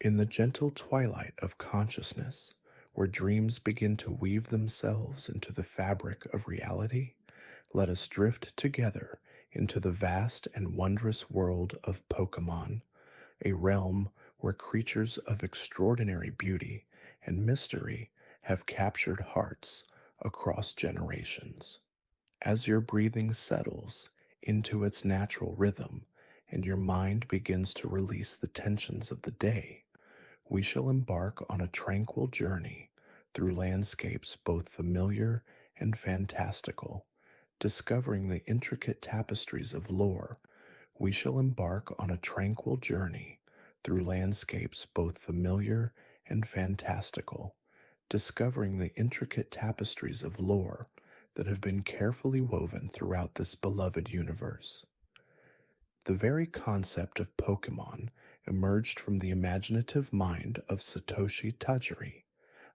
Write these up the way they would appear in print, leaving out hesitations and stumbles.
In the gentle twilight of consciousness, where dreams begin to weave themselves into the fabric of reality, let us drift together into the vast and wondrous world of Pokémon, a realm where creatures of extraordinary beauty and mystery have captured hearts across generations. As your breathing settles into its natural rhythm and your mind begins to release the tensions of the day, we shall embark on a tranquil journey through landscapes both familiar and fantastical, discovering the intricate tapestries of lore. We shall embark on a tranquil journey through landscapes both familiar and fantastical, discovering the intricate tapestries of lore that have been carefully woven throughout this beloved universe. The very concept of Pokémon emerged from the imaginative mind of Satoshi Tajiri,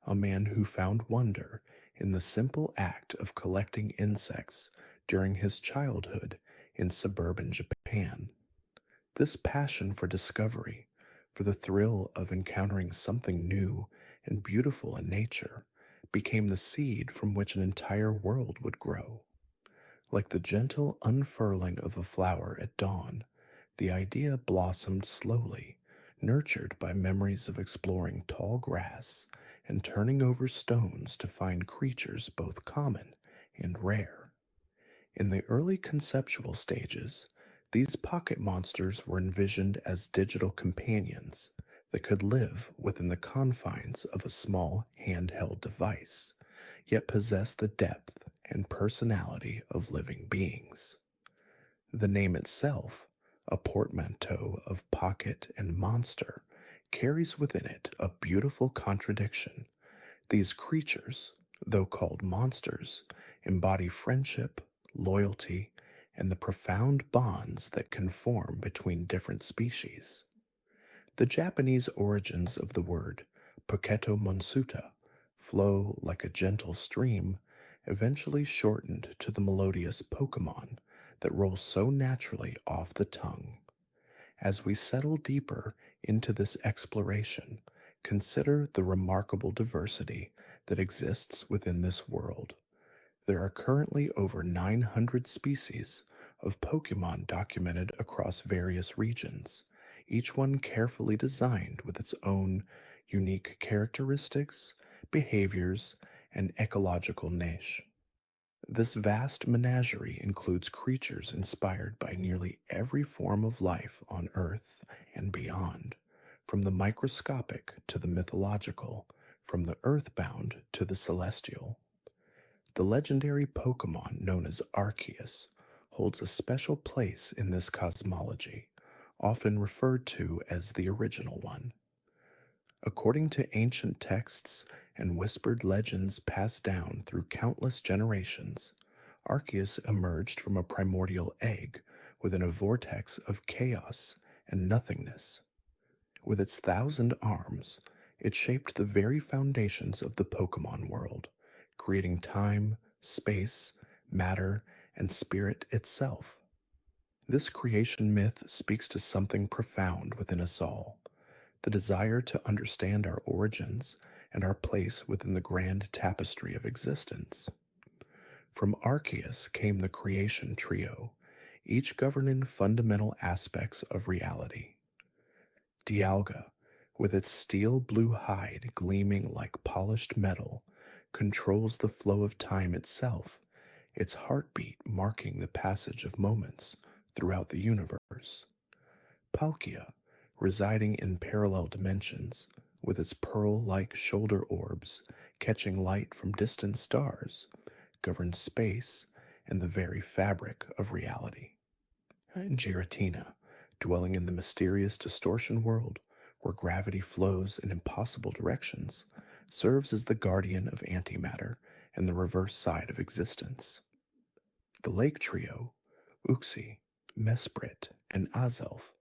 a man who found wonder in the simple act of collecting insects during his childhood in suburban Japan. This passion for discovery, for the thrill of encountering something new and beautiful in nature, became the seed from which an entire world would grow. Like the gentle unfurling of a flower at dawn, the idea blossomed slowly, nurtured by memories of exploring tall grass and turning over stones to find creatures both common and rare. In the early conceptual stages, these pocket monsters were envisioned as digital companions that could live within the confines of a small handheld device, yet possess the depth and personality of living beings. The name itself, a portmanteau of pocket and monster, carries within it a beautiful contradiction. These creatures, though called monsters, embody friendship, loyalty, and the profound bonds that can form between different species. The Japanese origins of the word Poketo Monsuta, flow like a gentle stream, eventually shortened to the melodious Pokémon that rolls so naturally off the tongue. As we settle deeper into this exploration, consider the remarkable diversity that exists within this world. There are currently over 900 species of Pokémon documented across various regions, each one carefully designed with its own unique characteristics, behaviors, and ecological niche. This vast menagerie includes creatures inspired by nearly every form of life on Earth and beyond, from the microscopic to the mythological, from the earthbound to the celestial. The legendary Pokémon known as Arceus holds a special place in this cosmology, often referred to as the original one. According to ancient texts and whispered legends passed down through countless generations, Arceus emerged from a primordial egg within a vortex of chaos and nothingness. With its 1,000 arms, it shaped the very foundations of the Pokémon world, creating time, space, matter, and spirit itself. This creation myth speaks to something profound within us all, the desire to understand our origins and our place within the grand tapestry of existence. From Arceus came the creation trio, each governing fundamental aspects of reality. Dialga, with its steel blue hide gleaming like polished metal, controls the flow of time itself, its heartbeat marking the passage of moments throughout the universe. Palkia, residing in parallel dimensions, with its pearl-like shoulder orbs catching light from distant stars, governs space and the very fabric of reality. And Giratina, dwelling in the mysterious distortion world where gravity flows in impossible directions, serves as the guardian of antimatter and the reverse side of existence. The lake trio, Uxie, Mesprit, and Azelf,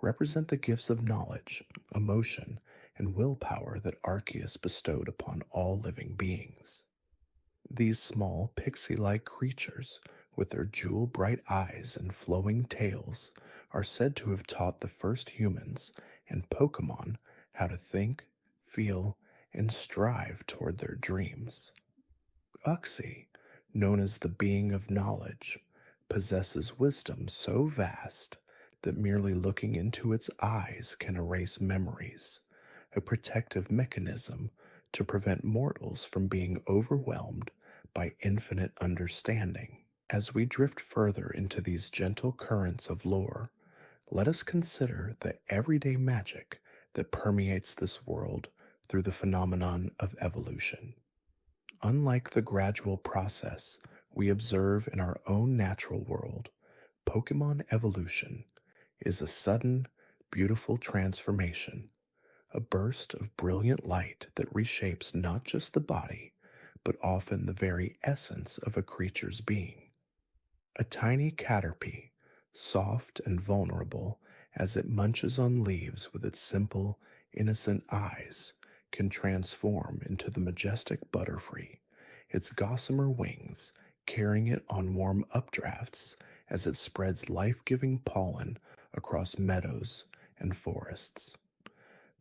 represent the gifts of knowledge, emotion, and willpower that Arceus bestowed upon all living beings. These small pixie-like creatures, with their jewel-bright eyes and flowing tails, are said to have taught the first humans and Pokémon how to think, feel, and strive toward their dreams. Uxie, known as the being of knowledge, possesses wisdom so vast that merely looking into its eyes can erase memories, a protective mechanism to prevent mortals from being overwhelmed by infinite understanding. As we drift further into these gentle currents of lore, let us consider the everyday magic that permeates this world through the phenomenon of evolution. Unlike the gradual process we observe in our own natural world, Pokemon evolution is a sudden, beautiful transformation, a burst of brilliant light that reshapes not just the body, but often the very essence of a creature's being. A tiny Caterpie, soft and vulnerable as it munches on leaves with its simple, innocent eyes, can transform into the majestic Butterfree, its gossamer wings carrying it on warm updrafts as it spreads life-giving pollen across meadows and forests.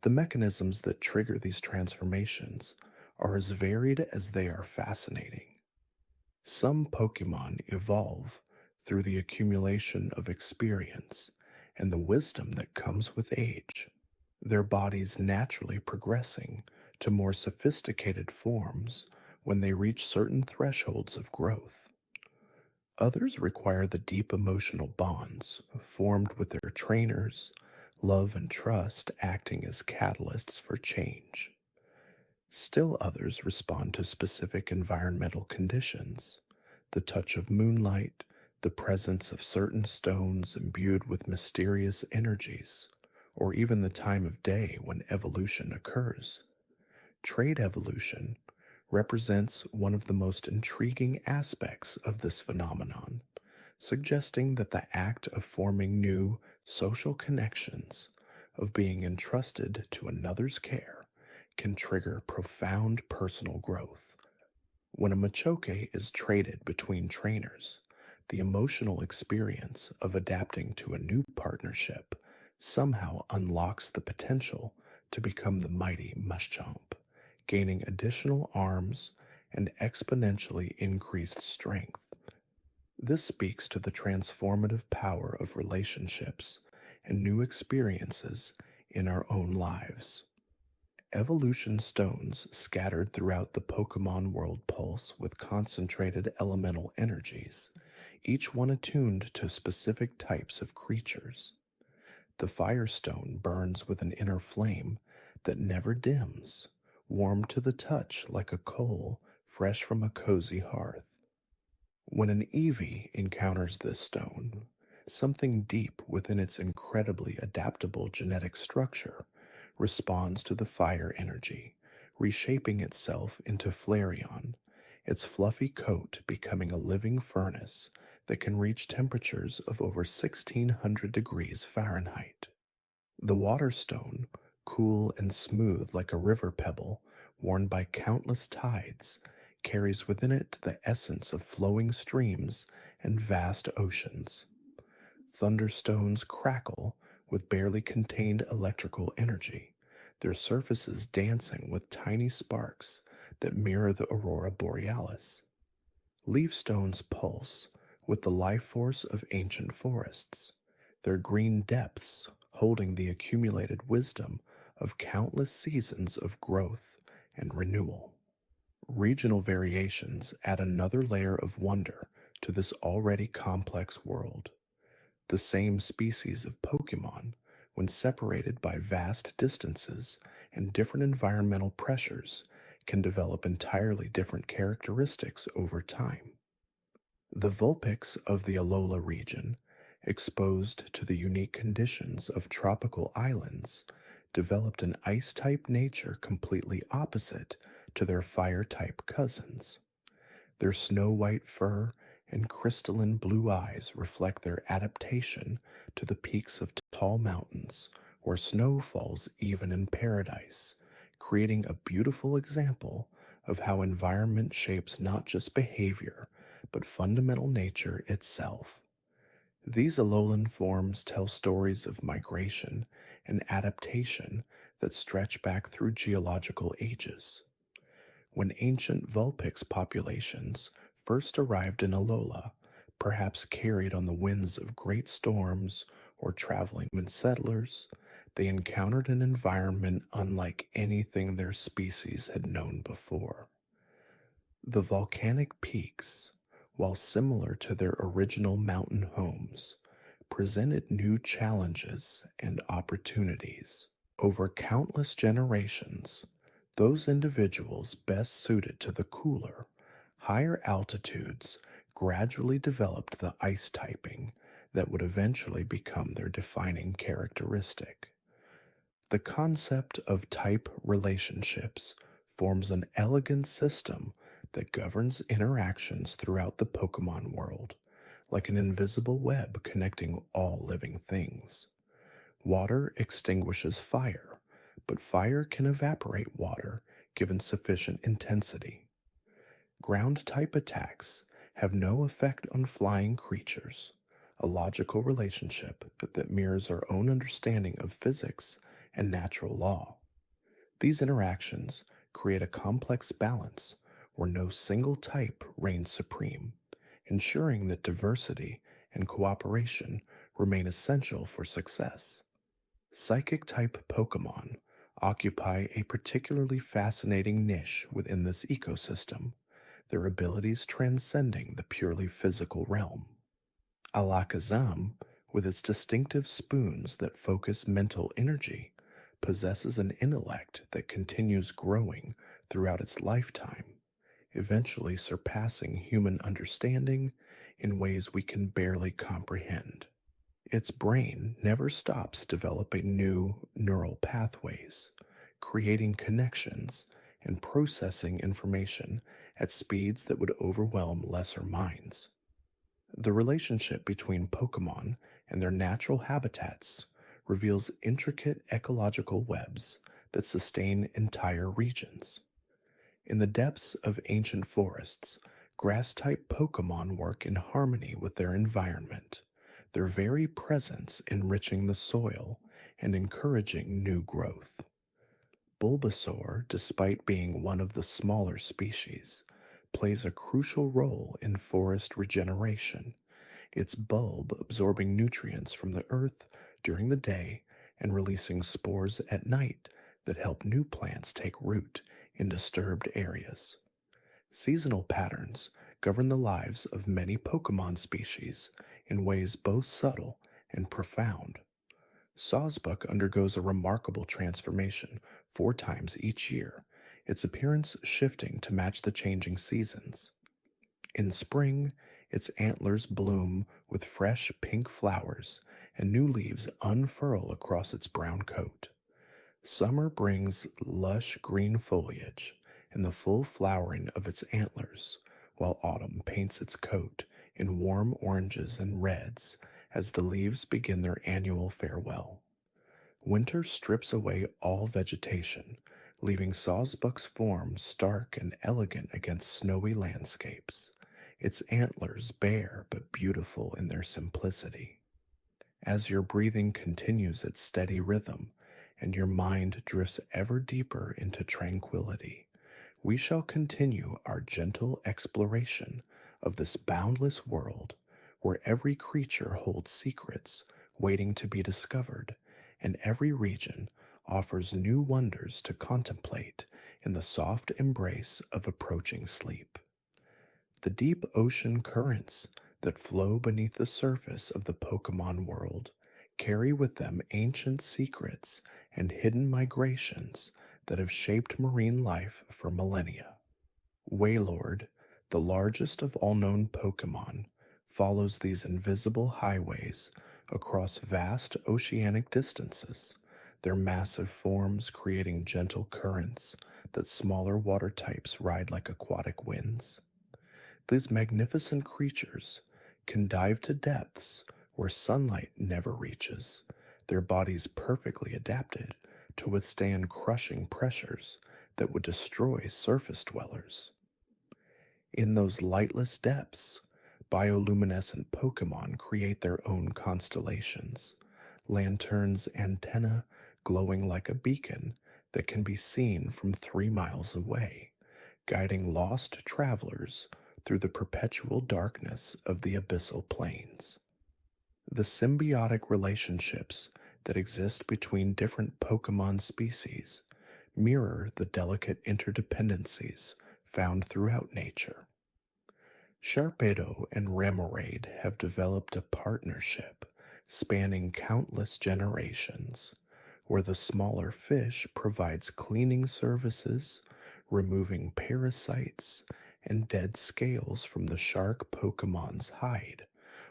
The mechanisms that trigger these transformations are as varied as they are fascinating. Some Pokemon evolve through the accumulation of experience and the wisdom that comes with age, their bodies naturally progressing to more sophisticated forms when they reach certain thresholds of growth. Others require the deep emotional bonds formed with their trainers, love and trust acting as catalysts for change. Still others respond to specific environmental conditions, the touch of moonlight, the presence of certain stones imbued with mysterious energies, or even the time of day when evolution occurs. Trait evolution represents one of the most intriguing aspects of this phenomenon, suggesting that the act of forming new social connections, of being entrusted to another's care, can trigger profound personal growth. When a Machoke is traded between trainers, the emotional experience of adapting to a new partnership somehow unlocks the potential to become the mighty Mushchomp, gaining additional arms and exponentially increased strength. This speaks to the transformative power of relationships and new experiences in our own lives. Evolution stones scattered throughout the Pokémon World pulse with concentrated elemental energies, each one attuned to specific types of creatures. The Firestone burns with an inner flame that never dims, warm to the touch like a coal fresh from a cozy hearth. When an Eevee encounters this stone, something deep within its incredibly adaptable genetic structure responds to the fire energy, reshaping itself into Flareon, its fluffy coat becoming a living furnace that can reach temperatures of over 1600 degrees Fahrenheit. The Waterstone, cool and smooth like a river pebble worn by countless tides, carries within it the essence of flowing streams and vast oceans. Thunderstones crackle with barely contained electrical energy, their surfaces dancing with tiny sparks that mirror the aurora borealis. Leafstones pulse with the life force of ancient forests, their green depths holding the accumulated wisdom of countless seasons of growth and renewal. Regional variations add another layer of wonder to this already complex world. The same species of Pokemon, when separated by vast distances and different environmental pressures, can develop entirely different characteristics over time. The Vulpix of the Alola region, exposed to the unique conditions of tropical islands, developed an ice-type nature completely opposite to their fire-type cousins. Their snow-white fur and crystalline blue eyes reflect their adaptation to the peaks of tall mountains, where snow falls even in paradise, creating a beautiful example of how environment shapes not just behavior, but fundamental nature itself. These Alolan forms tell stories of migration and adaptation that stretch back through geological ages. When ancient Vulpix populations first arrived in Alola, perhaps carried on the winds of great storms or traveling with settlers, they encountered an environment unlike anything their species had known before. The volcanic peaks, while similar to their original mountain homes, presented new challenges and opportunities. Over countless generations, those individuals best suited to the cooler, higher altitudes gradually developed the ice typing that would eventually become their defining characteristic. The concept of type relationships forms an elegant system that governs interactions throughout the Pokémon world, like an invisible web connecting all living things. Water extinguishes fire, but fire can evaporate water given sufficient intensity. Ground-type attacks have no effect on flying creatures, a logical relationship that mirrors our own understanding of physics and natural law. These interactions create a complex balance where no single type reigns supreme, ensuring that diversity and cooperation remain essential for success. Psychic-type Pokémon occupy a particularly fascinating niche within this ecosystem, their abilities transcending the purely physical realm. Alakazam, with its distinctive spoons that focus mental energy, possesses an intellect that continues growing throughout its lifetime, eventually surpassing human understanding in ways we can barely comprehend. Its brain never stops developing new neural pathways, creating connections and processing information at speeds that would overwhelm lesser minds. The relationship between Pokémon and their natural habitats reveals intricate ecological webs that sustain entire regions. In the depths of ancient forests, grass-type Pokémon work in harmony with their environment, their very presence enriching the soil and encouraging new growth. Bulbasaur, despite being one of the smaller species, plays a crucial role in forest regeneration, its bulb absorbing nutrients from the earth during the day and releasing spores at night that help new plants take root in disturbed areas. Seasonal patterns govern the lives of many Pokémon species in ways both subtle and profound. Sawsbuck undergoes a remarkable transformation 4 times each year, its appearance shifting to match the changing seasons. In spring, its antlers bloom with fresh pink flowers and new leaves unfurl across its brown coat. Summer brings lush green foliage and the full flowering of its antlers, while autumn paints its coat in warm oranges and reds as the leaves begin their annual farewell. Winter strips away all vegetation, leaving Sawsbuck's form stark and elegant against snowy landscapes, its antlers bare but beautiful in their simplicity. As your breathing continues its steady rhythm, and your mind drifts ever deeper into tranquility, we shall continue our gentle exploration of this boundless world where every creature holds secrets waiting to be discovered, and every region offers new wonders to contemplate in the soft embrace of approaching sleep. The deep ocean currents that flow beneath the surface of the Pokémon world carry with them ancient secrets and hidden migrations that have shaped marine life for millennia. Wailord, the largest of all known Pokémon, follows these invisible highways across vast oceanic distances, their massive forms creating gentle currents that smaller water types ride like aquatic winds. These magnificent creatures can dive to depths where sunlight never reaches, their bodies perfectly adapted to withstand crushing pressures that would destroy surface dwellers. In those lightless depths, Bioluminescent Pokémon create their own constellations, Lanturn's antenna glowing like a beacon that can be seen from 3 miles away, guiding lost travelers through the perpetual darkness of the abyssal plains. The symbiotic relationships that exist between different Pokemon species mirror the delicate interdependencies found throughout nature. Sharpedo and Remoraid have developed a partnership spanning countless generations, where the smaller fish provides cleaning services, removing parasites and dead scales from the shark Pokemon's hide,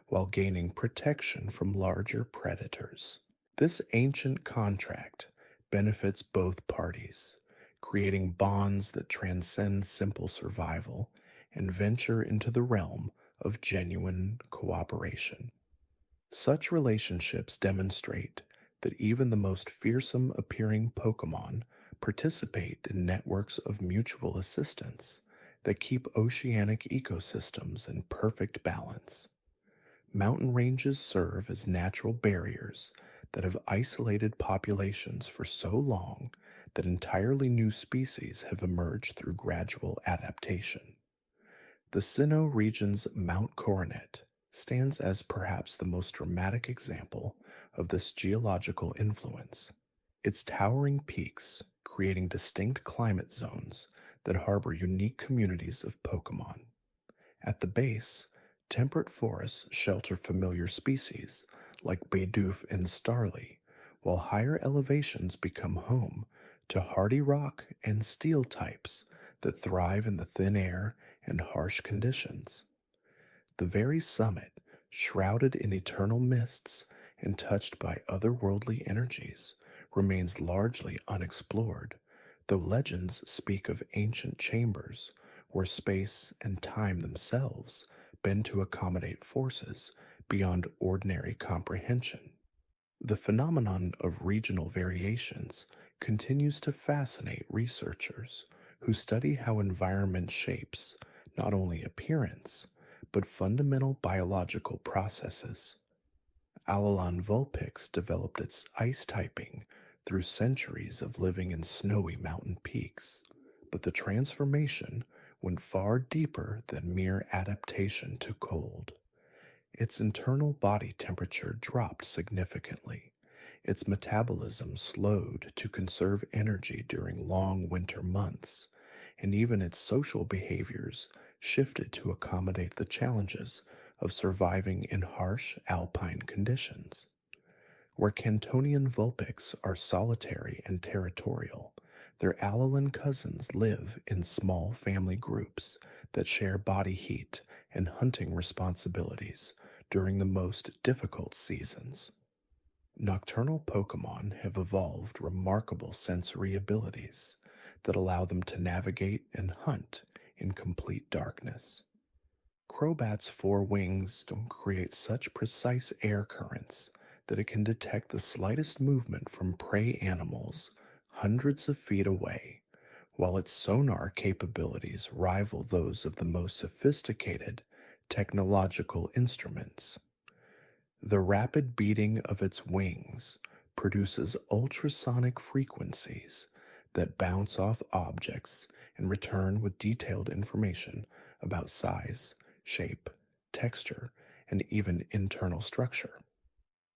while gaining protection from larger predators. This ancient contract benefits both parties, creating bonds that transcend simple survival and venture into the realm of genuine cooperation. Such relationships demonstrate that even the most fearsome appearing Pokemon participate in networks of mutual assistance that keep oceanic ecosystems in perfect balance. Mountain ranges serve as natural barriers that have isolated populations for so long that entirely new species have emerged through gradual adaptation. The Sinnoh region's Mount Coronet stands as perhaps the most dramatic example of this geological influence. Its towering peaks creating distinct climate zones that harbor unique communities of Pokemon. At the base, temperate forests shelter familiar species like Bidoof and Starly, while higher elevations become home to hardy rock and steel types that thrive in the thin air and harsh conditions. The very summit, shrouded in eternal mists and touched by otherworldly energies, remains largely unexplored, though legends speak of ancient chambers where space and time themselves bend to accommodate forces beyond ordinary comprehension. The phenomenon of regional variations continues to fascinate researchers who study how environment shapes not only appearance, but fundamental biological processes. Alolan Vulpix developed its ice typing through centuries of living in snowy mountain peaks, but the transformation went far deeper than mere adaptation to cold. Its internal body temperature dropped significantly, its metabolism slowed to conserve energy during long winter months, and even its social behaviors shifted to accommodate the challenges of surviving in harsh alpine conditions. Where Cantonian Vulpix are solitary and territorial, their Alolan cousins live in small family groups that share body heat and hunting responsibilities during the most difficult seasons. Nocturnal Pokemon have evolved remarkable sensory abilities that allow them to navigate and hunt in complete darkness. Crobat's 4 wings don't create such precise air currents that it can detect the slightest movement from prey animals hundreds of feet away, while its sonar capabilities rival those of the most sophisticated technological instruments. The rapid beating of its wings produces ultrasonic frequencies that bounce off objects and return with detailed information about size, shape, texture, and even internal structure.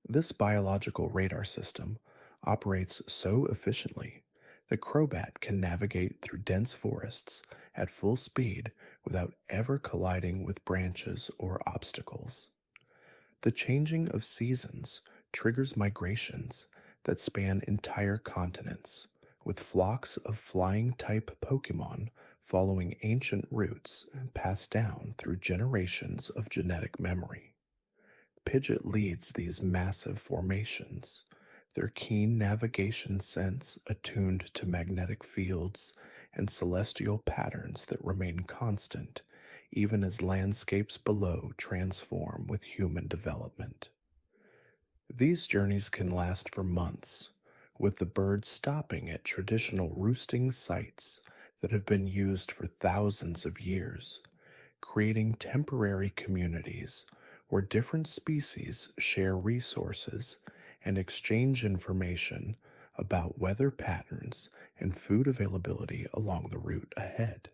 This biological radar system operates so efficiently that Crobat can navigate through dense forests at full speed without ever colliding with branches or obstacles. The changing of seasons triggers migrations that span entire continents, with flocks of flying-type Pokemon following ancient routes passed down through generations of genetic memory. Pidgeot leads these massive formations, their keen navigation sense attuned to magnetic fields and celestial patterns that remain constant even as landscapes below transform with human development. These journeys can last for months, with the birds stopping at traditional roosting sites that have been used for thousands of years, creating temporary communities where different species share resources and exchange information about weather patterns and food availability along the route ahead.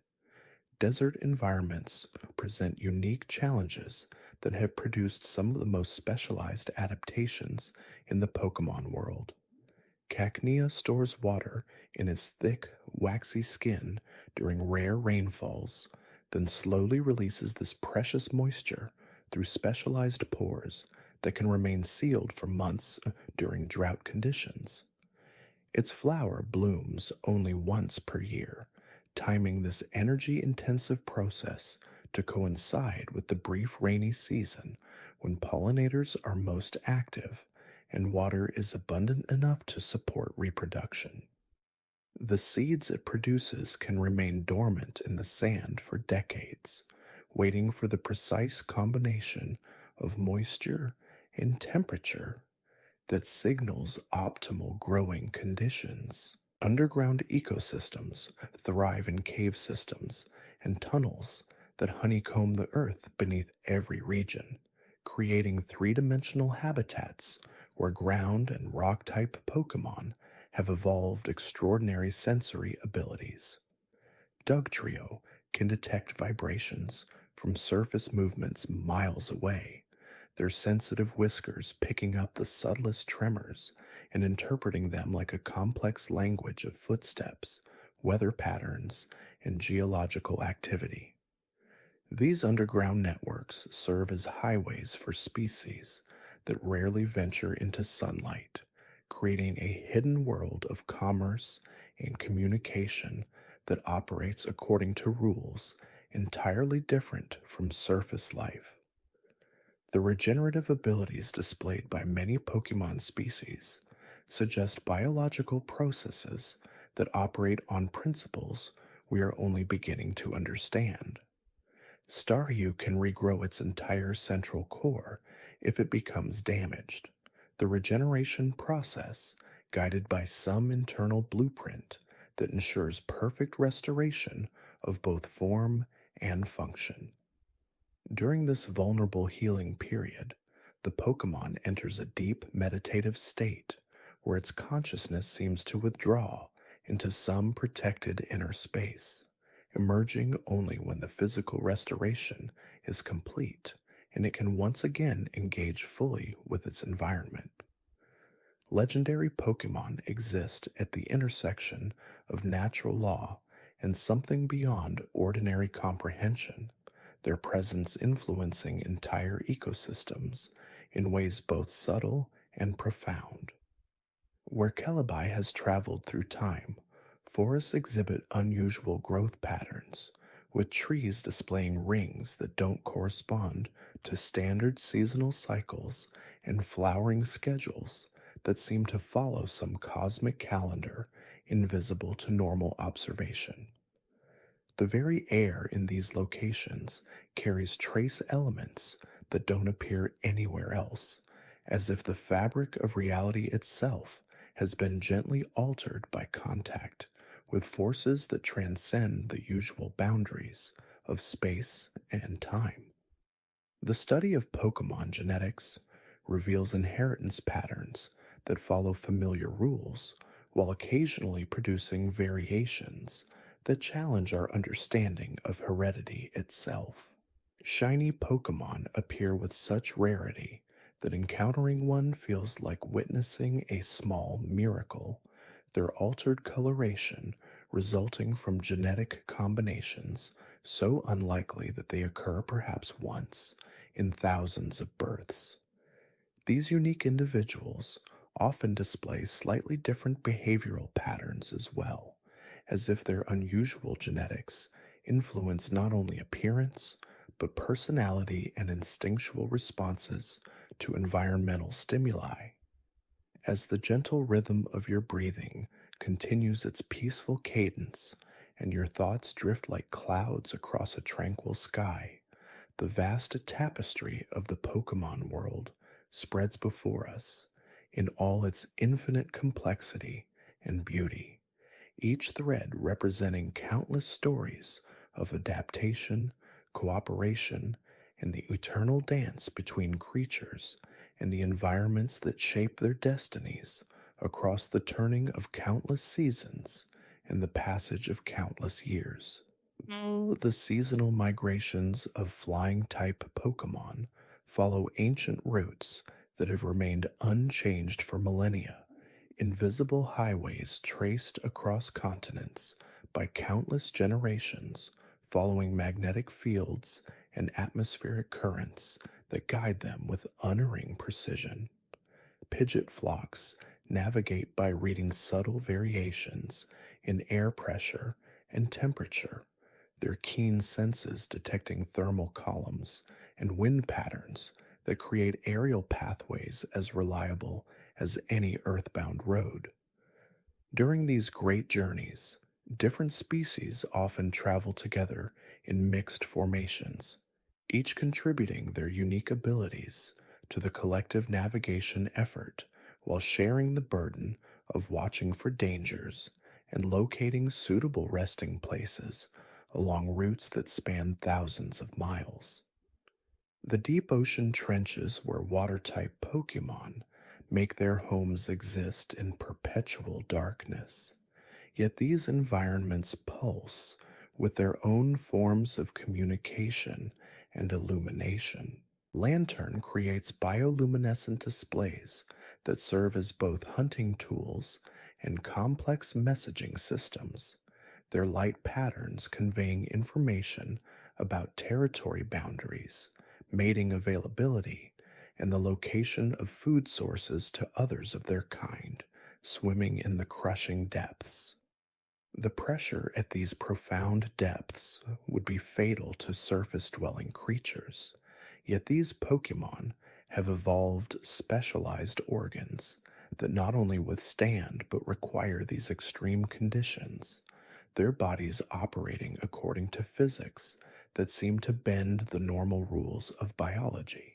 Desert environments present unique challenges that have produced some of the most specialized adaptations in the Pokémon world. Cacnea stores water in its thick, waxy skin during rare rainfalls, then slowly releases this precious moisture through specialized pores that can remain sealed for months during drought conditions. Its flower blooms only once per year, timing this energy-intensive process to coincide with the brief rainy season when pollinators are most active and water is abundant enough to support reproduction. The seeds it produces can remain dormant in the sand for decades, waiting for the precise combination of moisture and temperature that signals optimal growing conditions. Underground ecosystems thrive in cave systems and tunnels that honeycomb the earth beneath every region, creating three-dimensional habitats where ground and rock-type Pokémon have evolved extraordinary sensory abilities. Dugtrio can detect vibrations from surface movements miles away, their sensitive whiskers picking up the subtlest tremors and interpreting them like a complex language of footsteps, weather patterns, and geological activity. These underground networks serve as highways for species that rarely venture into sunlight, creating a hidden world of commerce and communication that operates according to rules entirely different from surface life. The regenerative abilities displayed by many Pokémon species suggest biological processes that operate on principles we are only beginning to understand. Staryu can regrow its entire central core if it becomes damaged, the regeneration process guided by some internal blueprint that ensures perfect restoration of both form and function. During this vulnerable healing period, the Pokémon enters a deep meditative state where its consciousness seems to withdraw into some protected inner space, emerging only when the physical restoration is complete and it can once again engage fully with its environment. Legendary Pokémon exist at the intersection of natural law and something beyond ordinary comprehension, their presence influencing entire ecosystems in ways both subtle and profound. Where Celebi has traveled through time, forests exhibit unusual growth patterns, with trees displaying rings that don't correspond to standard seasonal cycles and flowering schedules that seem to follow some cosmic calendar invisible to normal observation. The very air in these locations carries trace elements that don't appear anywhere else, as if the fabric of reality itself has been gently altered by contact with forces that transcend the usual boundaries of space and time. The study of Pokémon genetics reveals inheritance patterns that follow familiar rules while occasionally producing variations that challenge our understanding of heredity itself. Shiny Pokémon appear with such rarity that encountering one feels like witnessing a small miracle, their altered coloration resulting from genetic combinations so unlikely that they occur perhaps once in thousands of births. These unique individuals often display slightly different behavioral patterns as well, as if their unusual genetics influence not only appearance, but personality and instinctual responses to environmental stimuli. As the gentle rhythm of your breathing continues its peaceful cadence and your thoughts drift like clouds across a tranquil sky, the vast tapestry of the Pokémon world spreads before us in all its infinite complexity and beauty, each thread representing countless stories of adaptation, cooperation, and the eternal dance between creatures and the environments that shape their destinies across the turning of countless seasons and the passage of countless years. The seasonal migrations of flying type Pokemon follow ancient routes that have remained unchanged for millennia, invisible highways traced across continents by countless generations, following magnetic fields and atmospheric currents that guide them with unerring precision. Pidgeot flocks navigate by reading subtle variations in air pressure and temperature, their keen senses detecting thermal columns and wind patterns that create aerial pathways as reliable as any earthbound road. During these great journeys, different species often travel together in mixed formations, each contributing their unique abilities to the collective navigation effort while sharing the burden of watching for dangers and locating suitable resting places along routes that span thousands of miles. The deep ocean trenches where water-type Pokemon make their homes exist in perpetual darkness. Yet these environments pulse with their own forms of communication and illumination. Lanturn creates bioluminescent displays that serve as both hunting tools and complex messaging systems, their light patterns conveying information about territory boundaries, mating availability, and the location of food sources to others of their kind, swimming in the crushing depths. The pressure at these profound depths would be fatal to surface-dwelling creatures, yet these Pokemon have evolved specialized organs that not only withstand but require these extreme conditions, their bodies operating according to physics that seem to bend the normal rules of biology.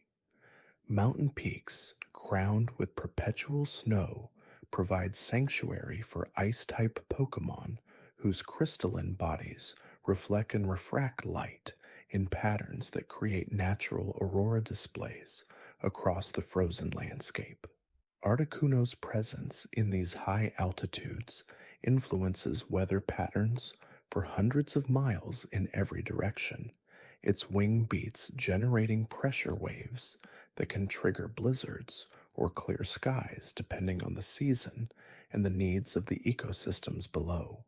Mountain peaks, crowned with perpetual snow, provide sanctuary for ice-type Pokemon whose crystalline bodies reflect and refract light in patterns that create natural aurora displays across the frozen landscape. Articuno's presence in these high altitudes influences weather patterns for hundreds of miles in every direction, its wing beats generating pressure waves that can trigger blizzards or clear skies depending on the season and the needs of the ecosystems below.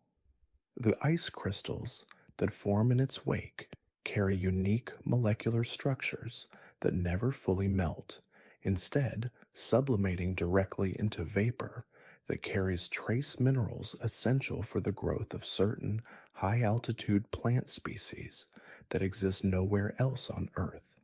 The ice crystals that form in its wake carry unique molecular structures that never fully melt, instead sublimating directly into vapor that carries trace minerals essential for the growth of certain high-altitude plant species that exist nowhere else on Earth.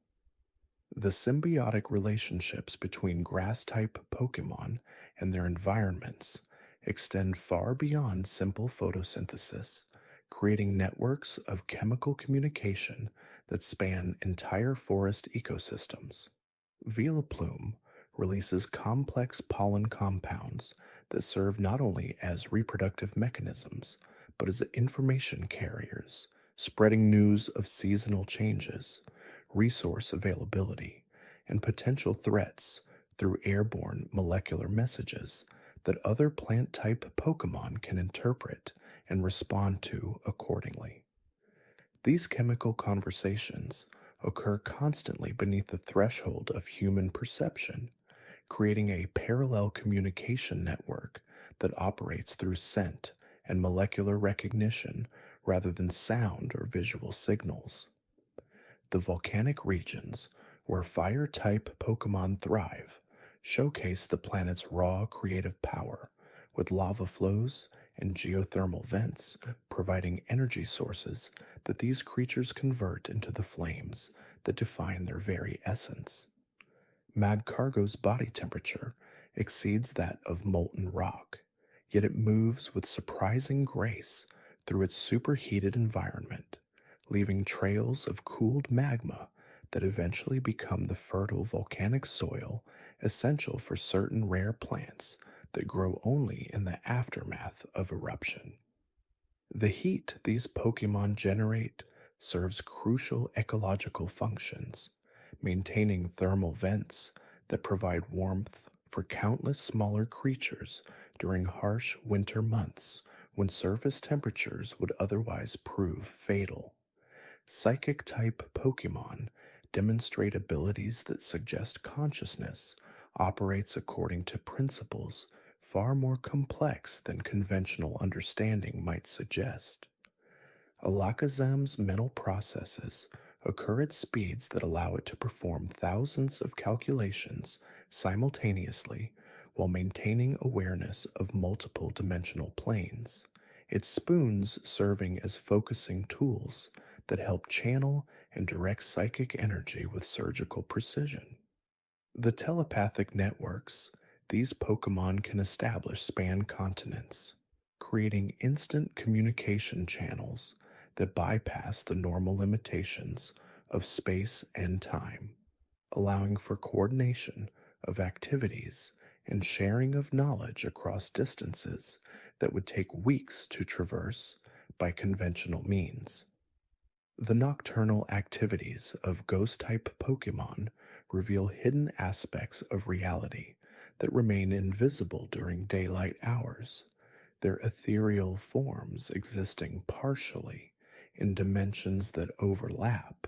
The symbiotic relationships between grass-type Pokemon and their environments extend far beyond simple photosynthesis, creating networks of chemical communication that span entire forest ecosystems. Vileplume releases complex pollen compounds that serve not only as reproductive mechanisms, but as information carriers, spreading news of seasonal changes, resource availability, and potential threats through airborne molecular messages that other plant-type Pokemon can interpret and respond to accordingly. These chemical conversations occur constantly beneath the threshold of human perception, creating a parallel communication network that operates through scent and molecular recognition rather than sound or visual signals. The volcanic regions where fire-type Pokemon thrive showcase the planet's raw creative power, with lava flows and geothermal vents providing energy sources that these creatures convert into the flames that define their very essence. Magcargo's body temperature exceeds that of molten rock, yet it moves with surprising grace through its superheated environment, leaving trails of cooled magma that eventually become the fertile volcanic soil essential for certain rare plants that grow only in the aftermath of eruption. The heat these Pokemon generate serves crucial ecological functions, maintaining thermal vents that provide warmth for countless smaller creatures during harsh winter months when surface temperatures would otherwise prove fatal. Psychic type Pokemon demonstrate abilities that suggest consciousness operates according to principles far more complex than conventional understanding might suggest. Alakazam's mental processes occur at speeds that allow it to perform thousands of calculations simultaneously while maintaining awareness of multiple dimensional planes, its spoons serving as focusing tools that help channel and direct psychic energy with surgical precision. The telepathic networks these Pokemon can establish span continents, creating instant communication channels that bypass the normal limitations of space and time, allowing for coordination of activities and sharing of knowledge across distances that would take weeks to traverse by conventional means. The nocturnal activities of ghost-type Pokemon reveal hidden aspects of reality that remain invisible during daylight hours, their ethereal forms existing partially in dimensions that overlap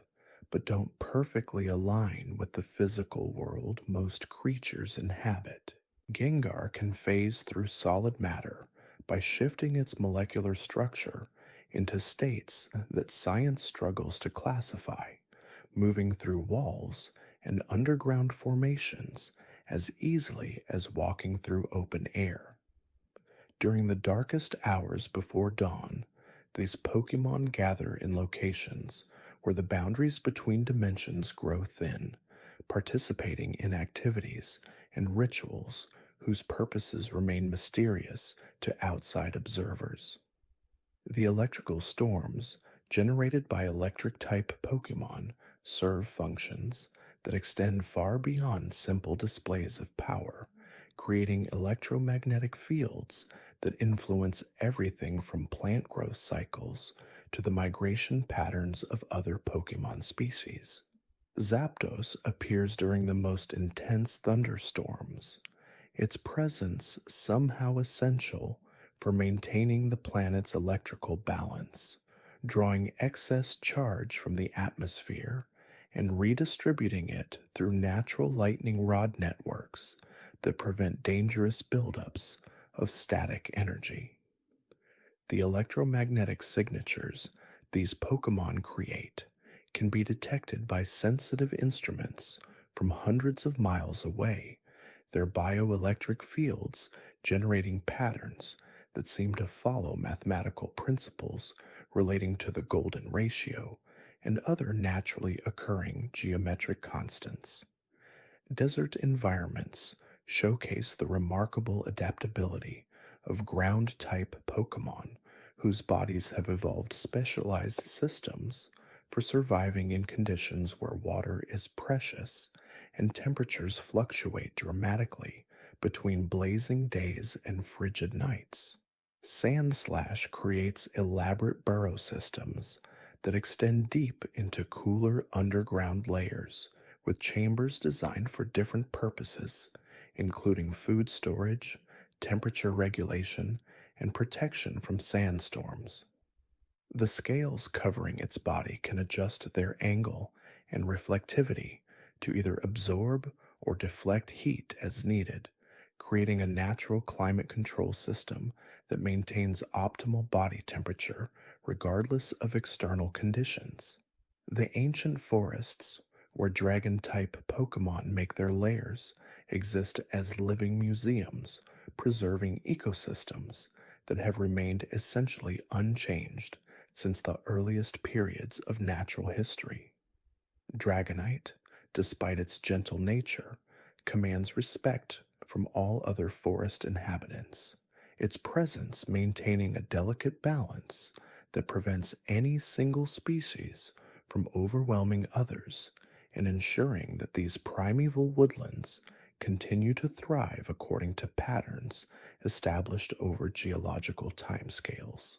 but don't perfectly align with the physical world most creatures inhabit. Gengar can phase through solid matter by shifting its molecular structure into states that science struggles to classify, moving through walls and underground formations as easily as walking through open air. During the darkest hours before dawn, these Pokemon gather in locations where the boundaries between dimensions grow thin, participating in activities and rituals whose purposes remain mysterious to outside observers. The electrical storms generated by electric-type Pokemon serve functions that extend far beyond simple displays of power, creating electromagnetic fields that influence everything from plant growth cycles to the migration patterns of other Pokemon species. Zapdos appears during the most intense thunderstorms, its presence somehow essential for maintaining the planet's electrical balance, drawing excess charge from the atmosphere and redistributing it through natural lightning rod networks that prevent dangerous buildups of static energy. The electromagnetic signatures these Pokemon create can be detected by sensitive instruments from hundreds of miles away, their bioelectric fields generating patterns that seem to follow mathematical principles relating to the golden ratio and other naturally occurring geometric constants. Desert environments showcase the remarkable adaptability of ground-type Pokemon whose bodies have evolved specialized systems for surviving in conditions where water is precious and temperatures fluctuate dramatically between blazing days and frigid nights. Sandslash creates elaborate burrow systems that extend deep into cooler underground layers with chambers designed for different purposes, including food storage, temperature regulation, and protection from sandstorms. The scales covering its body can adjust their angle and reflectivity to either absorb or deflect heat as needed, creating a natural climate control system that maintains optimal body temperature regardless of external conditions. The ancient forests, where dragon-type Pokemon make their lairs, exist as living museums, preserving ecosystems that have remained essentially unchanged since the earliest periods of natural history. Dragonite, despite its gentle nature, commands respect from all other forest inhabitants, its presence maintaining a delicate balance that prevents any single species from overwhelming others and ensuring that these primeval woodlands continue to thrive according to patterns established over geological timescales.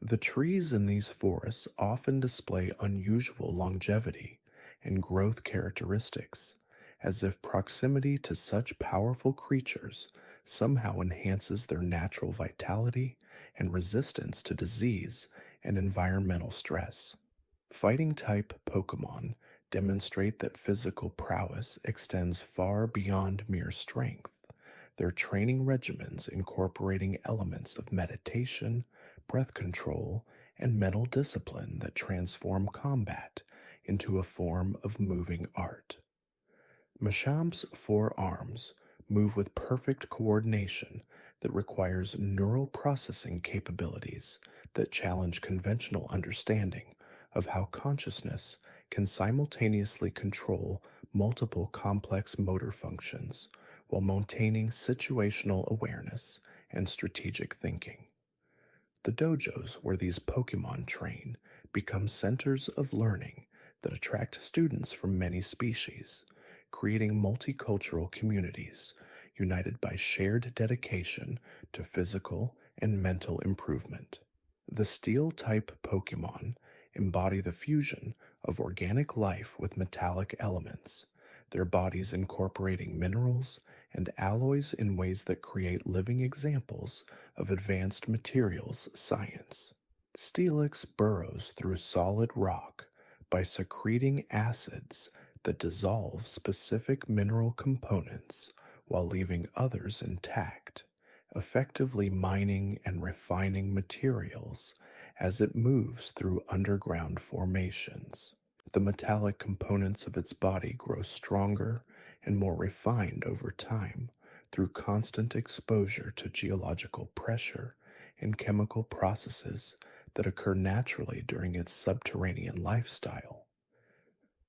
The trees in these forests often display unusual longevity and growth characteristics, as if proximity to such powerful creatures somehow enhances their natural vitality and resistance to disease and environmental stress. Fighting type Pokemon demonstrate that physical prowess extends far beyond mere strength, their training regimens incorporating elements of meditation, breath control, and mental discipline that transform combat into a form of moving art. Machamp's four arms move with perfect coordination that requires neural processing capabilities that challenge conventional understanding of how consciousness can simultaneously control multiple complex motor functions while maintaining situational awareness and strategic thinking. The dojos where these Pokemon train become centers of learning that attract students from many species, creating multicultural communities united by shared dedication to physical and mental improvement. The steel type Pokemon embody the fusion of organic life with metallic elements, their bodies incorporating minerals and alloys in ways that create living examples of advanced materials science. Steelix burrows through solid rock by secreting acids that dissolve specific mineral components while leaving others intact, effectively mining and refining materials as it moves through underground formations. The metallic components of its body grow stronger and more refined over time through constant exposure to geological pressure and chemical processes that occur naturally during its subterranean lifestyle.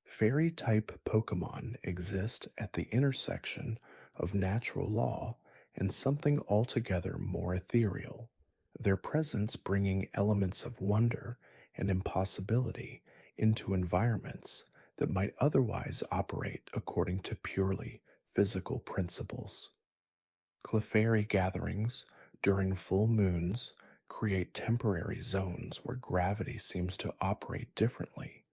Fairy type Pokemon exist at the intersection of natural law and something altogether more ethereal, their presence bringing elements of wonder and impossibility into environments that might otherwise operate according to purely physical principles. Clefairy gatherings during full moons create temporary zones where gravity seems to operate differently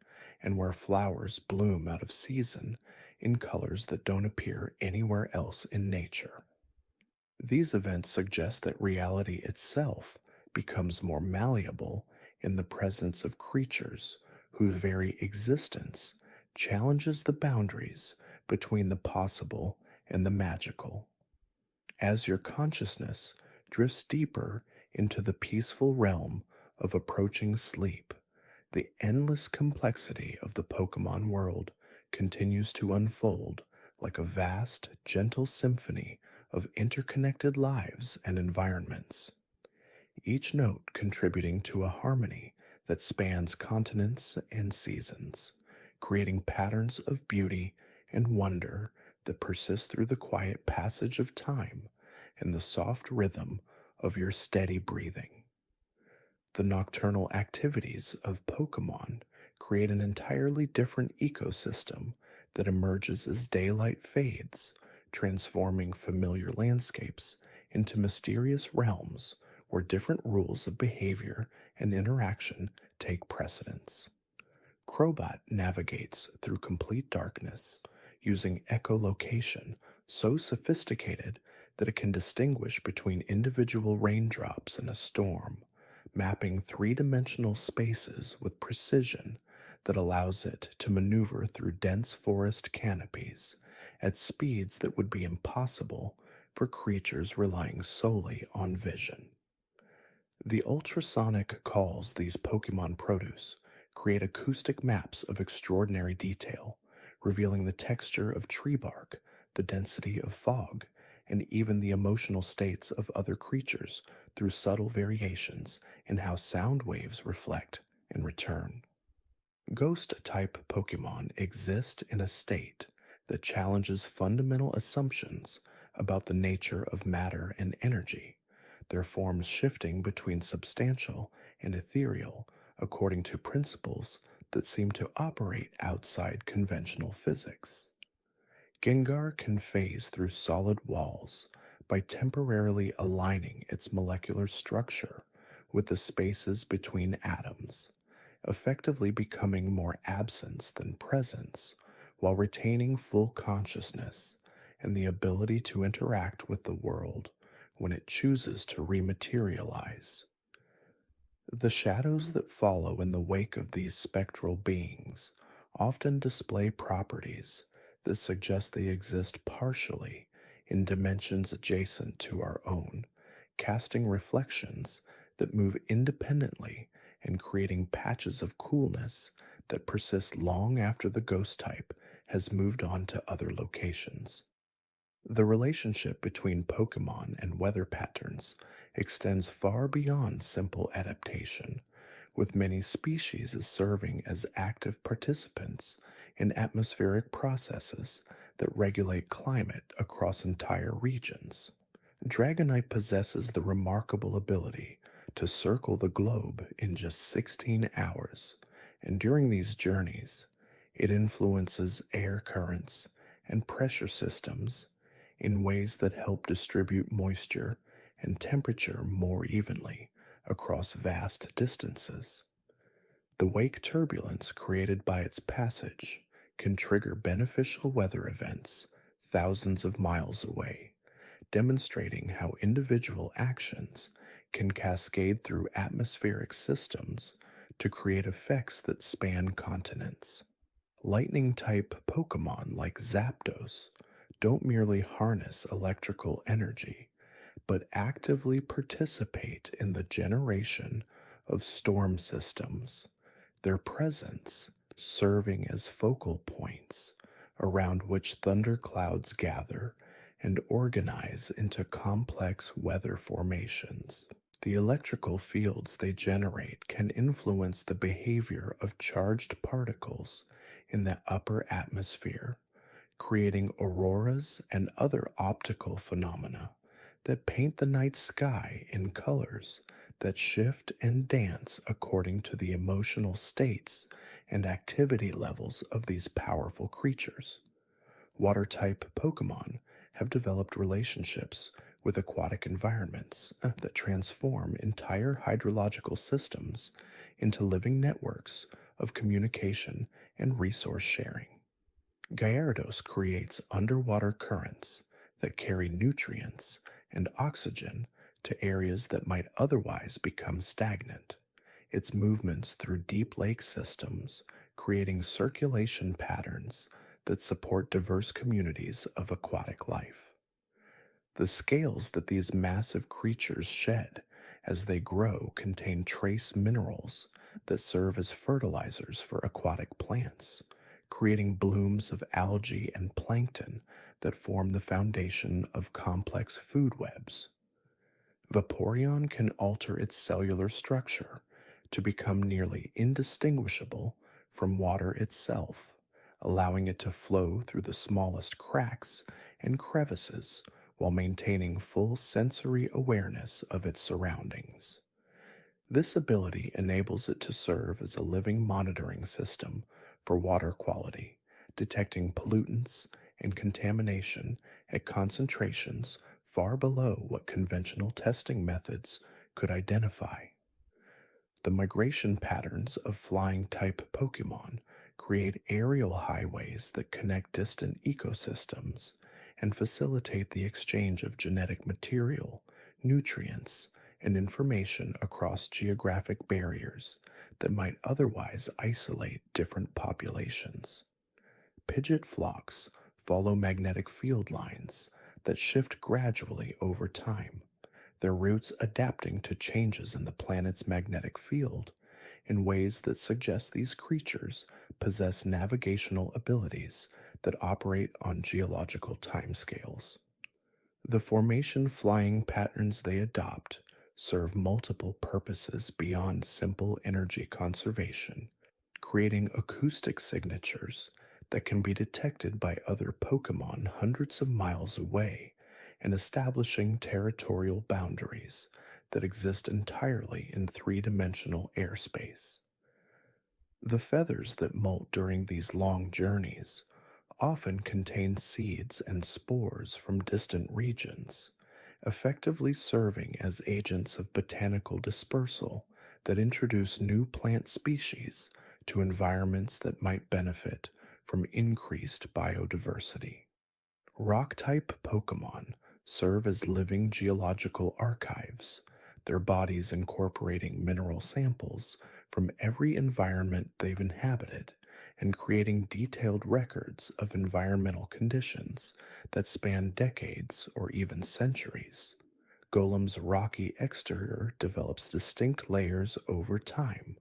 and where flowers bloom out of season in colors that don't appear anywhere else in nature. These events suggest that reality itself becomes more malleable in the presence of creatures whose very existence challenges the boundaries between the possible and the magical. As your consciousness drifts deeper into the peaceful realm of approaching sleep, the endless complexity of the Pokémon world continues to unfold like a vast, gentle symphony of interconnected lives and environments, each note contributing to a harmony that spans continents and seasons, creating patterns of beauty and wonder that persist through the quiet passage of time and the soft rhythm of your steady breathing. The nocturnal activities of Pokemon create an entirely different ecosystem that emerges as daylight fades, transforming familiar landscapes into mysterious realms where different rules of behavior and interaction take precedence. Crobat navigates through complete darkness, using echolocation so sophisticated that it can distinguish between individual raindrops in a storm, mapping three-dimensional spaces with precision that allows it to maneuver through dense forest canopies at speeds that would be impossible for creatures relying solely on vision. The ultrasonic calls these Pokemon produce create acoustic maps of extraordinary detail, revealing the texture of tree bark, the density of fog, and even the emotional states of other creatures through subtle variations in how sound waves reflect and return. Ghost-type Pokemon exist in a state that challenges fundamental assumptions about the nature of matter and energy, their forms shifting between substantial and ethereal according to principles that seem to operate outside conventional physics. Gengar can phase through solid walls by temporarily aligning its molecular structure with the spaces between atoms, effectively becoming more absence than presence, while retaining full consciousness and the ability to interact with the world when it chooses to rematerialize. The shadows that follow in the wake of these spectral beings often display properties that suggest they exist partially in dimensions adjacent to our own, casting reflections that move independently and creating patches of coolness that persist long after the ghost type has moved on to other locations. The relationship between Pokemon and weather patterns extends far beyond simple adaptation, with many species as serving as active participants in atmospheric processes that regulate climate across entire regions. Dragonite possesses the remarkable ability to circle the globe in just 16 hours, and during these journeys, it influences air currents and pressure systems in ways that help distribute moisture and temperature more evenly across vast distances. The wake turbulence created by its passage can trigger beneficial weather events thousands of miles away, demonstrating how individual actions can cascade through atmospheric systems to create effects that span continents. Lightning type Pokemon like Zapdos don't merely harness electrical energy, but actively participate in the generation of storm systems, their presence serving as focal points around which thunderclouds gather and organize into complex weather formations. The electrical fields they generate can influence the behavior of charged particles in the upper atmosphere, creating auroras and other optical phenomena that paint the night sky in colors that shift and dance according to the emotional states and activity levels of these powerful creatures. Water type Pokemon have developed relationships with aquatic environments that transform entire hydrological systems into living networks of communication and resource sharing. Gyarados creates underwater currents that carry nutrients and oxygen to areas that might otherwise become stagnant, its movements through deep lake systems creating circulation patterns that support diverse communities of aquatic life. The scales that these massive creatures shed as they grow contain trace minerals that serve as fertilizers for aquatic plants, creating blooms of algae and plankton that form the foundation of complex food webs. Vaporeon can alter its cellular structure to become nearly indistinguishable from water itself, allowing it to flow through the smallest cracks and crevices while maintaining full sensory awareness of its surroundings. This ability enables it to serve as a living monitoring system for water quality, detecting pollutants and contamination at concentrations far below what conventional testing methods could identify. The migration patterns of flying-type Pokémon create aerial highways that connect distant ecosystems and facilitate the exchange of genetic material, nutrients, and information across geographic barriers that might otherwise isolate different populations. Pidgeot flocks follow magnetic field lines that shift gradually over time, their roots adapting to changes in the planet's magnetic field in ways that suggest these creatures possess navigational abilities that operate on geological timescales. The formation flying patterns they adopt serve multiple purposes beyond simple energy conservation, creating acoustic signatures that can be detected by other Pokémon hundreds of miles away and establishing territorial boundaries that exist entirely in three-dimensional airspace. The feathers that molt during these long journeys often contain seeds and spores from distant regions, effectively serving as agents of botanical dispersal that introduce new plant species to environments that might benefit from increased biodiversity. Rock-type Pokémon serve as living geological archives, their bodies incorporating mineral samples from every environment they've inhabited and creating detailed records of environmental conditions that span decades or even centuries. Golem's rocky exterior develops distinct layers over time,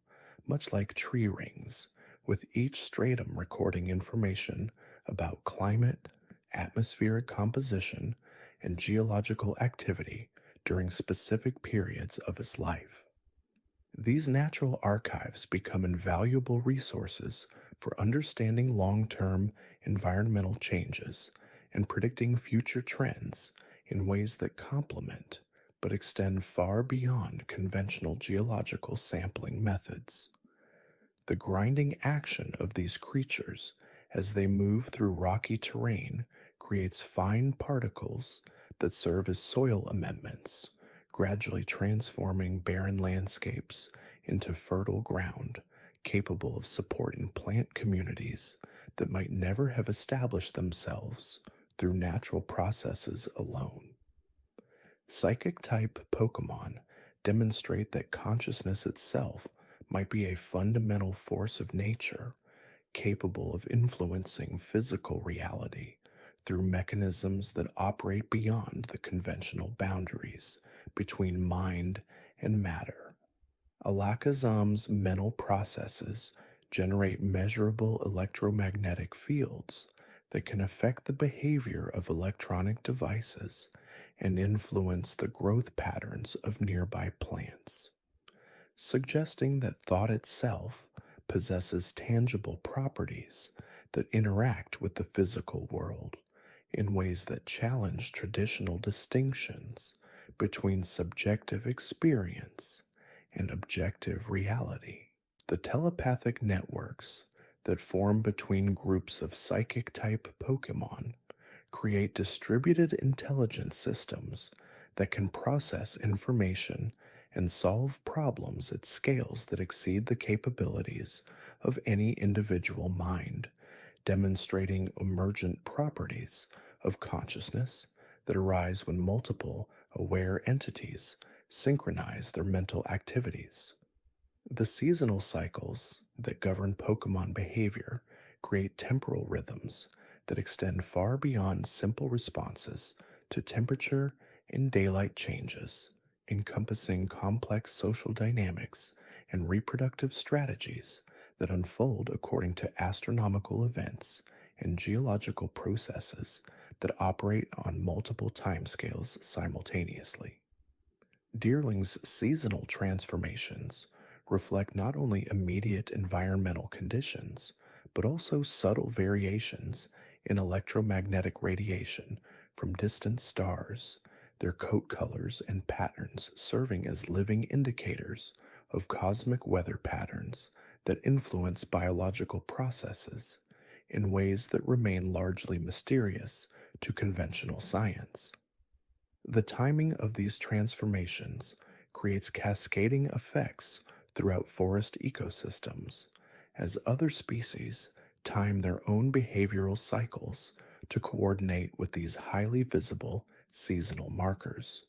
much like tree rings, with each stratum recording information about climate, atmospheric composition, and geological activity during specific periods of its life. These natural archives become invaluable resources for understanding long-term environmental changes and predicting future trends in ways that complement but extend far beyond conventional geological sampling methods. The grinding action of these creatures as they move through rocky terrain creates fine particles that serve as soil amendments, gradually transforming barren landscapes into fertile ground capable of supporting plant communities that might never have established themselves through natural processes alone. Psychic-type Pokémon demonstrate that consciousness itself might be a fundamental force of nature, capable of influencing physical reality through mechanisms that operate beyond the conventional boundaries between mind and matter. Alakazam's mental processes generate measurable electromagnetic fields that can affect the behavior of electronic devices and influence the growth patterns of nearby plants, suggesting that thought itself possesses tangible properties that interact with the physical world in ways that challenge traditional distinctions between subjective experience and objective reality. The telepathic networks that form between groups of psychic-type Pokémon create distributed intelligence systems that can process information and solve problems at scales that exceed the capabilities of any individual mind, demonstrating emergent properties of consciousness that arise when multiple aware entities synchronize their mental activities. The seasonal cycles that govern Pokémon behavior create temporal rhythms that extend far beyond simple responses to temperature and daylight changes, encompassing complex social dynamics and reproductive strategies that unfold according to astronomical events and geological processes that operate on multiple timescales simultaneously. Deerling's seasonal transformations reflect not only immediate environmental conditions, but also subtle variations in electromagnetic radiation from distant stars, their coat colors and patterns serving as living indicators of cosmic weather patterns that influence biological processes in ways that remain largely mysterious to conventional science. The timing of these transformations creates cascading effects throughout forest ecosystems, as other species time their own behavioral cycles to coordinate with these highly visible seasonal markers.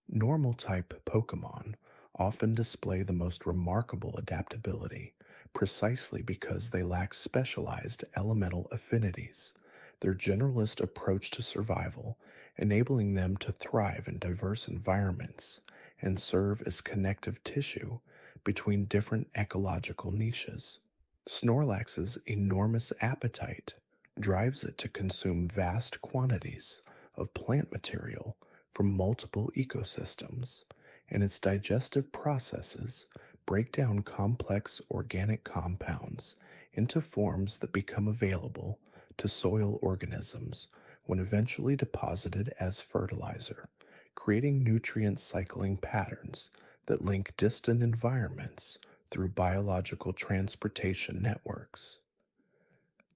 Normal-type Pokémon often display the most remarkable adaptability precisely because they lack specialized elemental affinities, their generalist approach to survival enabling them to thrive in diverse environments and serve as connective tissue between different ecological niches. Snorlax's enormous appetite drives it to consume vast quantities of plant material from multiple ecosystems, and its digestive processes break down complex organic compounds into forms that become available to soil organisms when eventually deposited as fertilizer, creating nutrient cycling patterns that link distant environments through biological transportation networks.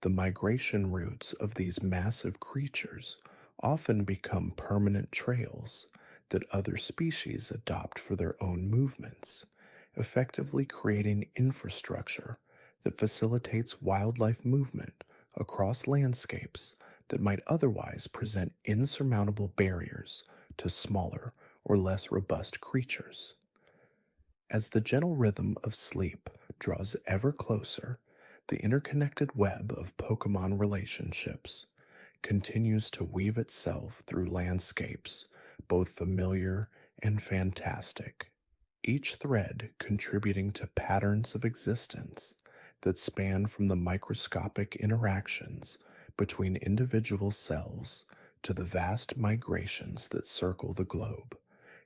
The migration routes of these massive creatures often become permanent trails that other species adopt for their own movements, effectively creating infrastructure that facilitates wildlife movement across landscapes that might otherwise present insurmountable barriers to smaller or less robust creatures. As the gentle rhythm of sleep draws ever closer, the interconnected web of Pokemon relationships continues to weave itself through landscapes both familiar and fantastic, each thread contributing to patterns of existence that span from the microscopic interactions between individual cells to the vast migrations that circle the globe,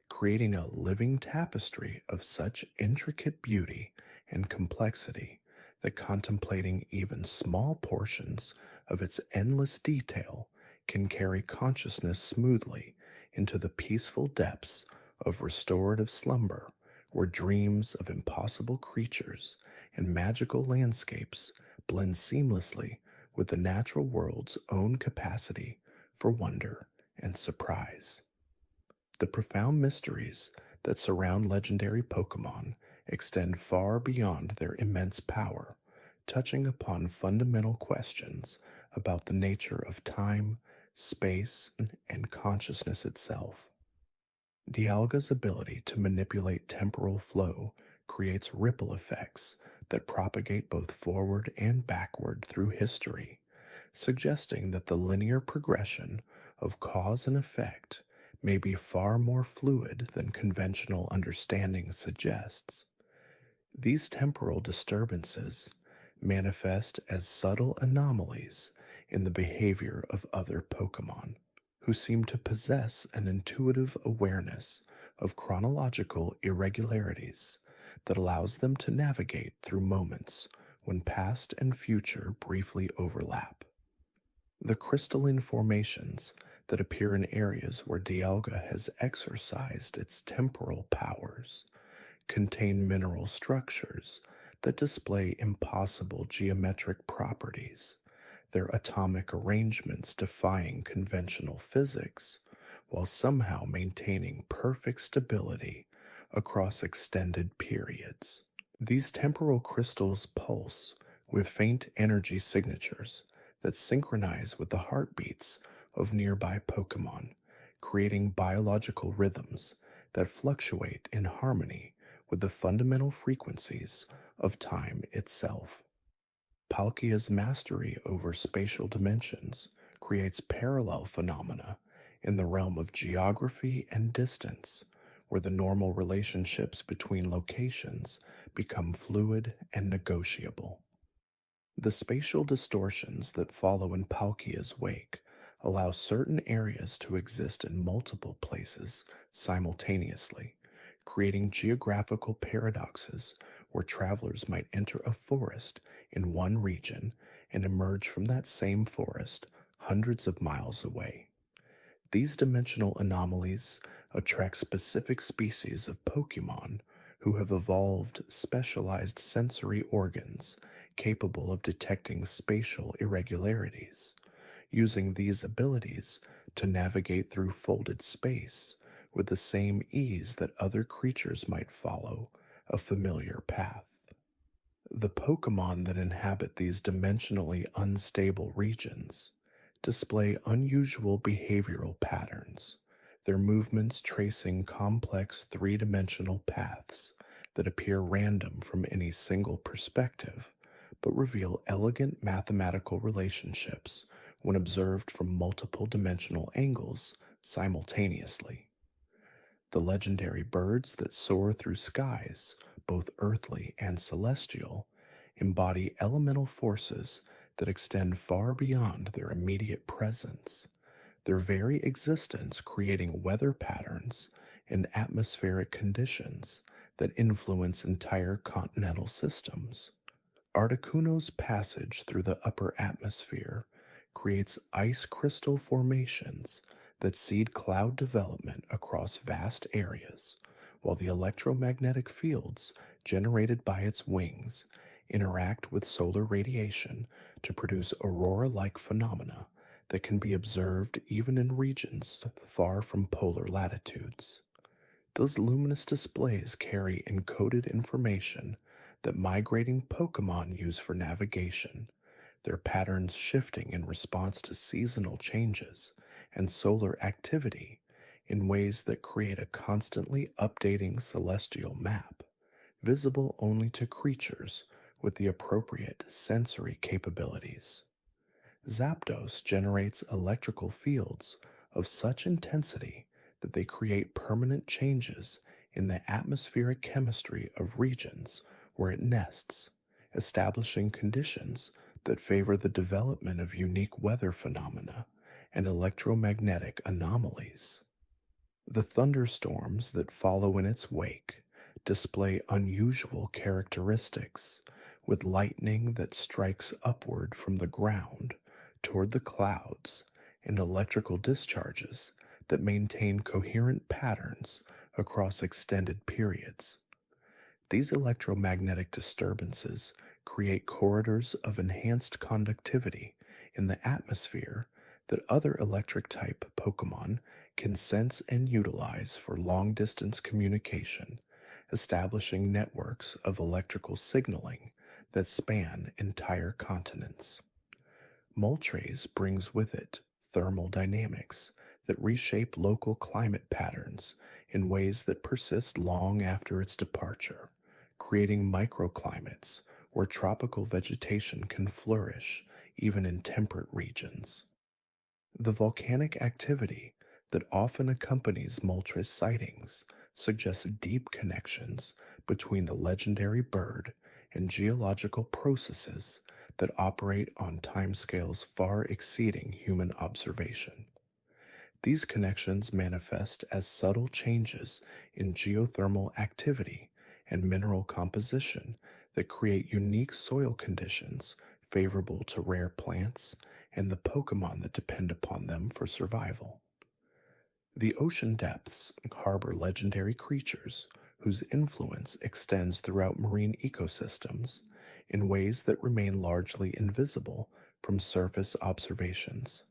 creating a living tapestry of such intricate beauty and complexity that contemplating even small portions of its endless detail can carry consciousness smoothly into the peaceful depths of restorative slumber, where dreams of impossible creatures and magical landscapes blend seamlessly with the natural world's own capacity for wonder and surprise. The profound mysteries that surround legendary Pokemon extend far beyond their immense power, touching upon fundamental questions about the nature of time, space, and consciousness itself. Dialga's ability to manipulate temporal flow creates ripple effects that propagate both forward and backward through history, suggesting that the linear progression of cause and effect may be far more fluid than conventional understanding suggests. These temporal disturbances manifest as subtle anomalies in the behavior of other Pokemon, who seem to possess an intuitive awareness of chronological irregularities that allows them to navigate through moments when past and future briefly overlap. The crystalline formations that appear in areas where Dialga has exercised its temporal powers contain mineral structures that display impossible geometric properties, their atomic arrangements defying conventional physics, while somehow maintaining perfect stability across extended periods. These temporal crystals pulse with faint energy signatures that synchronize with the heartbeats of nearby Pokemon, creating biological rhythms that fluctuate in harmony with the fundamental frequencies of time itself. Palkia's mastery over spatial dimensions creates parallel phenomena in the realm of geography and distance, where the normal relationships between locations become fluid and negotiable. The spatial distortions that follow in Palkia's wake allow certain areas to exist in multiple places simultaneously, creating geographical paradoxes where travelers might enter a forest in one region and emerge from that same forest hundreds of miles away. These dimensional anomalies attract specific species of Pokemon who have evolved specialized sensory organs capable of detecting spatial irregularities, using these abilities to navigate through folded space with the same ease that other creatures might follow a familiar path. The Pokemon that inhabit these dimensionally unstable regions display unusual behavioral patterns, their movements tracing complex three-dimensional paths that appear random from any single perspective, but reveal elegant mathematical relationships when observed from multiple dimensional angles simultaneously. The legendary birds that soar through skies, both earthly and celestial, embody elemental forces that extend far beyond their immediate presence, their very existence creating weather patterns and atmospheric conditions that influence entire continental systems. Articuno's passage through the upper atmosphere creates ice crystal formations that seed cloud development across vast areas, while the electromagnetic fields generated by its wings interact with solar radiation to produce aurora-like phenomena that can be observed even in regions far from polar latitudes. Those luminous displays carry encoded information that migrating Pokémon use for navigation, their patterns shifting in response to seasonal changes and solar activity in ways that create a constantly updating celestial map, visible only to creatures with the appropriate sensory capabilities. Zapdos generates electrical fields of such intensity that they create permanent changes in the atmospheric chemistry of regions where it nests, establishing conditions that favor the development of unique weather phenomena and electromagnetic anomalies. The thunderstorms that follow in its wake display unusual characteristics, with lightning that strikes upward from the ground toward the clouds and electrical discharges that maintain coherent patterns across extended periods. These electromagnetic disturbances create corridors of enhanced conductivity in the atmosphere that other electric-type Pokémon can sense and utilize for long-distance communication, establishing networks of electrical signaling that span entire continents. Moltres brings with it thermal dynamics that reshape local climate patterns in ways that persist long after its departure, creating microclimates where tropical vegetation can flourish even in temperate regions. The volcanic activity that often accompanies Moltres sightings suggests deep connections between the legendary bird and geological processes that operate on timescales far exceeding human observation. These connections manifest as subtle changes in geothermal activity and mineral composition that create unique soil conditions favorable to rare plants and the Pokémon that depend upon them for survival. The ocean depths harbor legendary creatures whose influence extends throughout marine ecosystems in ways that remain largely invisible from surface observations.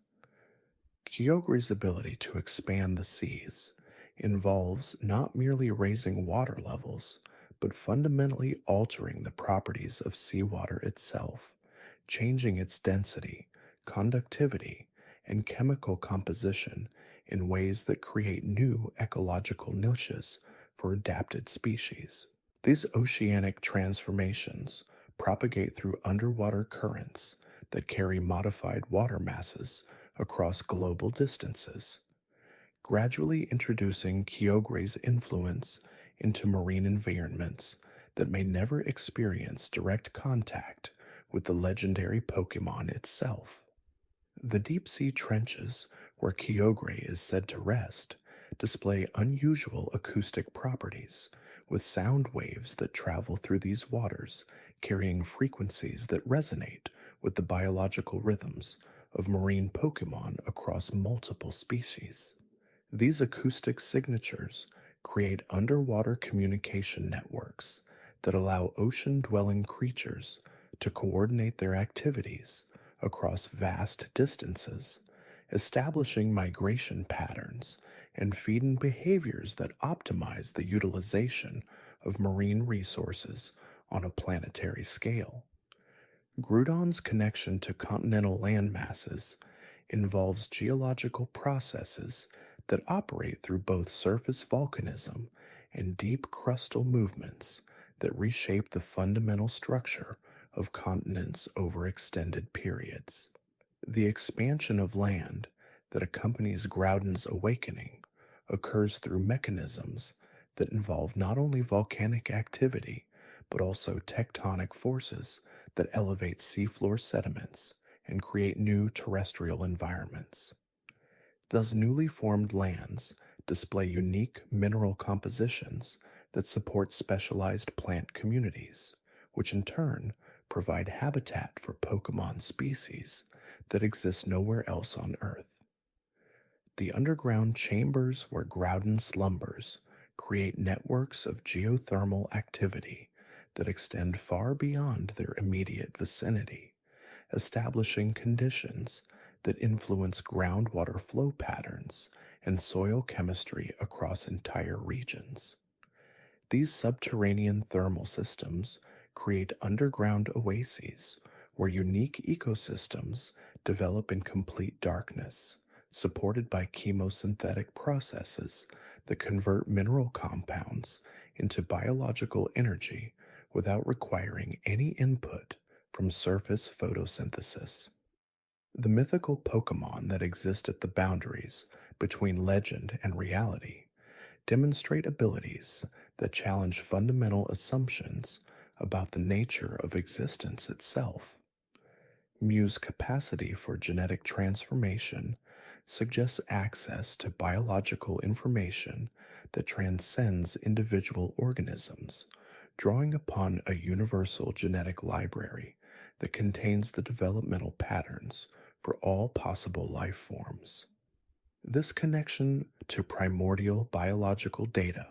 Kyogre's ability to expand the seas involves not merely raising water levels, but fundamentally altering the properties of seawater itself, changing its density, conductivity, and chemical composition in ways that create new ecological niches for adapted species. These oceanic transformations propagate through underwater currents that carry modified water masses across global distances, gradually introducing Kyogre's influence into marine environments that may never experience direct contact with the legendary Pokémon itself. The deep-sea trenches where Kyogre is said to rest display unusual acoustic properties, with sound waves that travel through these waters carrying frequencies that resonate with the biological rhythms of marine Pokémon across multiple species. These acoustic signatures create underwater communication networks that allow ocean-dwelling creatures to coordinate their activities across vast distances, establishing migration patterns and feeding behaviors that optimize the utilization of marine resources on a planetary scale. Groudon's connection to continental land masses involves geological processes that operate through both surface volcanism and deep crustal movements that reshape the fundamental structure of continents over extended periods. The expansion of land that accompanies Groudon's awakening occurs through mechanisms that involve not only volcanic activity, but also tectonic forces that elevate seafloor sediments and create new terrestrial environments. Thus, newly formed lands display unique mineral compositions that support specialized plant communities, which in turn provide habitat for Pokémon species that exist nowhere else on Earth. The underground chambers where Groudon slumbers create networks of geothermal activity that extend far beyond their immediate vicinity, establishing conditions that influence groundwater flow patterns and soil chemistry across entire regions. These subterranean thermal systems create underground oases where unique ecosystems develop in complete darkness, supported by chemosynthetic processes that convert mineral compounds into biological energy without requiring any input from surface photosynthesis. The mythical Pokémon that exist at the boundaries between legend and reality demonstrate abilities that challenge fundamental assumptions about the nature of existence itself. Mew's capacity for genetic transformation suggests access to biological information that transcends individual organisms, drawing upon a universal genetic library that contains the developmental patterns for all possible life forms. This connection to primordial biological data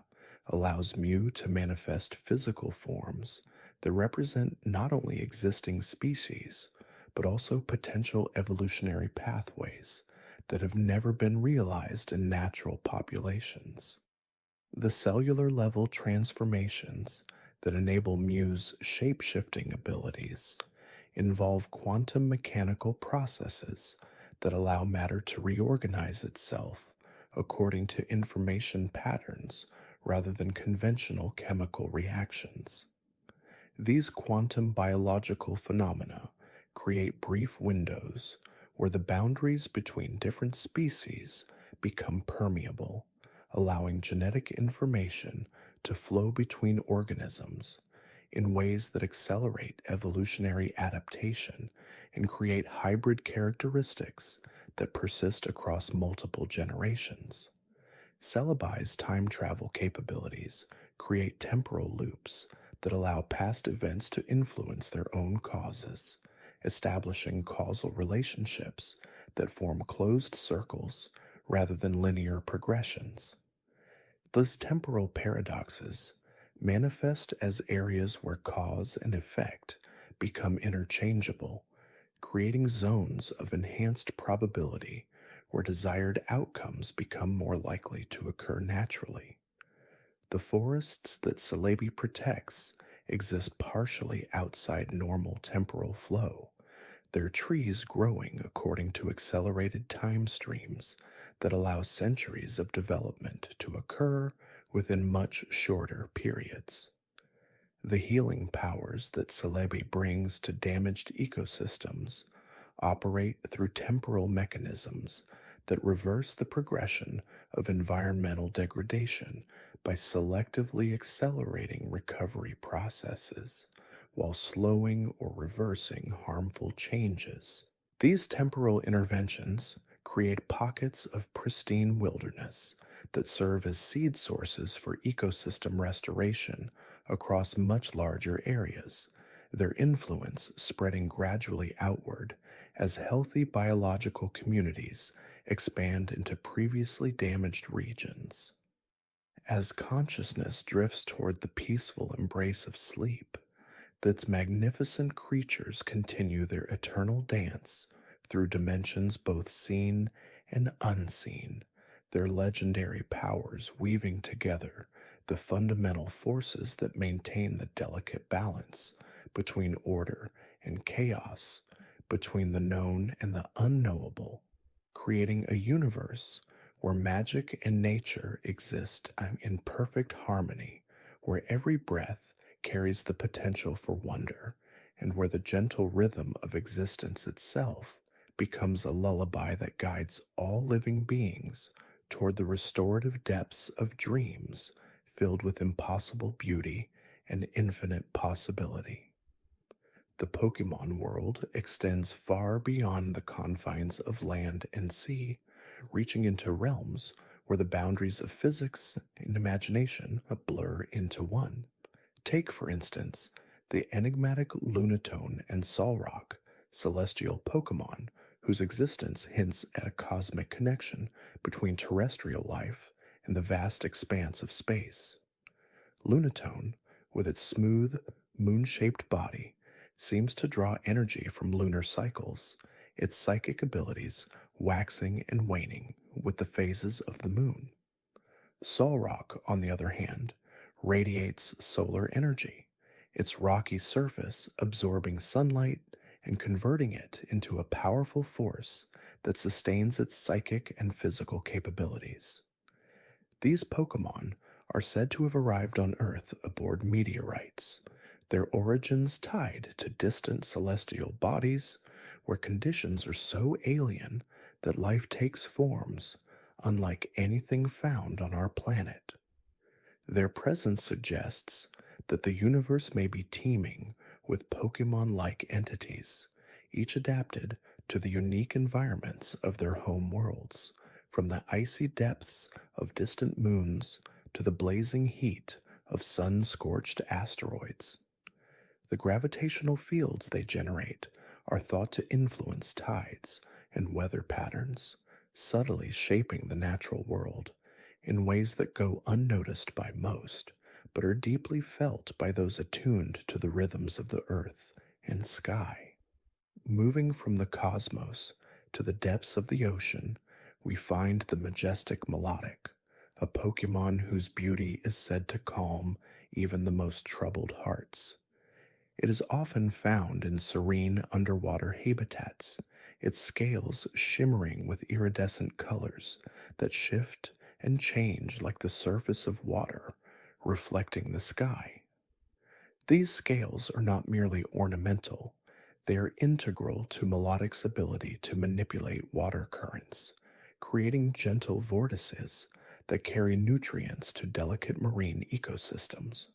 allows Mew to manifest physical forms that represent not only existing species, but also potential evolutionary pathways that have never been realized in natural populations. The cellular level transformations that enable Mew's shape-shifting abilities involve quantum mechanical processes that allow matter to reorganize itself according to information patterns rather than conventional chemical reactions. These quantum biological phenomena create brief windows where the boundaries between different species become permeable, allowing genetic information to flow between organisms in ways that accelerate evolutionary adaptation and create hybrid characteristics that persist across multiple generations. Celebi's time travel capabilities create temporal loops that allow past events to influence their own causes, establishing causal relationships that form closed circles rather than linear progressions. These temporal paradoxes manifest as areas where cause and effect become interchangeable, creating zones of enhanced probability where desired outcomes become more likely to occur naturally. The forests that Celebi protects exist partially outside normal temporal flow, their trees growing according to accelerated time streams that allow centuries of development to occur within much shorter periods. The healing powers that Celebi brings to damaged ecosystems operate through temporal mechanisms that reverse the progression of environmental degradation by selectively accelerating recovery processes while slowing or reversing harmful changes. These temporal interventions create pockets of pristine wilderness that serve as seed sources for ecosystem restoration across much larger areas, their influence spreading gradually outward as healthy biological communities expand into previously damaged regions. As consciousness drifts toward the peaceful embrace of sleep, its magnificent creatures continue their eternal dance through dimensions both seen and unseen, their legendary powers weaving together the fundamental forces that maintain the delicate balance between order and chaos, between the known and the unknowable, creating a universe where magic and nature exist in perfect harmony, where every breath carries the potential for wonder, and where the gentle rhythm of existence itself becomes a lullaby that guides all living beings toward the restorative depths of dreams filled with impossible beauty and infinite possibility. The Pokémon world extends far beyond the confines of land and sea, reaching into realms where the boundaries of physics and imagination blur into one. Take, for instance, the enigmatic Lunatone and Solrock, celestial Pokémon, whose existence hints at a cosmic connection between terrestrial life and the vast expanse of space. Lunatone, with its smooth, moon-shaped body, seems to draw energy from lunar cycles, its psychic abilities waxing and waning with the phases of the moon. Solrock, on the other hand, radiates solar energy, its rocky surface absorbing sunlight and converting it into a powerful force that sustains its psychic and physical capabilities. These Pokémon are said to have arrived on Earth aboard meteorites, their origins tied to distant celestial bodies where conditions are so alien that life takes forms unlike anything found on our planet. Their presence suggests that the universe may be teeming with Pokémon-like entities, each adapted to the unique environments of their home worlds, from the icy depths of distant moons to the blazing heat of sun-scorched asteroids. The gravitational fields they generate are thought to influence tides and weather patterns, subtly shaping the natural world in ways that go unnoticed by most, but are deeply felt by those attuned to the rhythms of the earth and sky. Moving from the cosmos to the depths of the ocean, we find the majestic Milotic, a Pokémon whose beauty is said to calm even the most troubled hearts. It is often found in serene underwater habitats, its scales shimmering with iridescent colors that shift and change like the surface of water, reflecting the sky. These scales are not merely ornamental, they are integral to Milotic's ability to manipulate water currents, creating gentle vortices that carry nutrients to delicate marine ecosystems.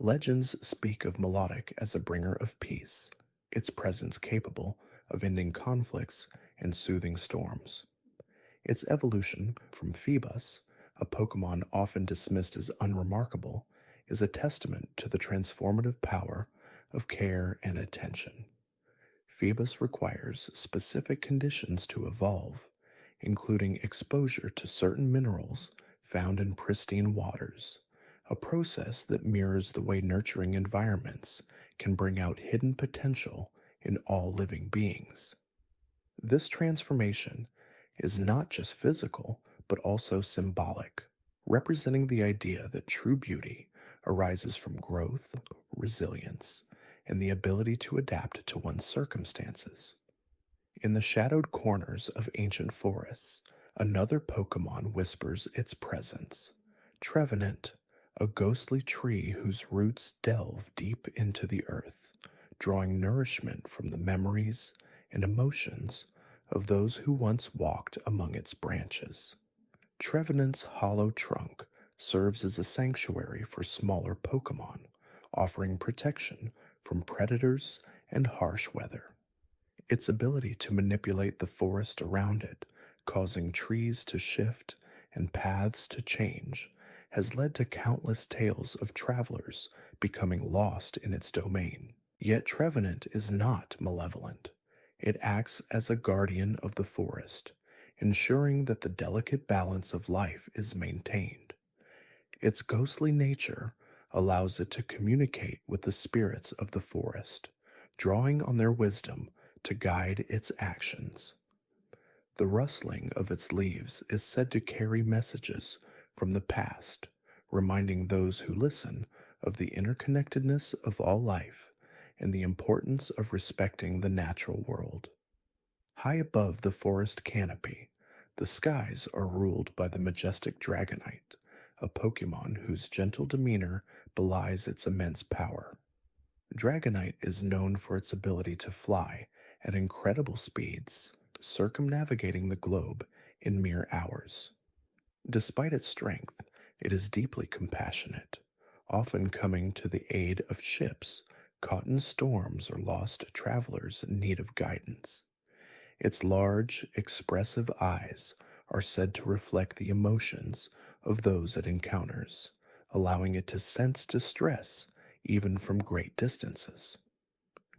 Legends speak of Milotic as a bringer of peace, its presence capable of ending conflicts and soothing storms. Its evolution from Phoebus, a Pokémon often dismissed as unremarkable, is a testament to the transformative power of care and attention. Phoebus requires specific conditions to evolve, including exposure to certain minerals found in pristine waters, a process that mirrors the way nurturing environments can bring out hidden potential in all living beings. This transformation is not just physical, but also symbolic, representing the idea that true beauty arises from growth, resilience, and the ability to adapt to one's circumstances. In the shadowed corners of ancient forests, another Pokémon whispers its presence, Trevenant, a ghostly tree whose roots delve deep into the earth, drawing nourishment from the memories and emotions of those who once walked among its branches. Trevenant's hollow trunk serves as a sanctuary for smaller Pokémon, offering protection from predators and harsh weather. Its ability to manipulate the forest around it, causing trees to shift and paths to change, has led to countless tales of travelers becoming lost in its domain. Yet Trevenant is not malevolent. It acts as a guardian of the forest, ensuring that the delicate balance of life is maintained. Its ghostly nature allows it to communicate with the spirits of the forest, drawing on their wisdom to guide its actions. The rustling of its leaves is said to carry messages from the past, reminding those who listen of the interconnectedness of all life and the importance of respecting the natural world. High above the forest canopy, the skies are ruled by the majestic Dragonite, a Pokémon whose gentle demeanor belies its immense power. Dragonite is known for its ability to fly at incredible speeds, circumnavigating the globe in mere hours. Despite its strength, it is deeply compassionate, often coming to the aid of ships caught in storms or lost travelers in need of guidance. Its large, expressive eyes are said to reflect the emotions of those it encounters, allowing it to sense distress even from great distances.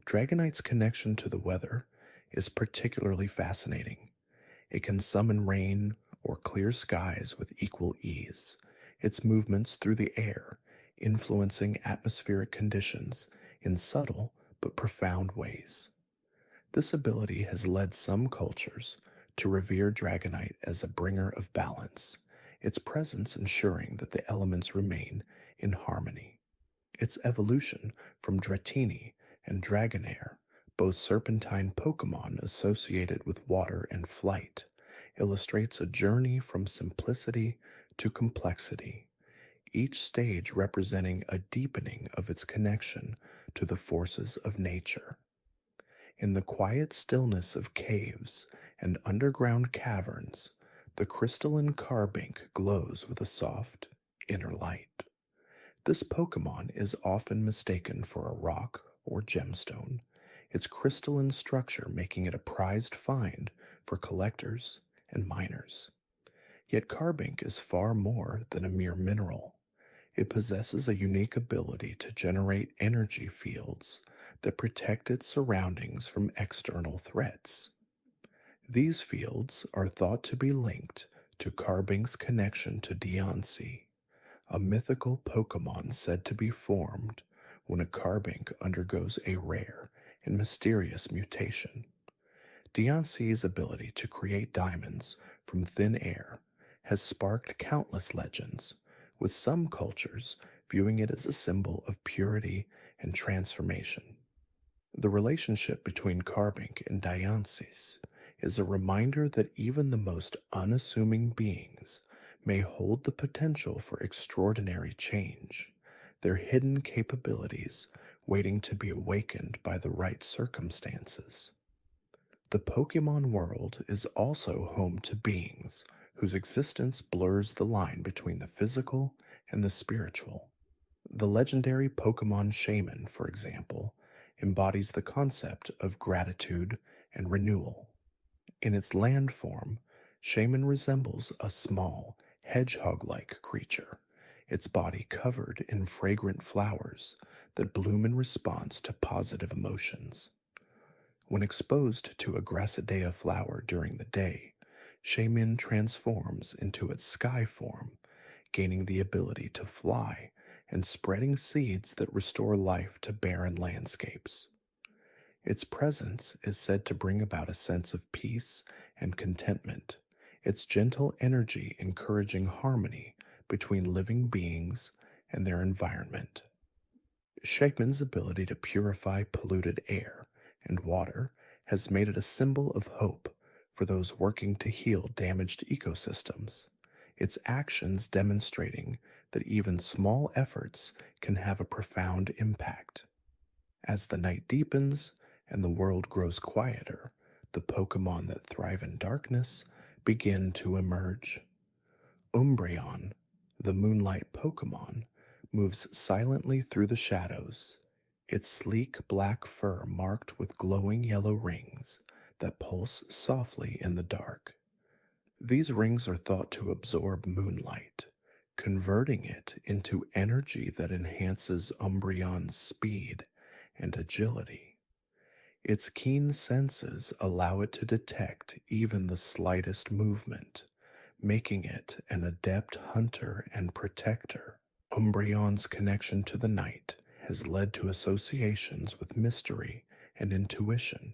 Dragonite's connection to the weather is particularly fascinating. It can summon rain or clear skies with equal ease, its movements through the air influencing atmospheric conditions in subtle but profound ways. This ability has led some cultures to revere Dragonite as a bringer of balance, its presence ensuring that the elements remain in harmony. Its evolution from Dratini and Dragonair, both serpentine Pokémon associated with water and flight, illustrates a journey from simplicity to complexity, each stage representing a deepening of its connection to the forces of nature. In the quiet stillness of caves and underground caverns, the crystalline Carbink glows with a soft, inner light. This Pokémon is often mistaken for a rock or gemstone, its crystalline structure making it a prized find for collectors and miners. Yet Carbink is far more than a mere mineral. It possesses a unique ability to generate energy fields that protect its surroundings from external threats. These fields are thought to be linked to Carbink's connection to Diancie, a mythical Pokémon said to be formed when a Carbink undergoes a rare and mysterious mutation. Diancie's ability to create diamonds from thin air has sparked countless legends, with some cultures viewing it as a symbol of purity and transformation. The relationship between Carbink and Diancie is a reminder that even the most unassuming beings may hold the potential for extraordinary change, their hidden capabilities waiting to be awakened by the right circumstances. The Pokémon world is also home to beings whose existence blurs the line between the physical and the spiritual. The legendary Pokémon Shaman, for example, embodies the concept of gratitude and renewal. In its land form, Shaman resembles a small, hedgehog-like creature, its body covered in fragrant flowers that bloom in response to positive emotions. When exposed to a Grassidea flower during the day, Shaman transforms into its sky form, gaining the ability to fly and spreading seeds that restore life to barren landscapes. Its presence is said to bring about a sense of peace and contentment, its gentle energy encouraging harmony between living beings and their environment. Shaman's ability to purify polluted air and water has made it a symbol of hope for those working to heal damaged ecosystems, its actions demonstrating that even small efforts can have a profound impact. As the night deepens and the world grows quieter, the Pokémon that thrive in darkness begin to emerge. Umbreon, the moonlight Pokémon, moves silently through the shadows, its sleek black fur marked with glowing yellow rings that pulse softly in the dark. These rings are thought to absorb moonlight, converting it into energy that enhances Umbreon's speed and agility. Its keen senses allow it to detect even the slightest movement, making it an adept hunter and protector. Umbreon's connection to the night has led to associations with mystery and intuition,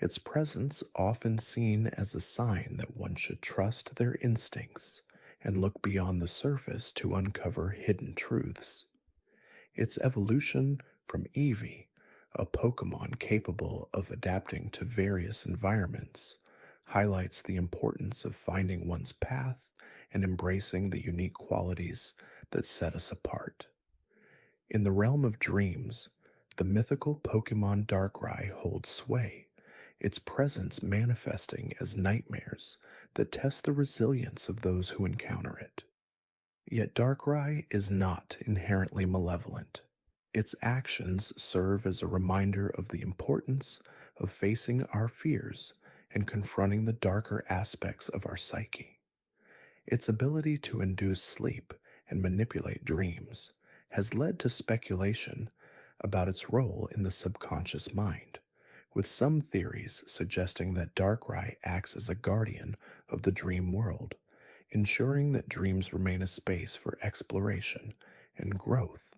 its presence often seen as a sign that one should trust their instincts and look beyond the surface to uncover hidden truths. Its evolution from Eevee, a Pokémon capable of adapting to various environments, highlights the importance of finding one's path and embracing the unique qualities that set us apart. In the realm of dreams, the mythical Pokémon Darkrai holds sway, its presence manifesting as nightmares that test the resilience of those who encounter it. Yet Darkrai is not inherently malevolent. Its actions serve as a reminder of the importance of facing our fears and confronting the darker aspects of our psyche. Its ability to induce sleep and manipulate dreams has led to speculation about its role in the subconscious mind, with some theories suggesting that Darkrai acts as a guardian of the dream world, ensuring that dreams remain a space for exploration and growth.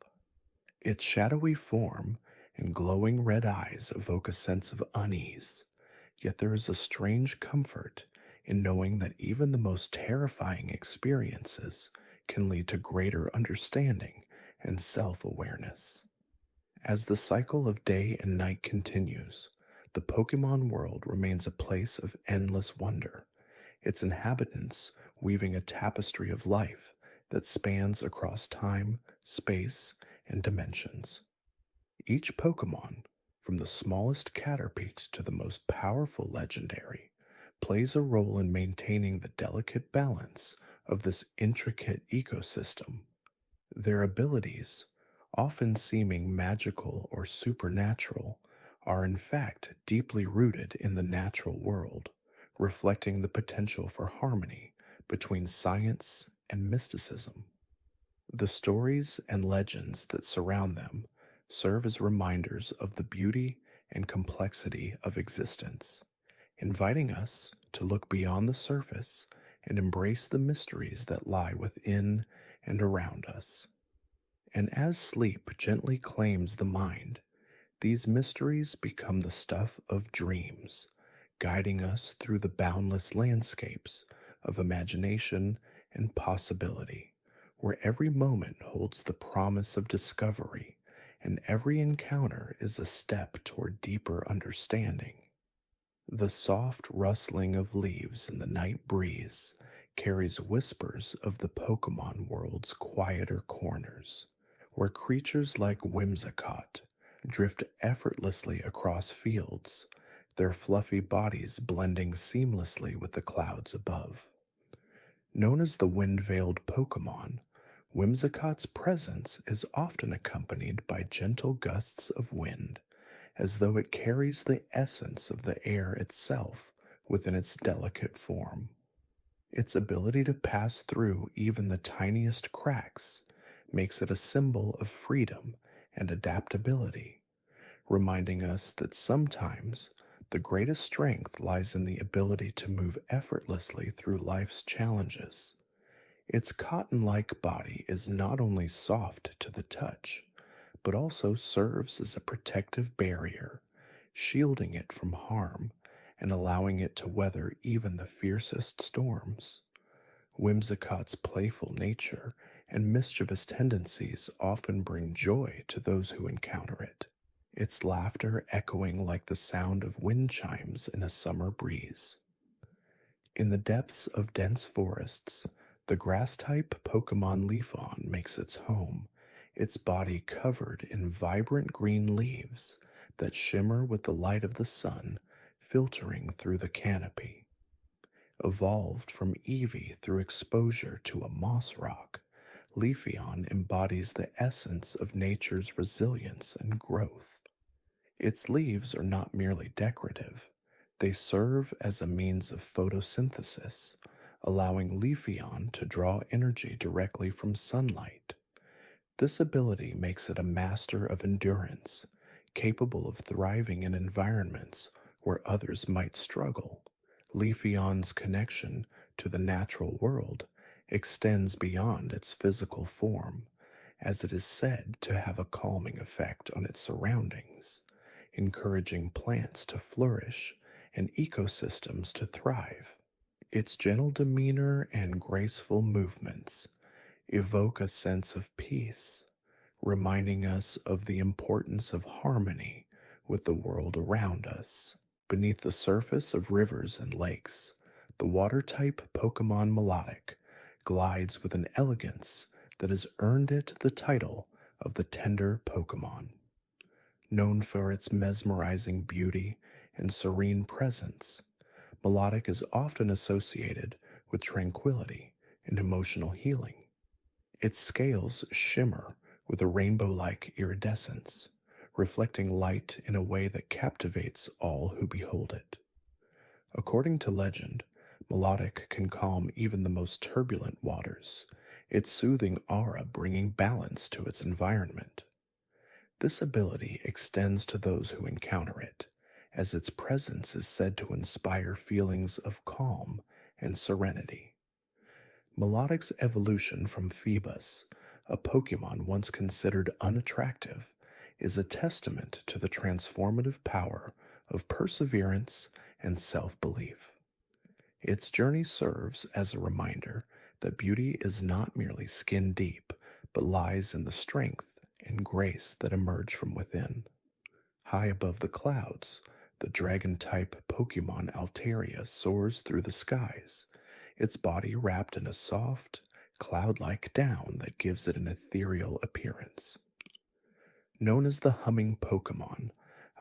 Its shadowy form and glowing red eyes evoke a sense of unease. Yet there is a strange comfort in knowing that even the most terrifying experiences can lead to greater understanding and self awareness. As the cycle of day and night continues, the Pokemon world remains a place of endless wonder, its inhabitants weaving a tapestry of life that spans across time, space, and dimensions. Each Pokemon, from the smallest Caterpie to the most powerful legendary, plays a role in maintaining the delicate balance of this intricate ecosystem. Their abilities, often seeming magical or supernatural, are in fact deeply rooted in the natural world, reflecting the potential for harmony between science and mysticism. The stories and legends that surround them serve as reminders of the beauty and complexity of existence, inviting us to look beyond the surface and embrace the mysteries that lie within and around us. And as sleep gently claims the mind, these mysteries become the stuff of dreams, guiding us through the boundless landscapes of imagination and possibility, where every moment holds the promise of discovery and every encounter is a step toward deeper understanding. The soft rustling of leaves in the night breeze carries whispers of the Pokemon world's quieter corners, where creatures like Whimsicott drift effortlessly across fields, their fluffy bodies blending seamlessly with the clouds above. Known as the wind-veiled Pokemon, Whimsicott's presence is often accompanied by gentle gusts of wind, as though it carries the essence of the air itself within its delicate form. Its ability to pass through even the tiniest cracks makes it a symbol of freedom and adaptability, reminding us that sometimes the greatest strength lies in the ability to move effortlessly through life's challenges. Its cotton-like body is not only soft to the touch, but also serves as a protective barrier, shielding it from harm and allowing it to weather even the fiercest storms. Whimsicott's playful nature and mischievous tendencies often bring joy to those who encounter it, its laughter echoing like the sound of wind chimes in a summer breeze. In the depths of dense forests, the grass-type Pokemon Leafeon makes its home, its body covered in vibrant green leaves that shimmer with the light of the sun filtering through the canopy. Evolved from Eevee through exposure to a moss rock, Leafeon embodies the essence of nature's resilience and growth. Its leaves are not merely decorative, they serve as a means of photosynthesis, allowing Leafeon to draw energy directly from sunlight. This ability makes it a master of endurance, capable of thriving in environments where others might struggle. Leafeon's connection to the natural world extends beyond its physical form, as it is said to have a calming effect on its surroundings, encouraging plants to flourish and ecosystems to thrive. Its gentle demeanor and graceful movements evoke a sense of peace, reminding us of the importance of harmony with the world around us. Beneath the surface of rivers and lakes, the water-type Pokemon Milotic glides with an elegance that has earned it the title of the Tender Pokemon. Known for its mesmerizing beauty and serene presence, Milotic is often associated with tranquility and emotional healing. Its scales shimmer with a rainbow-like iridescence, reflecting light in a way that captivates all who behold it. According to legend, Milotic can calm even the most turbulent waters, its soothing aura bringing balance to its environment. This ability extends to those who encounter it, as its presence is said to inspire feelings of calm and serenity. Milotic's evolution from Phoebus, a Pokemon once considered unattractive, is a testament to the transformative power of perseverance and self-belief. Its journey serves as a reminder that beauty is not merely skin deep, but lies in the strength and grace that emerge from within. High above the clouds, the dragon-type Pokémon Altaria soars through the skies, its body wrapped in a soft, cloud-like down that gives it an ethereal appearance. Known as the humming Pokémon,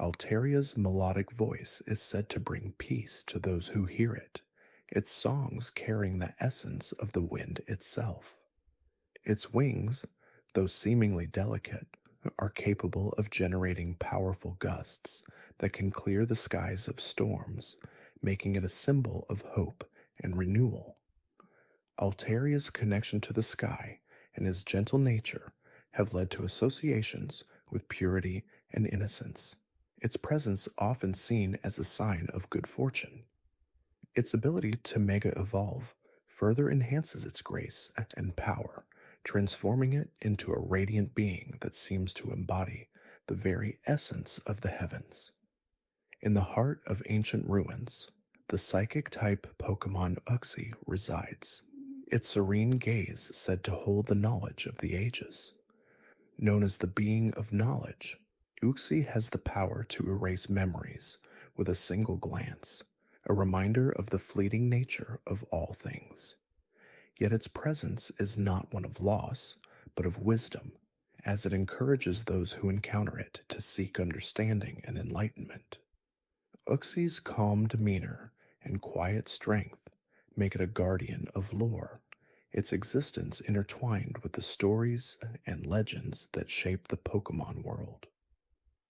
Altaria's melodic voice is said to bring peace to those who hear it, its songs carrying the essence of the wind itself. Its wings, though seemingly delicate, are capable of generating powerful gusts that can clear the skies of storms, making it a symbol of hope and renewal. Altaria's connection to the sky and his gentle nature have led to associations with purity and innocence, its presence often seen as a sign of good fortune. Its ability to mega-evolve further enhances its grace and power, transforming it into a radiant being that seems to embody the very essence of the heavens. In the heart of ancient ruins, the psychic-type Pokémon Uxie resides, its serene gaze said to hold the knowledge of the ages. Known as the being of knowledge, Uxie has the power to erase memories with a single glance, a reminder of the fleeting nature of all things. Yet its presence is not one of loss, but of wisdom, as it encourages those who encounter it to seek understanding and enlightenment. Uxie's calm demeanor and quiet strength make it a guardian of lore, its existence intertwined with the stories and legends that shape the Pokémon world.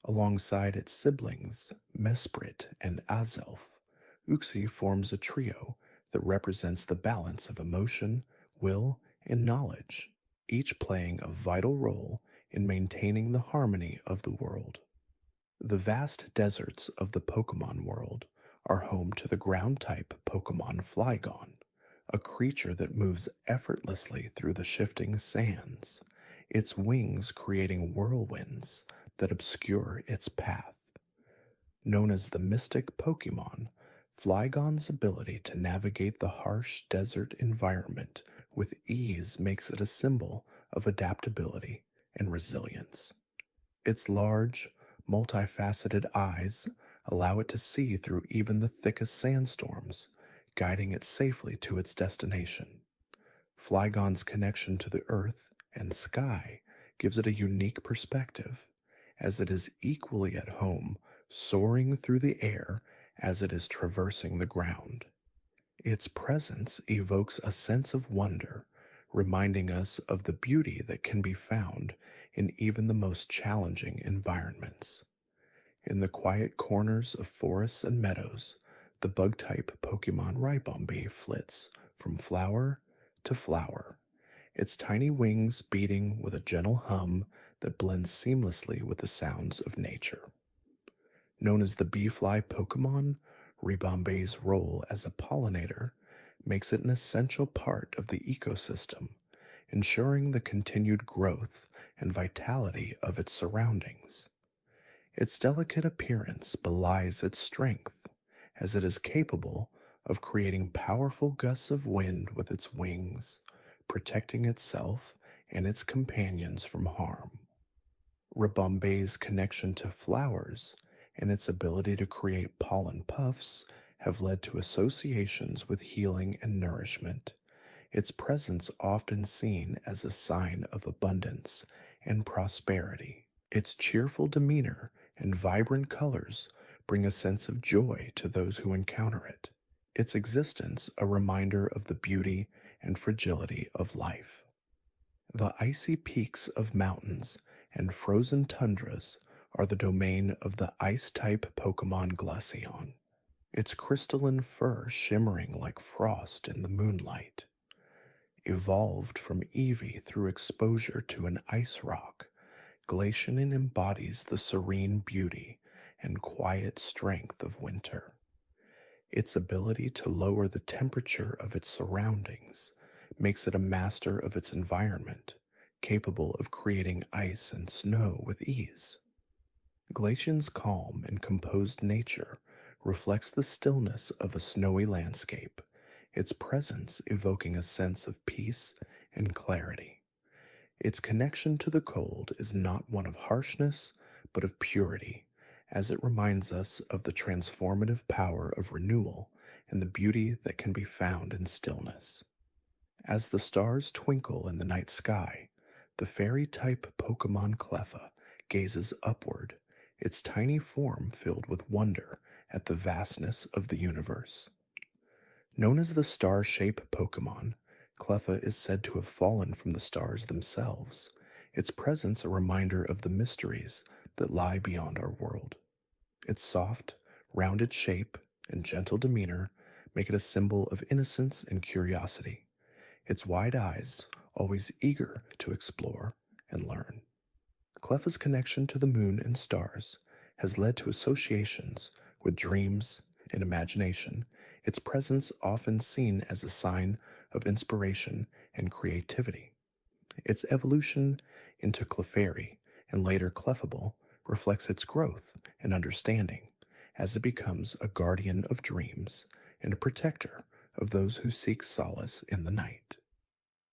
Alongside its siblings, Mesprit and Azelf, Uxie forms a trio that represents the balance of emotion, will, and knowledge, each playing a vital role in maintaining the harmony of the world. The vast deserts of the Pokémon world are home to the ground-type Pokémon Flygon, a creature that moves effortlessly through the shifting sands, its wings creating whirlwinds that obscure its path. Known as the Mystic Pokémon, Flygon's ability to navigate the harsh desert environment with ease makes it a symbol of adaptability and resilience. Its large, multifaceted eyes allow it to see through even the thickest sandstorms, guiding it safely to its destination. Flygon's connection to the earth and sky gives it a unique perspective, as it is equally at home soaring through the air as it is traversing the ground. Its presence evokes a sense of wonder, reminding us of the beauty that can be found in even the most challenging environments. In the quiet corners of forests and meadows, the bug-type Pokémon Ribombee flits from flower to flower, its tiny wings beating with a gentle hum that blends seamlessly with the sounds of nature. Known as the bee-fly Pokémon, Ribombee's role as a pollinator makes it an essential part of the ecosystem, ensuring the continued growth and vitality of its surroundings. Its delicate appearance belies its strength, as it is capable of creating powerful gusts of wind with its wings, protecting itself and its companions from harm. Ribombee's connection to flowers and its ability to create pollen puffs have led to associations with healing and nourishment, its presence often seen as a sign of abundance and prosperity. Its cheerful demeanor and vibrant colors bring a sense of joy to those who encounter it, its existence a reminder of the beauty and fragility of life. The icy peaks of mountains and frozen tundras are the domain of the ice-type Pokémon Glaceon, its crystalline fur shimmering like frost in the moonlight. Evolved from Eevee through exposure to an ice rock, Glaceon embodies the serene beauty and quiet strength of winter. Its ability to lower the temperature of its surroundings makes it a master of its environment, capable of creating ice and snow with ease. Glaceon's calm and composed nature reflects the stillness of a snowy landscape, its presence evoking a sense of peace and clarity. Its connection to the cold is not one of harshness, but of purity, as it reminds us of the transformative power of renewal and the beauty that can be found in stillness. As the stars twinkle in the night sky, the fairy-type Pokémon Cleffa gazes upward, its tiny form filled with wonder at the vastness of the universe. Known as the star-shape Pokémon, Cleffa is said to have fallen from the stars themselves, its presence a reminder of the mysteries that lie beyond our world. Its soft, rounded shape and gentle demeanor make it a symbol of innocence and curiosity, its wide eyes always eager to explore and learn. Cleffa's connection to the moon and stars has led to associations with dreams and imagination, its presence often seen as a sign of inspiration and creativity. Its evolution into Clefairy and later Clefable reflects its growth and understanding as it becomes a guardian of dreams and a protector of those who seek solace in the night.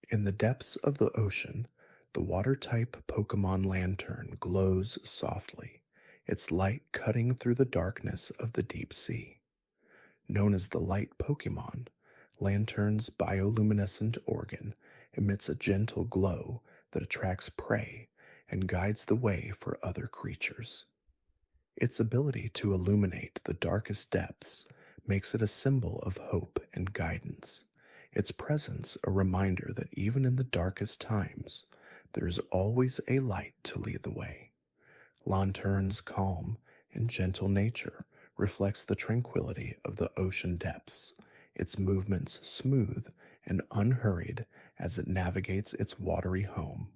In the depths of the ocean, the water-type Pokémon Lanturn glows softly, its light cutting through the darkness of the deep sea. Known as the light Pokémon, Lanturn's bioluminescent organ emits a gentle glow that attracts prey and guides the way for other creatures. Its ability to illuminate the darkest depths makes it a symbol of hope and guidance, its presence a reminder that even in the darkest times, there is always a light to lead the way. Lanturn's calm and gentle nature reflects the tranquility of the ocean depths, its movements smooth and unhurried as it navigates its watery home.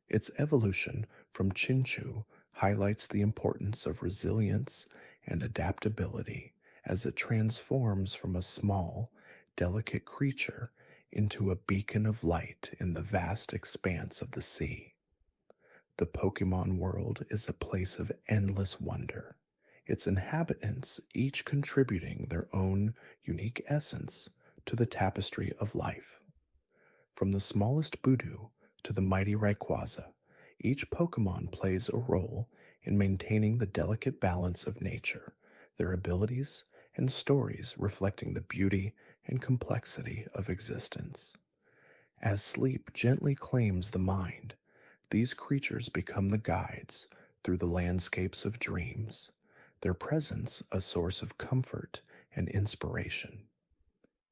Its evolution from Chinchou highlights the importance of resilience and adaptability as it transforms from a small, delicate creature into a beacon of light in the vast expanse of the sea. The Pokémon world is a place of endless wonder, its inhabitants each contributing their own unique essence to the tapestry of life. From the smallest Budu to the mighty Rayquaza, each Pokémon plays a role in maintaining the delicate balance of nature, their abilities and stories reflecting the beauty and complexity of existence. As sleep gently claims the mind, these creatures become the guides through the landscapes of dreams, their presence a source of comfort and inspiration.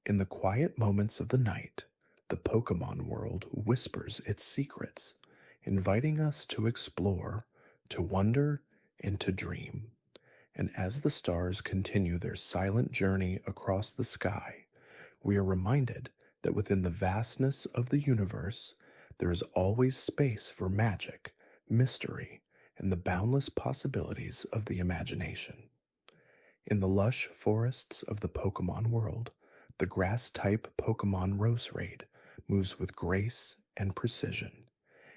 In the quiet moments of the night, the Pokémon world whispers its secrets, inviting us to explore, to wonder, and to dream. And as the stars continue their silent journey across the sky, we are reminded that within the vastness of the universe, there is always space for magic, mystery, and the boundless possibilities of the imagination. In the lush forests of the Pokémon world, the grass-type Pokémon Roserade moves with grace and precision,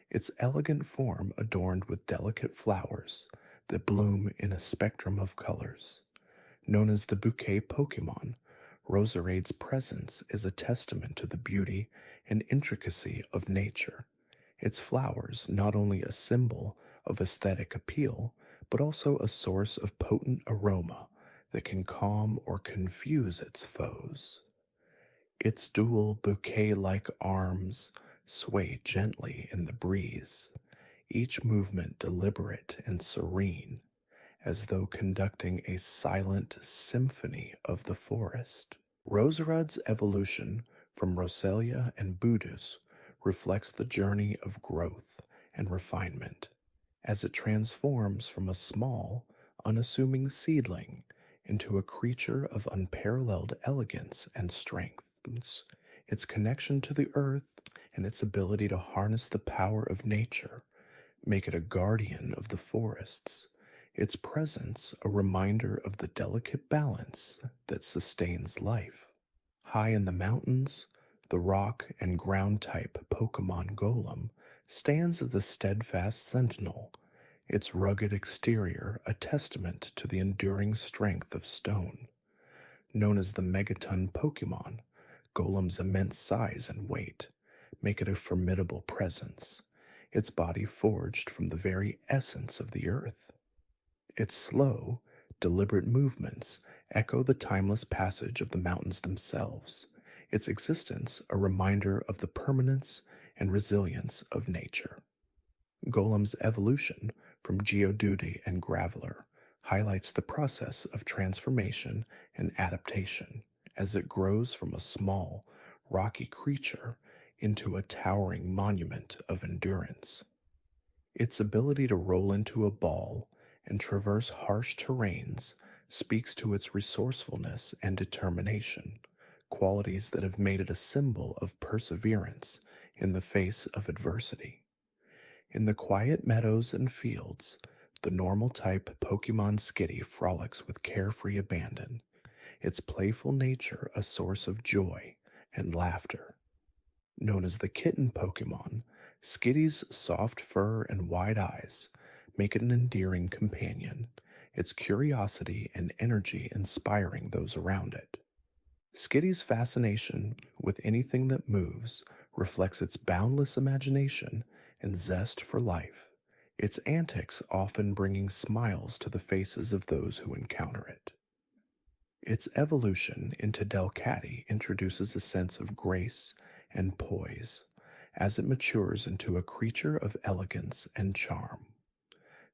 its elegant form adorned with delicate flowers that bloom in a spectrum of colors. Known as the Bouquet Pokémon, Roserade's presence is a testament to the beauty and intricacy of nature, its flowers not only a symbol of aesthetic appeal, but also a source of potent aroma that can calm or confuse its foes. Its dual bouquet-like arms sway gently in the breeze, each movement deliberate and serene, as though conducting a silent symphony of the forest. Roserad's evolution from Roselia and Budus reflects the journey of growth and refinement, as it transforms from a small, unassuming seedling into a creature of unparalleled elegance and strength. Its connection to the earth and its ability to harness the power of nature make it a guardian of the forests, its presence a reminder of the delicate balance that sustains life. High in the mountains, the rock and ground type Pokémon Golem stands as the steadfast sentinel, its rugged exterior a testament to the enduring strength of stone. Known as the Megaton Pokémon, Golem's immense size and weight make it a formidable presence, its body forged from the very essence of the earth. Its slow, deliberate movements echo the timeless passage of the mountains themselves, its existence a reminder of the permanence and resilience of nature. Golem's evolution from Geodude and Graveler highlights the process of transformation and adaptation as it grows from a small, rocky creature into a towering monument of endurance. Its ability to roll into a ball and traverse harsh terrains speaks to its resourcefulness and determination, qualities that have made it a symbol of perseverance in the face of adversity. In the quiet meadows and fields, the normal type Pokemon Skitty frolics with carefree abandon, its playful nature a source of joy and laughter. Known as the Kitten Pokemon, Skitty's soft fur and wide eyes make it an endearing companion, its curiosity and energy inspiring those around it. Skitty's fascination with anything that moves reflects its boundless imagination and zest for life, its antics often bringing smiles to the faces of those who encounter it. Its evolution into Delcatty introduces a sense of grace and poise as it matures into a creature of elegance and charm.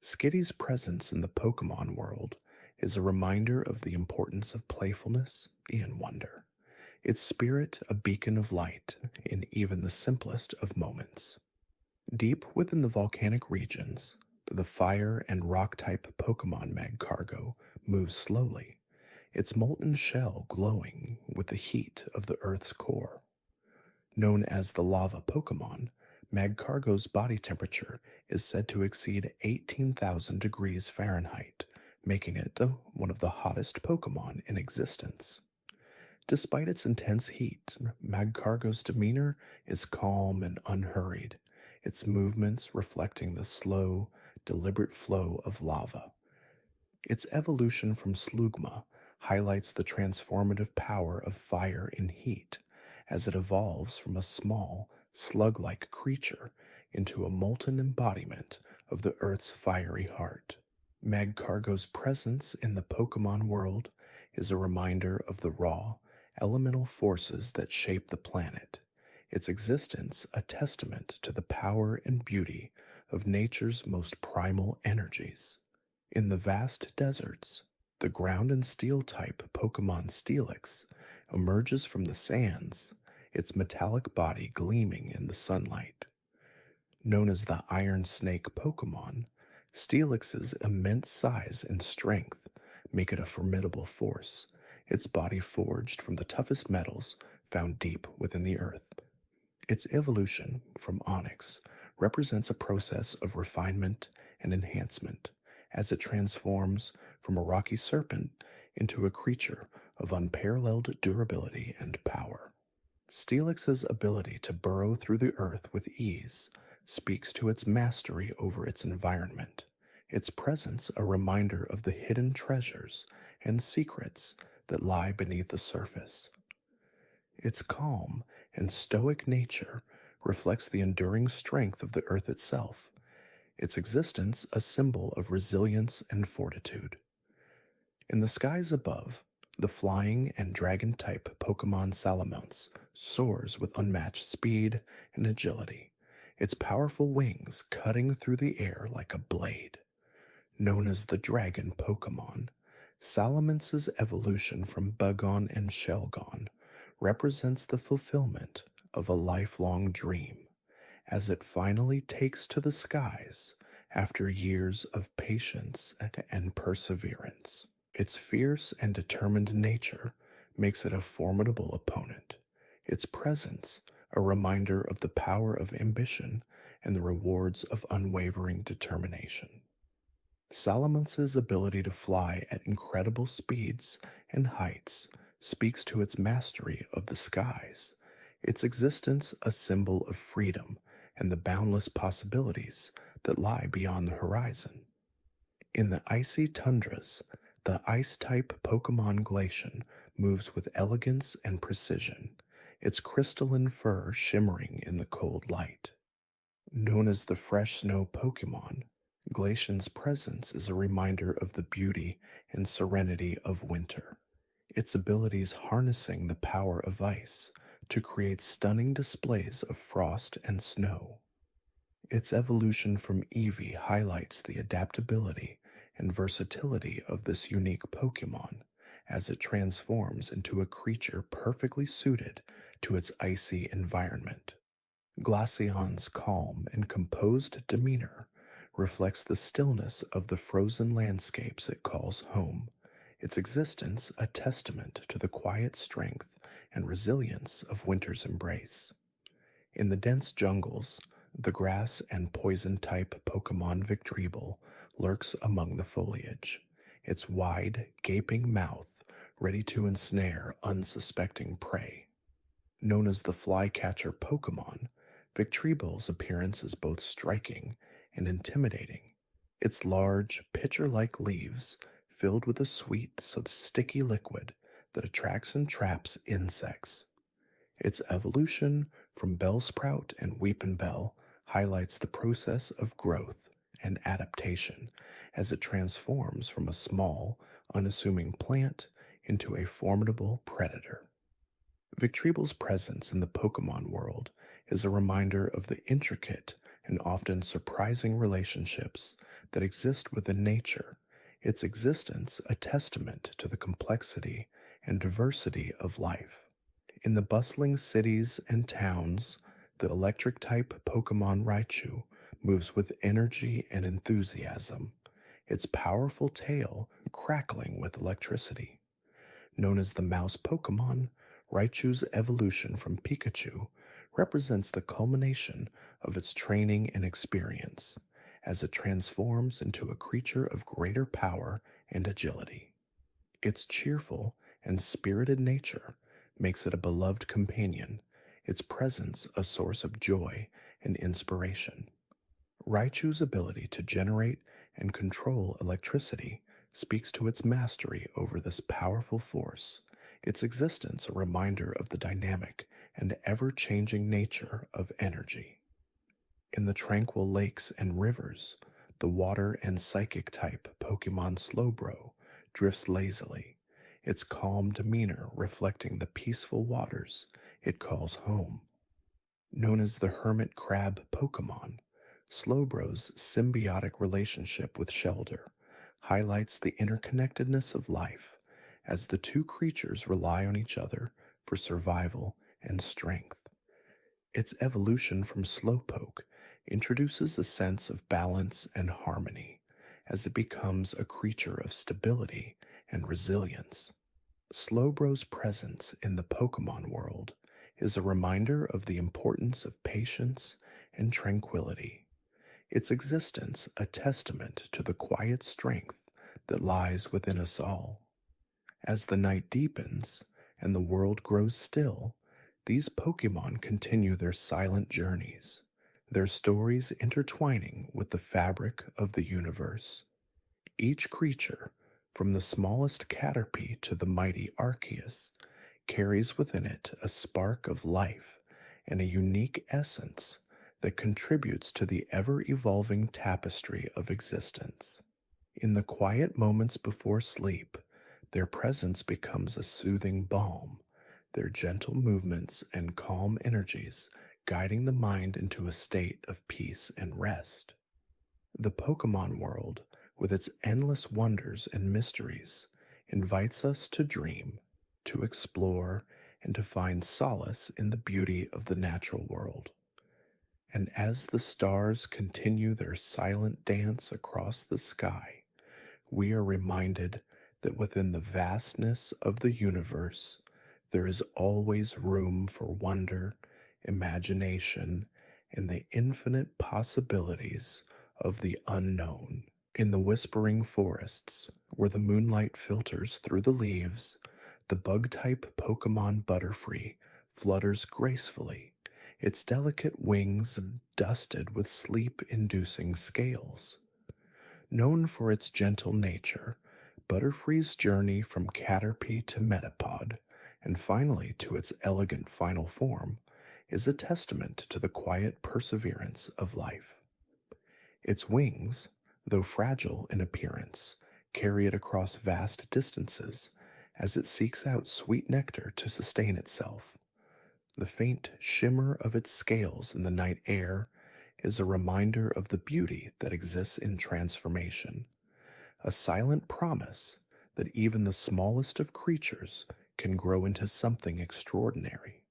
Skitty's presence in the Pokémon world is a reminder of the importance of playfulness and wonder, its spirit a beacon of light in even the simplest of moments. Deep within the volcanic regions, the fire and rock-type Pokémon Magcargo moves slowly, its molten shell glowing with the heat of the Earth's core. Known as the Lava Pokémon, Magcargo's body temperature is said to exceed 18,000 degrees Fahrenheit, making it one of the hottest Pokémon in existence. Despite its intense heat, Magcargo's demeanor is calm and unhurried, its movements reflecting the slow, deliberate flow of lava. Its evolution from Slugma highlights the transformative power of fire and heat as it evolves from a small, slug-like creature into a molten embodiment of the Earth's fiery heart. Magcargo's presence in the Pokémon world is a reminder of the raw, elemental forces that shape the planet, its existence a testament to the power and beauty of nature's most primal energies. In the vast deserts, the ground and steel type Pokémon Steelix emerges from the sands, its metallic body gleaming in the sunlight. Known as the Iron Snake Pokémon, Steelix's immense size and strength make it a formidable force, its body forged from the toughest metals found deep within the earth. Its evolution from Onyx represents a process of refinement and enhancement as it transforms from a rocky serpent into a creature of unparalleled durability and power. Steelix's ability to burrow through the earth with ease speaks to its mastery over its environment, its presence a reminder of the hidden treasures and secrets that lie beneath the surface. Its calm and stoic nature reflects the enduring strength of the earth itself, its existence a symbol of resilience and fortitude. In the skies above, the flying and dragon-type Pokémon Salamounts soars with unmatched speed and agility, its powerful wings cutting through the air like a blade. Known as the Dragon Pokémon, Salamance's evolution from Bugon and Shelgon represents the fulfillment of a lifelong dream, as it finally takes to the skies after years of patience and perseverance. Its fierce and determined nature makes it a formidable opponent, its presence a reminder of the power of ambition and the rewards of unwavering determination. Salamance's ability to fly at incredible speeds and heights speaks to its mastery of the skies, its existence a symbol of freedom and the boundless possibilities that lie beyond the horizon. In the icy tundras, the ice-type Pokémon Glaceon moves with elegance and precision, its crystalline fur shimmering in the cold light. Known as the fresh snow Pokémon, Glaceon's presence is a reminder of the beauty and serenity of winter, its abilities harnessing the power of ice to create stunning displays of frost and snow. Its evolution from Eevee highlights the adaptability and versatility of this unique Pokémon as it transforms into a creature perfectly suited to its icy environment. Glaceon's calm and composed demeanor reflects the stillness of the frozen landscapes it calls home, its existence a testament to the quiet strength and resilience of winter's embrace. In the dense jungles, the grass and poison-type Pokémon Victreebel lurks among the foliage, its wide, gaping mouth ready to ensnare unsuspecting prey. Known as the flycatcher Pokémon, Victreebel's appearance is both striking and intimidating. Its large, pitcher-like leaves filled with a sweet, sticky liquid that attracts and traps insects. Its evolution from Bellsprout and Weepinbell highlights the process of growth and adaptation as it transforms from a small, unassuming plant into a formidable predator. Victreebel's presence in the Pokémon world is a reminder of the intricate and often surprising relationships that exist within nature, its existence a testament to the complexity and diversity of life. In the bustling cities and towns, the electric-type Pokémon Raichu moves with energy and enthusiasm, its powerful tail crackling with electricity. Known as the mouse Pokémon, Raichu's evolution from Pikachu represents the culmination of its training and experience as it transforms into a creature of greater power and agility. Its cheerful and spirited nature makes it a beloved companion, its presence a source of joy and inspiration. Raichu's ability to generate and control electricity speaks to its mastery over this powerful force, its existence a reminder of the dynamic and ever-changing nature of energy. In the tranquil lakes and rivers, the water and psychic type Pokémon Slowbro drifts lazily, its calm demeanor reflecting the peaceful waters it calls home. Known as the hermit crab Pokémon, Slowbro's symbiotic relationship with Shelter highlights the interconnectedness of life as the two creatures rely on each other for survival and strength. Its evolution from Slowpoke introduces a sense of balance and harmony as it becomes a creature of stability and resilience. Slowbro's presence in the Pokémon world is a reminder of the importance of patience and tranquility, its existence a testament to the quiet strength that lies within us all. As the night deepens and the world grows still, these Pokémon continue their silent journeys, their stories intertwining with the fabric of the universe. Each creature, from the smallest Caterpie to the mighty Arceus, carries within it a spark of life and a unique essence that contributes to the ever-evolving tapestry of existence. In the quiet moments before sleep, their presence becomes a soothing balm, their gentle movements and calm energies guiding the mind into a state of peace and rest. The Pokémon world, with its endless wonders and mysteries, invites us to dream, to explore, and to find solace in the beauty of the natural world. And as the stars continue their silent dance across the sky, we are reminded that within the vastness of the universe, there is always room for wonder, imagination, and the infinite possibilities of the unknown. In the whispering forests, where the moonlight filters through the leaves, the bug-type Pokémon Butterfree flutters gracefully, its delicate wings dusted with sleep-inducing scales. Known for its gentle nature, Butterfree's journey from Caterpie to Metapod, and finally to its elegant final form, is a testament to the quiet perseverance of life. Its wings, though fragile in appearance, carry it across vast distances as it seeks out sweet nectar to sustain itself. The faint shimmer of its scales in the night air is a reminder of the beauty that exists in transformation, a silent promise that even the smallest of creatures can grow into something extraordinary.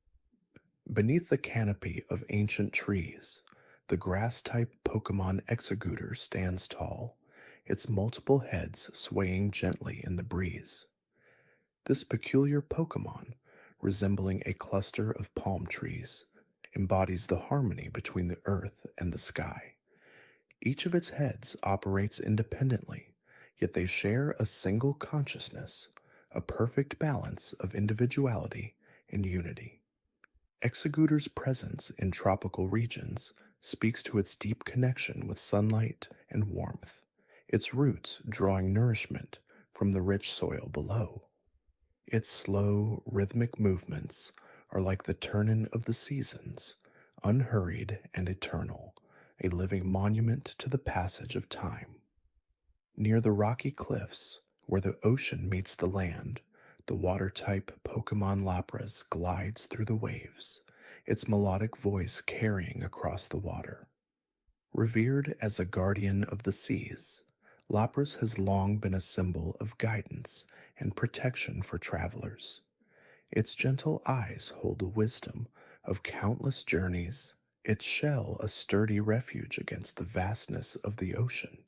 Beneath the canopy of ancient trees, the grass-type Pokémon Exeggutor stands tall, its multiple heads swaying gently in the breeze. This peculiar Pokémon, resembling a cluster of palm trees, embodies the harmony between the earth and the sky. Each of its heads operates independently, yet they share a single consciousness, a perfect balance of individuality and unity. Exeggutor's presence in tropical regions speaks to its deep connection with sunlight and warmth, its roots drawing nourishment from the rich soil below. Its slow, rhythmic movements are like the turning of the seasons, unhurried and eternal, a living monument to the passage of time. Near the rocky cliffs, where the ocean meets the land, the water-type Pokémon Lapras glides through the waves, its melodic voice carrying across the water. Revered as a guardian of the seas, Lapras has long been a symbol of guidance and protection for travelers. Its gentle eyes hold the wisdom of countless journeys, its shell a sturdy refuge against the vastness of the ocean.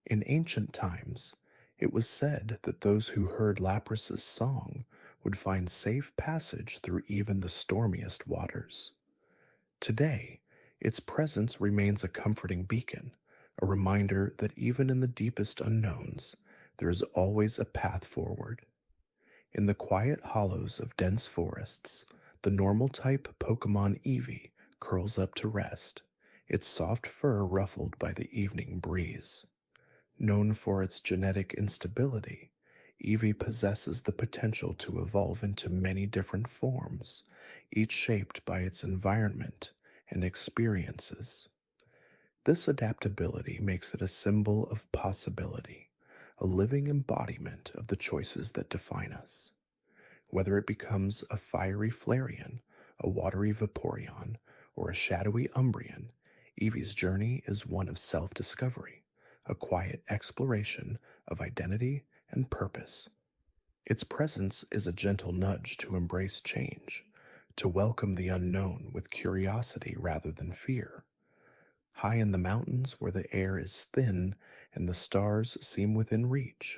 In ancient times, it was said that those who heard Lapras's song would find safe passage through even the stormiest waters. Today, its presence remains a comforting beacon, a reminder that even in the deepest unknowns, there is always a path forward. In the quiet hollows of dense forests, the normal-type Pokémon Eevee curls up to rest, its soft fur ruffled by the evening breeze. Known for its genetic instability, Eevee possesses the potential to evolve into many different forms, each shaped by its environment and experiences. This adaptability makes it a symbol of possibility, a living embodiment of the choices that define us. Whether it becomes a fiery Flareon, a watery Vaporeon, or a shadowy Umbreon, Eevee's journey is one of self-discovery, a quiet exploration of identity and purpose. Its presence is a gentle nudge to embrace change, to welcome the unknown with curiosity rather than fear. High in the mountains where the air is thin and the stars seem within reach,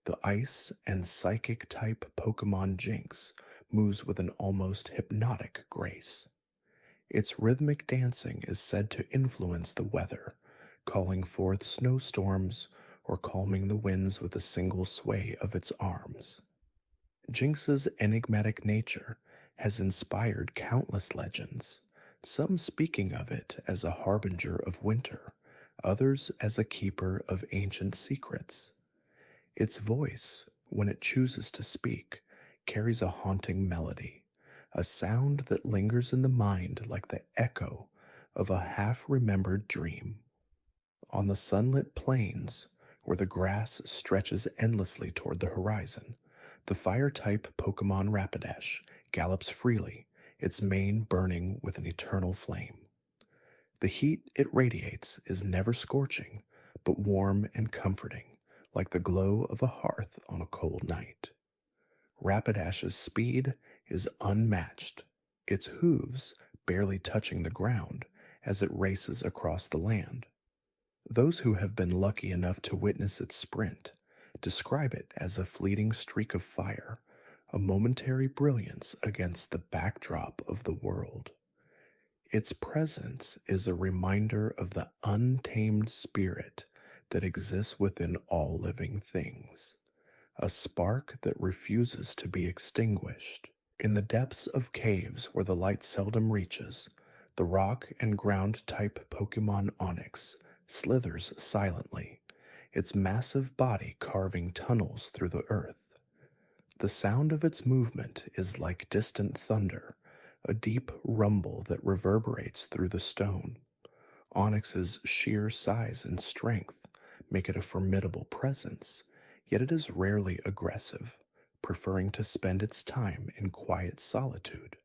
the ice and psychic type Pokémon Jinx moves with an almost hypnotic grace. Its rhythmic dancing is said to influence the weather, calling forth snowstorms or calming the winds with a single sway of its arms. Jinx's enigmatic nature has inspired countless legends, some speaking of it as a harbinger of winter, others as a keeper of ancient secrets. Its voice, when it chooses to speak, carries a haunting melody, a sound that lingers in the mind like the echo of a half-remembered dream. On the sunlit plains, where the grass stretches endlessly toward the horizon, the fire-type Pokémon Rapidash gallops freely, its mane burning with an eternal flame. The heat it radiates is never scorching, but warm and comforting, like the glow of a hearth on a cold night. Rapidash's speed is unmatched, its hooves barely touching the ground as it races across the land. Those who have been lucky enough to witness its sprint describe it as a fleeting streak of fire, a momentary brilliance against the backdrop of the world. Its presence is a reminder of the untamed spirit that exists within all living things, a spark that refuses to be extinguished. In the depths of caves where the light seldom reaches, the rock and ground type Pokémon Onyx slithers silently, its massive body carving tunnels through the earth. The sound of its movement is like distant thunder, a deep rumble that reverberates through the stone. Onyx's sheer size and strength make it a formidable presence, yet it is rarely aggressive, preferring to spend its time in quiet solitude.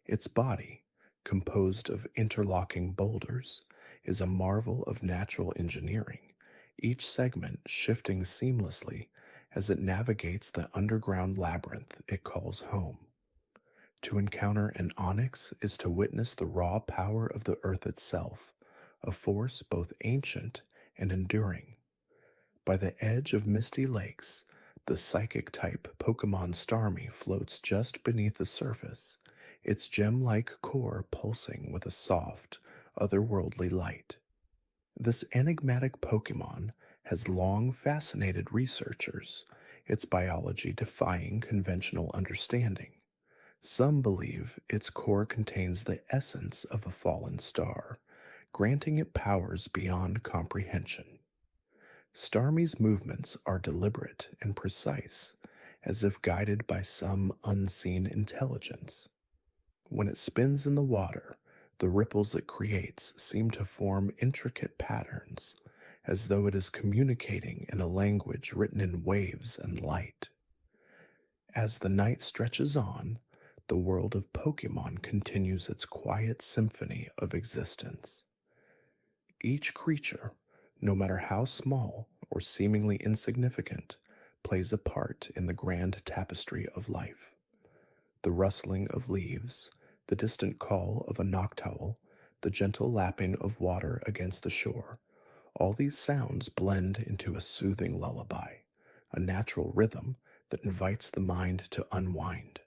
Its body, composed of interlocking boulders, is a marvel of natural engineering, each segment shifting seamlessly as it navigates the underground labyrinth it calls home. To encounter an onyx is to witness the raw power of the earth itself, a force both ancient and enduring. By the edge of misty lakes, the psychic-type Pokémon Starmie floats just beneath the surface, its gem-like core pulsing with a soft, otherworldly light. This enigmatic Pokémon has long fascinated researchers, its biology defying conventional understanding. Some believe its core contains the essence of a fallen star, granting it powers beyond comprehension. Starmie's movements are deliberate and precise, as if guided by some unseen intelligence. When it spins in the water, the ripples it creates seem to form intricate patterns, as though it is communicating in a language written in waves and light. As the night stretches on, the world of Pokémon continues its quiet symphony of existence. Each creature, no matter how small or seemingly insignificant, plays a part in the grand tapestry of life. The rustling of leaves, the distant call of a noctowl, the gentle lapping of water against the shore, all these sounds blend into a soothing lullaby, a natural rhythm that invites the mind to unwind.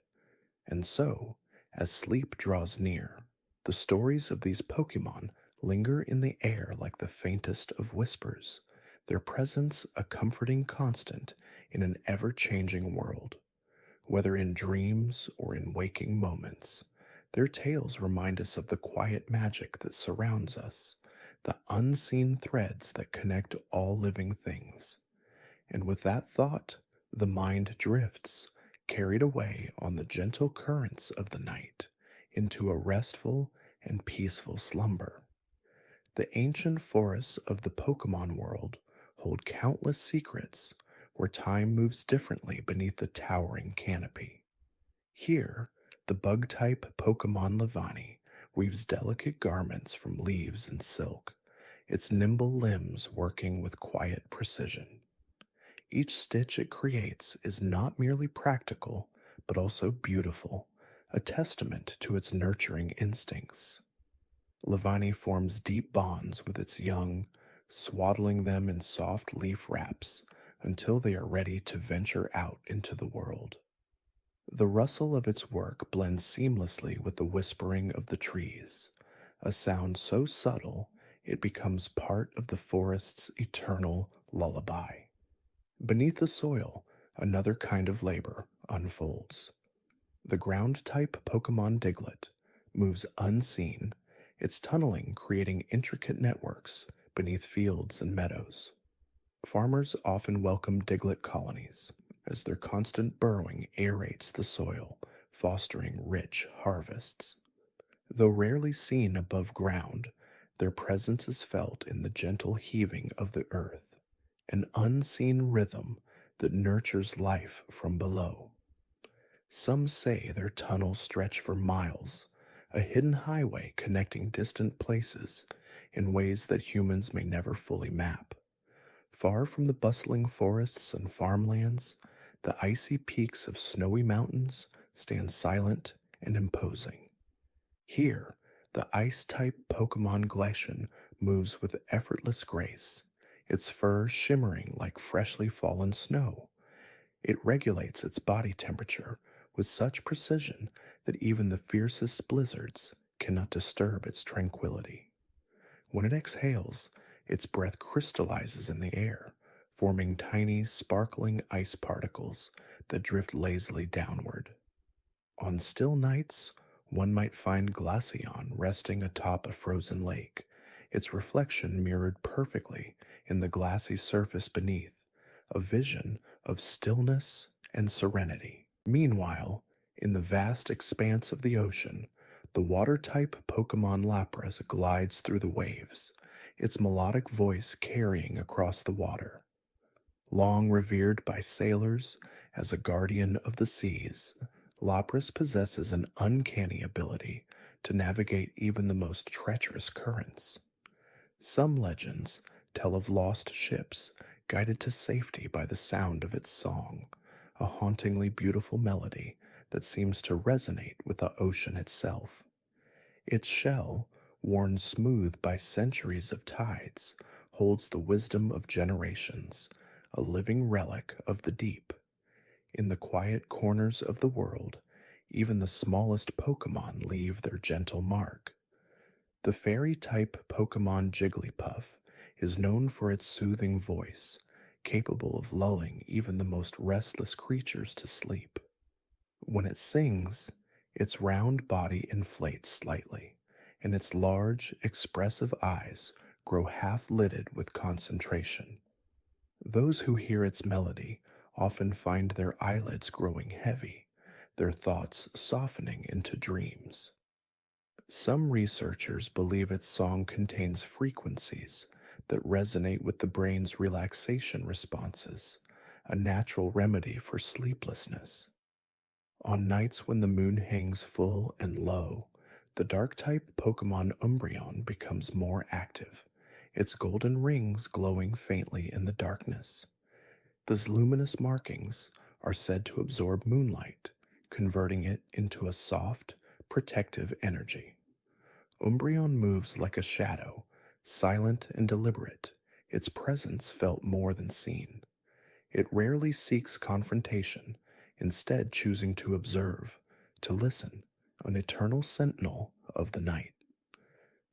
And so, as sleep draws near, the stories of these Pokémon linger in the air like the faintest of whispers, their presence a comforting constant in an ever-changing world. Whether in dreams or in waking moments, their tales remind us of the quiet magic that surrounds us, the unseen threads that connect all living things. And with that thought, the mind drifts, carried away on the gentle currents of the night, into a restful and peaceful slumber. The ancient forests of the Pokémon world hold countless secrets, where time moves differently beneath the towering canopy. Here, the bug-type Pokémon Levani weaves delicate garments from leaves and silk, its nimble limbs working with quiet precision. Each stitch it creates is not merely practical, but also beautiful, a testament to its nurturing instincts. Levani forms deep bonds with its young, swaddling them in soft leaf wraps until they are ready to venture out into the world. The rustle of its work blends seamlessly with the whispering of the trees, a sound so subtle it becomes part of the forest's eternal lullaby. Beneath the soil, another kind of labor unfolds. The ground-type Pokémon Diglett moves unseen, its tunneling creating intricate networks beneath fields and meadows. Farmers often welcome Diglett colonies, as their constant burrowing aerates the soil, fostering rich harvests. Though rarely seen above ground, their presence is felt in the gentle heaving of the earth, an unseen rhythm that nurtures life from below. Some say their tunnels stretch for miles, a hidden highway connecting distant places in ways that humans may never fully map. Far from the bustling forests and farmlands, the icy peaks of snowy mountains stand silent and imposing. Here, the ice-type Pokémon Glaceon moves with effortless grace, its fur shimmering like freshly fallen snow. It regulates its body temperature with such precision that even the fiercest blizzards cannot disturb its tranquility. When it exhales, its breath crystallizes in the air, forming tiny, sparkling ice particles that drift lazily downward. On still nights, one might find Glaceon resting atop a frozen lake, its reflection mirrored perfectly in the glassy surface beneath, a vision of stillness and serenity. Meanwhile, in the vast expanse of the ocean, the water-type Pokemon Lapras glides through the waves, its melodic voice carrying across the water. Long revered by sailors as a guardian of the seas, Lapras possesses an uncanny ability to navigate even the most treacherous currents. Some legends tell of lost ships guided to safety by the sound of its song, a hauntingly beautiful melody that seems to resonate with the ocean itself. Its shell, worn smooth by centuries of tides, holds the wisdom of generations, a living relic of the deep. In the quiet corners of the world, even the smallest Pokemon leave their gentle mark. The fairy-type Pokemon Jigglypuff is known for its soothing voice, capable of lulling even the most restless creatures to sleep. When it sings, its round body inflates slightly, and its large, expressive eyes grow half-lidded with concentration. Those who hear its melody often find their eyelids growing heavy, their thoughts softening into dreams. Some researchers believe its song contains frequencies that resonate with the brain's relaxation responses, a natural remedy for sleeplessness. On nights when the moon hangs full and low, the dark-type Pokemon Umbreon becomes more active, its golden rings glowing faintly in the darkness. These luminous markings are said to absorb moonlight, converting it into a soft, protective energy. Umbreon moves like a shadow, silent and deliberate, its presence felt more than seen. It rarely seeks confrontation, instead choosing to observe, to listen, an eternal sentinel of the night.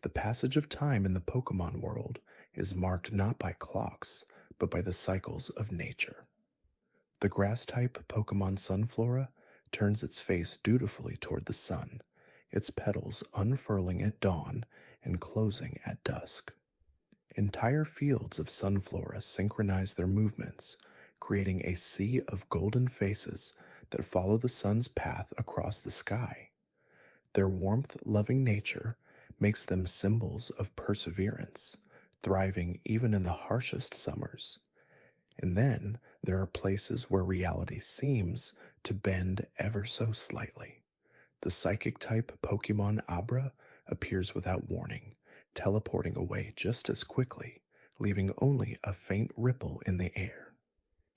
The passage of time in the Pokémon world is marked not by clocks, but by the cycles of nature. The grass-type Pokémon Sunflora turns its face dutifully toward the sun, its petals unfurling at dawn and closing at dusk. Entire fields of Sunflora synchronize their movements, creating a sea of golden faces that follow the sun's path across the sky. Their warmth-loving nature makes them symbols of perseverance, thriving even in the harshest summers. And then there are places where reality seems to bend ever so slightly. The psychic-type Pokemon Abra appears without warning, teleporting away just as quickly, leaving only a faint ripple in the air.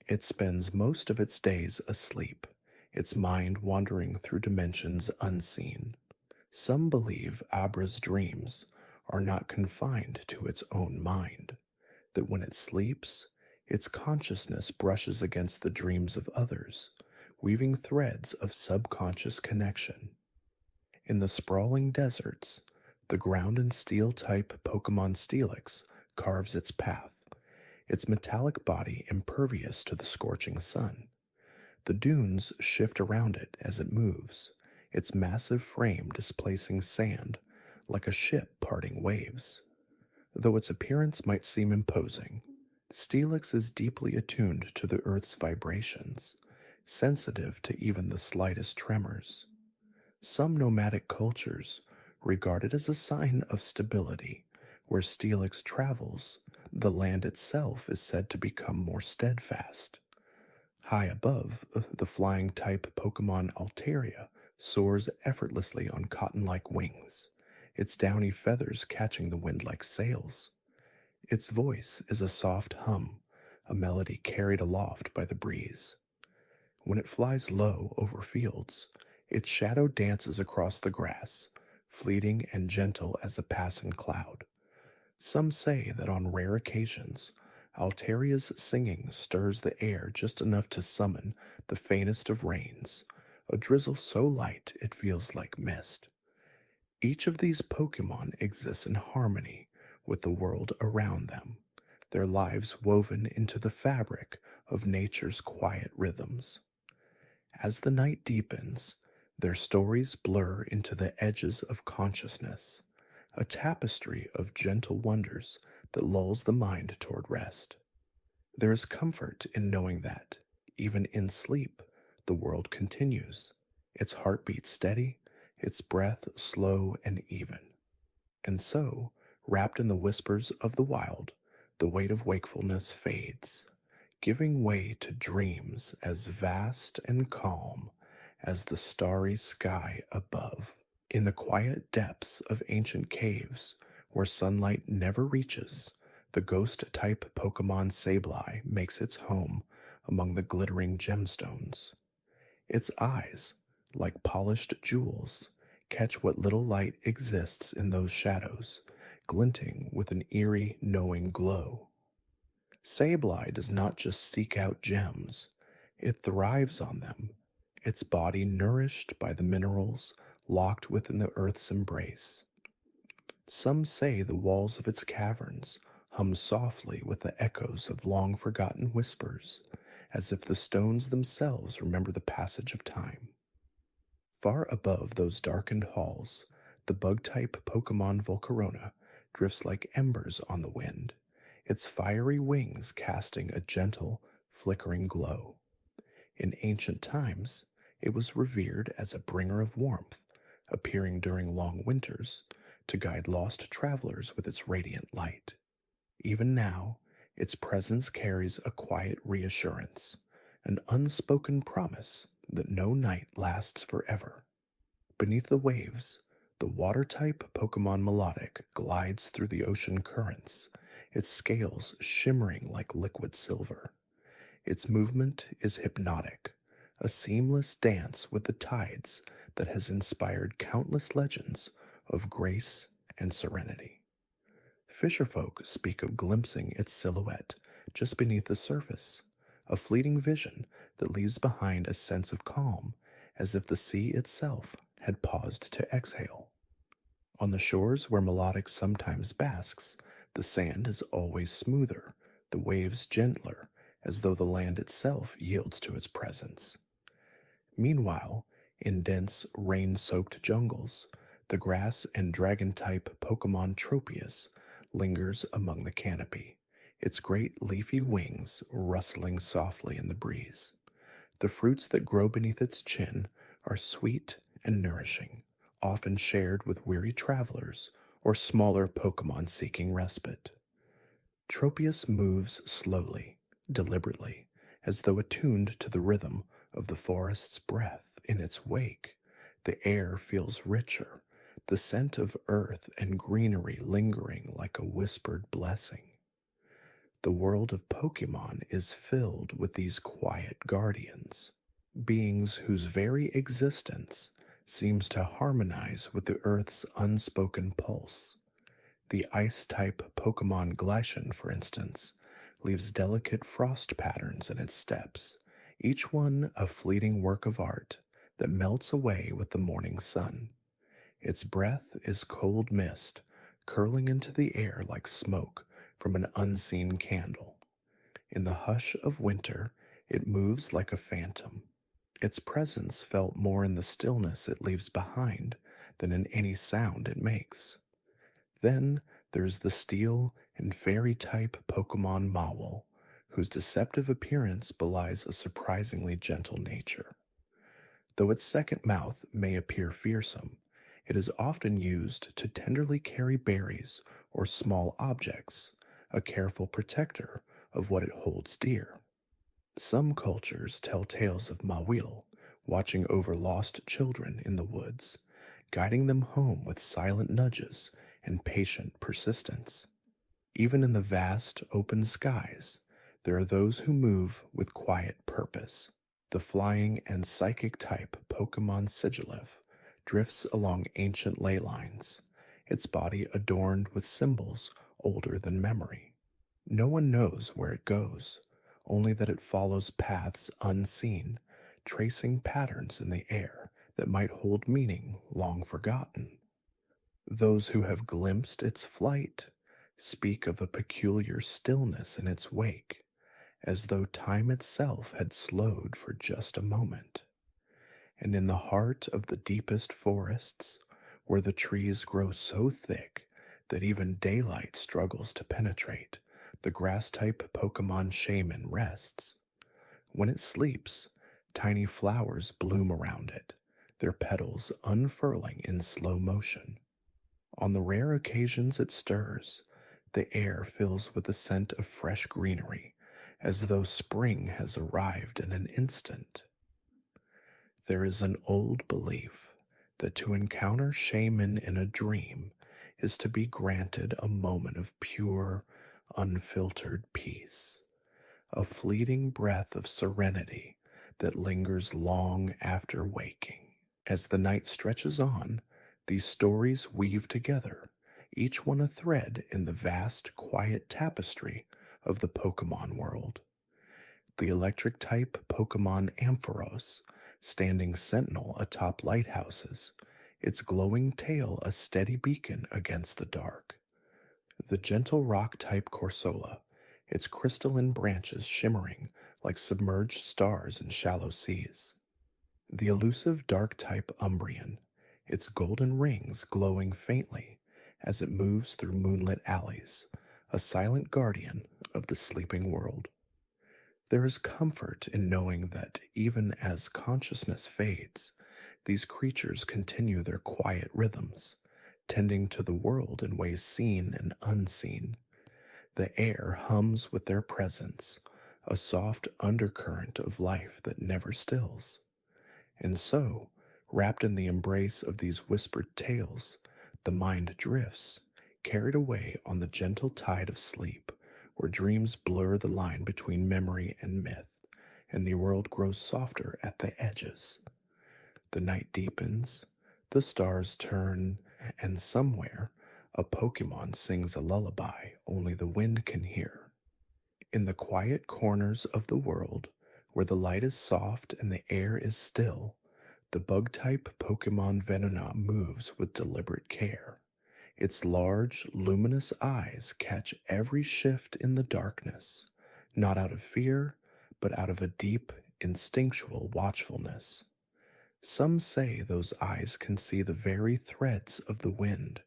It spends most of its days asleep, its mind wandering through dimensions unseen. Some believe Abra's dreams are not confined to its own mind, that when it sleeps, its consciousness brushes against the dreams of others, weaving threads of subconscious connection. In the sprawling deserts, the ground and steel type Pokemon Steelix carves its path, its metallic body impervious to the scorching sun. The dunes shift around it as it moves, its massive frame displacing sand like a ship parting waves. Though its appearance might seem imposing, Steelix is deeply attuned to the Earth's vibrations, sensitive to even the slightest tremors. Some nomadic cultures regard it as a sign of stability. Where Steelix travels, the land itself is said to become more steadfast. High above, the flying-type Pokemon Altaria soars effortlessly on cotton-like wings, its downy feathers catching the wind like sails. Its voice is a soft hum, a melody carried aloft by the breeze. When it flies low over fields, its shadow dances across the grass, fleeting and gentle as a passing cloud. Some say that on rare occasions, Altaria's singing stirs the air just enough to summon the faintest of rains, a drizzle so light it feels like mist. Each of these Pokemon exists in harmony with the world around them, their lives woven into the fabric of nature's quiet rhythms. As the night deepens, their stories blur into the edges of consciousness, a tapestry of gentle wonders that lulls the mind toward rest. There is comfort in knowing that, even in sleep, the world continues, its heartbeat steady, its breath slow and even. And so, wrapped in the whispers of the wild, the weight of wakefulness fades, giving way to dreams as vast and calm as the starry sky above. In the quiet depths of ancient caves, where sunlight never reaches, the ghost-type Pokémon Sableye makes its home among the glittering gemstones. Its eyes, like polished jewels, catch what little light exists in those shadows, glinting with an eerie, knowing glow. Sableye does not just seek out gems, it thrives on them, its body nourished by the minerals locked within the earth's embrace. Some say the walls of its caverns hum softly with the echoes of long-forgotten whispers, as if the stones themselves remember the passage of time. Far above those darkened halls, the bug-type Pokémon Volcarona drifts like embers on the wind, its fiery wings casting a gentle, flickering glow. In ancient times, it was revered as a bringer of warmth, appearing during long winters to guide lost travelers with its radiant light. Even now, its presence carries a quiet reassurance, an unspoken promise that no night lasts forever. Beneath the waves, the water-type Pokémon Milotic glides through the ocean currents, its scales shimmering like liquid silver. Its movement is hypnotic, a seamless dance with the tides that has inspired countless legends of grace and serenity. Fisherfolk speak of glimpsing its silhouette just beneath the surface, a fleeting vision that leaves behind a sense of calm, as if the sea itself had paused to exhale. On the shores where Milotic sometimes basks, the sand is always smoother, the waves gentler, as though the land itself yields to its presence. Meanwhile, in dense, rain-soaked jungles, the grass and dragon-type Pokémon Tropius lingers among the canopy, its great leafy wings rustling softly in the breeze. The fruits that grow beneath its chin are sweet and nourishing, often shared with weary travelers or smaller Pokémon seeking respite. Tropius moves slowly, deliberately, as though attuned to the rhythm of the forest's breath in its wake. The air feels richer, the scent of earth and greenery lingering like a whispered blessing. The world of Pokémon is filled with these quiet guardians, beings whose very existence seems to harmonize with the Earth's unspoken pulse. The ice-type Pokémon Glaceon, for instance, leaves delicate frost patterns in its steps, each one a fleeting work of art that melts away with the morning sun. Its breath is cold mist, curling into the air like smoke from an unseen candle. In the hush of winter, it moves like a phantom, its presence felt more in the stillness it leaves behind than in any sound it makes. Then there's the steel and fairy-type Pokémon Mawile, whose deceptive appearance belies a surprisingly gentle nature. Though its second mouth may appear fearsome, it is often used to tenderly carry berries or small objects, a careful protector of what it holds dear. Some cultures tell tales of Mawile watching over lost children in the woods, guiding them home with silent nudges and patient persistence. Even in the vast, open skies, there are those who move with quiet purpose. The flying and psychic type Pokémon Sigilyph drifts along ancient ley lines, its body adorned with symbols older than memory. No one knows where it goes, only that it follows paths unseen, tracing patterns in the air that might hold meaning long forgotten. Those who have glimpsed its flight speak of a peculiar stillness in its wake, as though time itself had slowed for just a moment. And in the heart of the deepest forests, where the trees grow so thick that even daylight struggles to penetrate, the grass-type Pokemon Shaman rests. When it sleeps, tiny flowers bloom around it, their petals unfurling in slow motion. On the rare occasions it stirs, the air fills with the scent of fresh greenery, as though spring has arrived in an instant. There is an old belief that to encounter Shaman in a dream is to be granted a moment of pure, unfiltered peace, a fleeting breath of serenity that lingers long after waking. As the night stretches on, these stories weave together, each one a thread in the vast, quiet tapestry of the Pokémon world. The electric-type Pokémon Ampharos, standing sentinel atop lighthouses, its glowing tail a steady beacon against the dark. The gentle rock-type Corsola, its crystalline branches shimmering like submerged stars in shallow seas. The elusive dark-type Umbreon, its golden rings glowing faintly as it moves through moonlit alleys, a silent guardian of the sleeping world. There is comfort in knowing that even as consciousness fades, these creatures continue their quiet rhythms, tending to the world in ways seen and unseen. The air hums with their presence, a soft undercurrent of life that never stills. And so, wrapped in the embrace of these whispered tales, the mind drifts, carried away on the gentle tide of sleep, where dreams blur the line between memory and myth, and the world grows softer at the edges. The night deepens, the stars turn, and somewhere a Pokémon sings a lullaby only the wind can hear. In the quiet corners of the world, where the light is soft and the air is still, the bug-type Pokémon Venonat moves with deliberate care. Its large, luminous eyes catch every shift in the darkness, not out of fear, but out of a deep, instinctual watchfulness. Some say those eyes can see the very threads of the wind,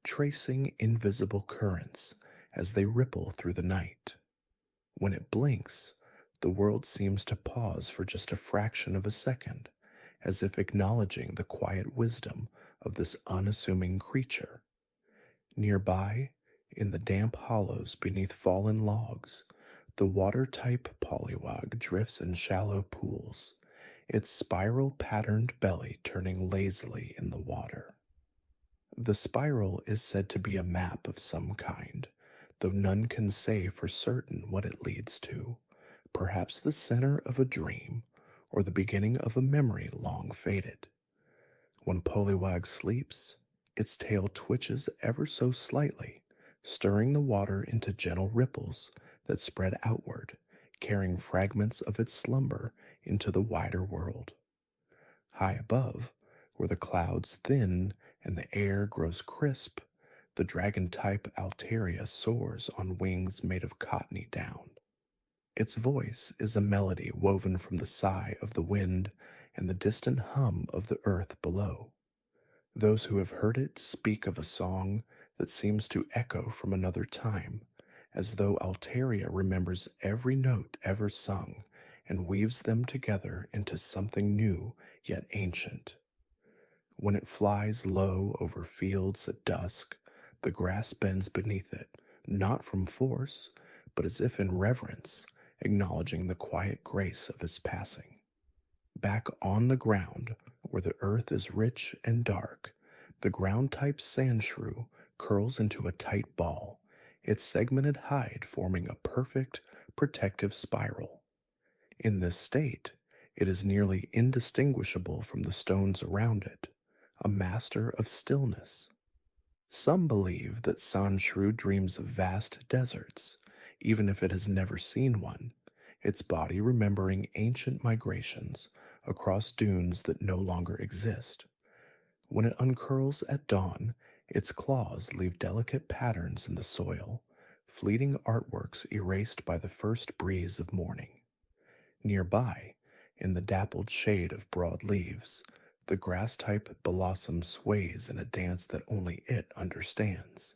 tracing invisible currents as they ripple through the night. When it blinks, the world seems to pause for just a fraction of a second, as if acknowledging the quiet wisdom of this unassuming creature. Nearby, in the damp hollows beneath fallen logs, the water-type Poliwag drifts in shallow pools, its spiral-patterned belly turning lazily in the water. The spiral is said to be a map of some kind, though none can say for certain what it leads to, perhaps the center of a dream, or the beginning of a memory long faded. When Poliwag sleeps, its tail twitches ever so slightly, stirring the water into gentle ripples that spread outward, carrying fragments of its slumber into the wider world. High above, where the clouds thin and the air grows crisp, the dragon-type Altaria soars on wings made of cottony down. Its voice is a melody woven from the sigh of the wind and the distant hum of the earth below. Those who have heard it speak of a song that seems to echo from another time, as though Altaria remembers every note ever sung and weaves them together into something new yet ancient. When it flies low over fields at dusk, the grass bends beneath it, not from force, but as if in reverence, acknowledging the quiet grace of its passing. Back on the ground, where the earth is rich and dark, the ground-type Sandshrew curls into a tight ball, its segmented hide forming a perfect, protective spiral. In this state, it is nearly indistinguishable from the stones around it, a master of stillness. Some believe that Sandshrew dreams of vast deserts, even if it has never seen one, its body remembering ancient migrations across dunes that no longer exist. When it uncurls at dawn, its claws leave delicate patterns in the soil, fleeting artworks erased by the first breeze of morning. Nearby, in the dappled shade of broad leaves, The grass-type blossom sways in a dance that only it understands.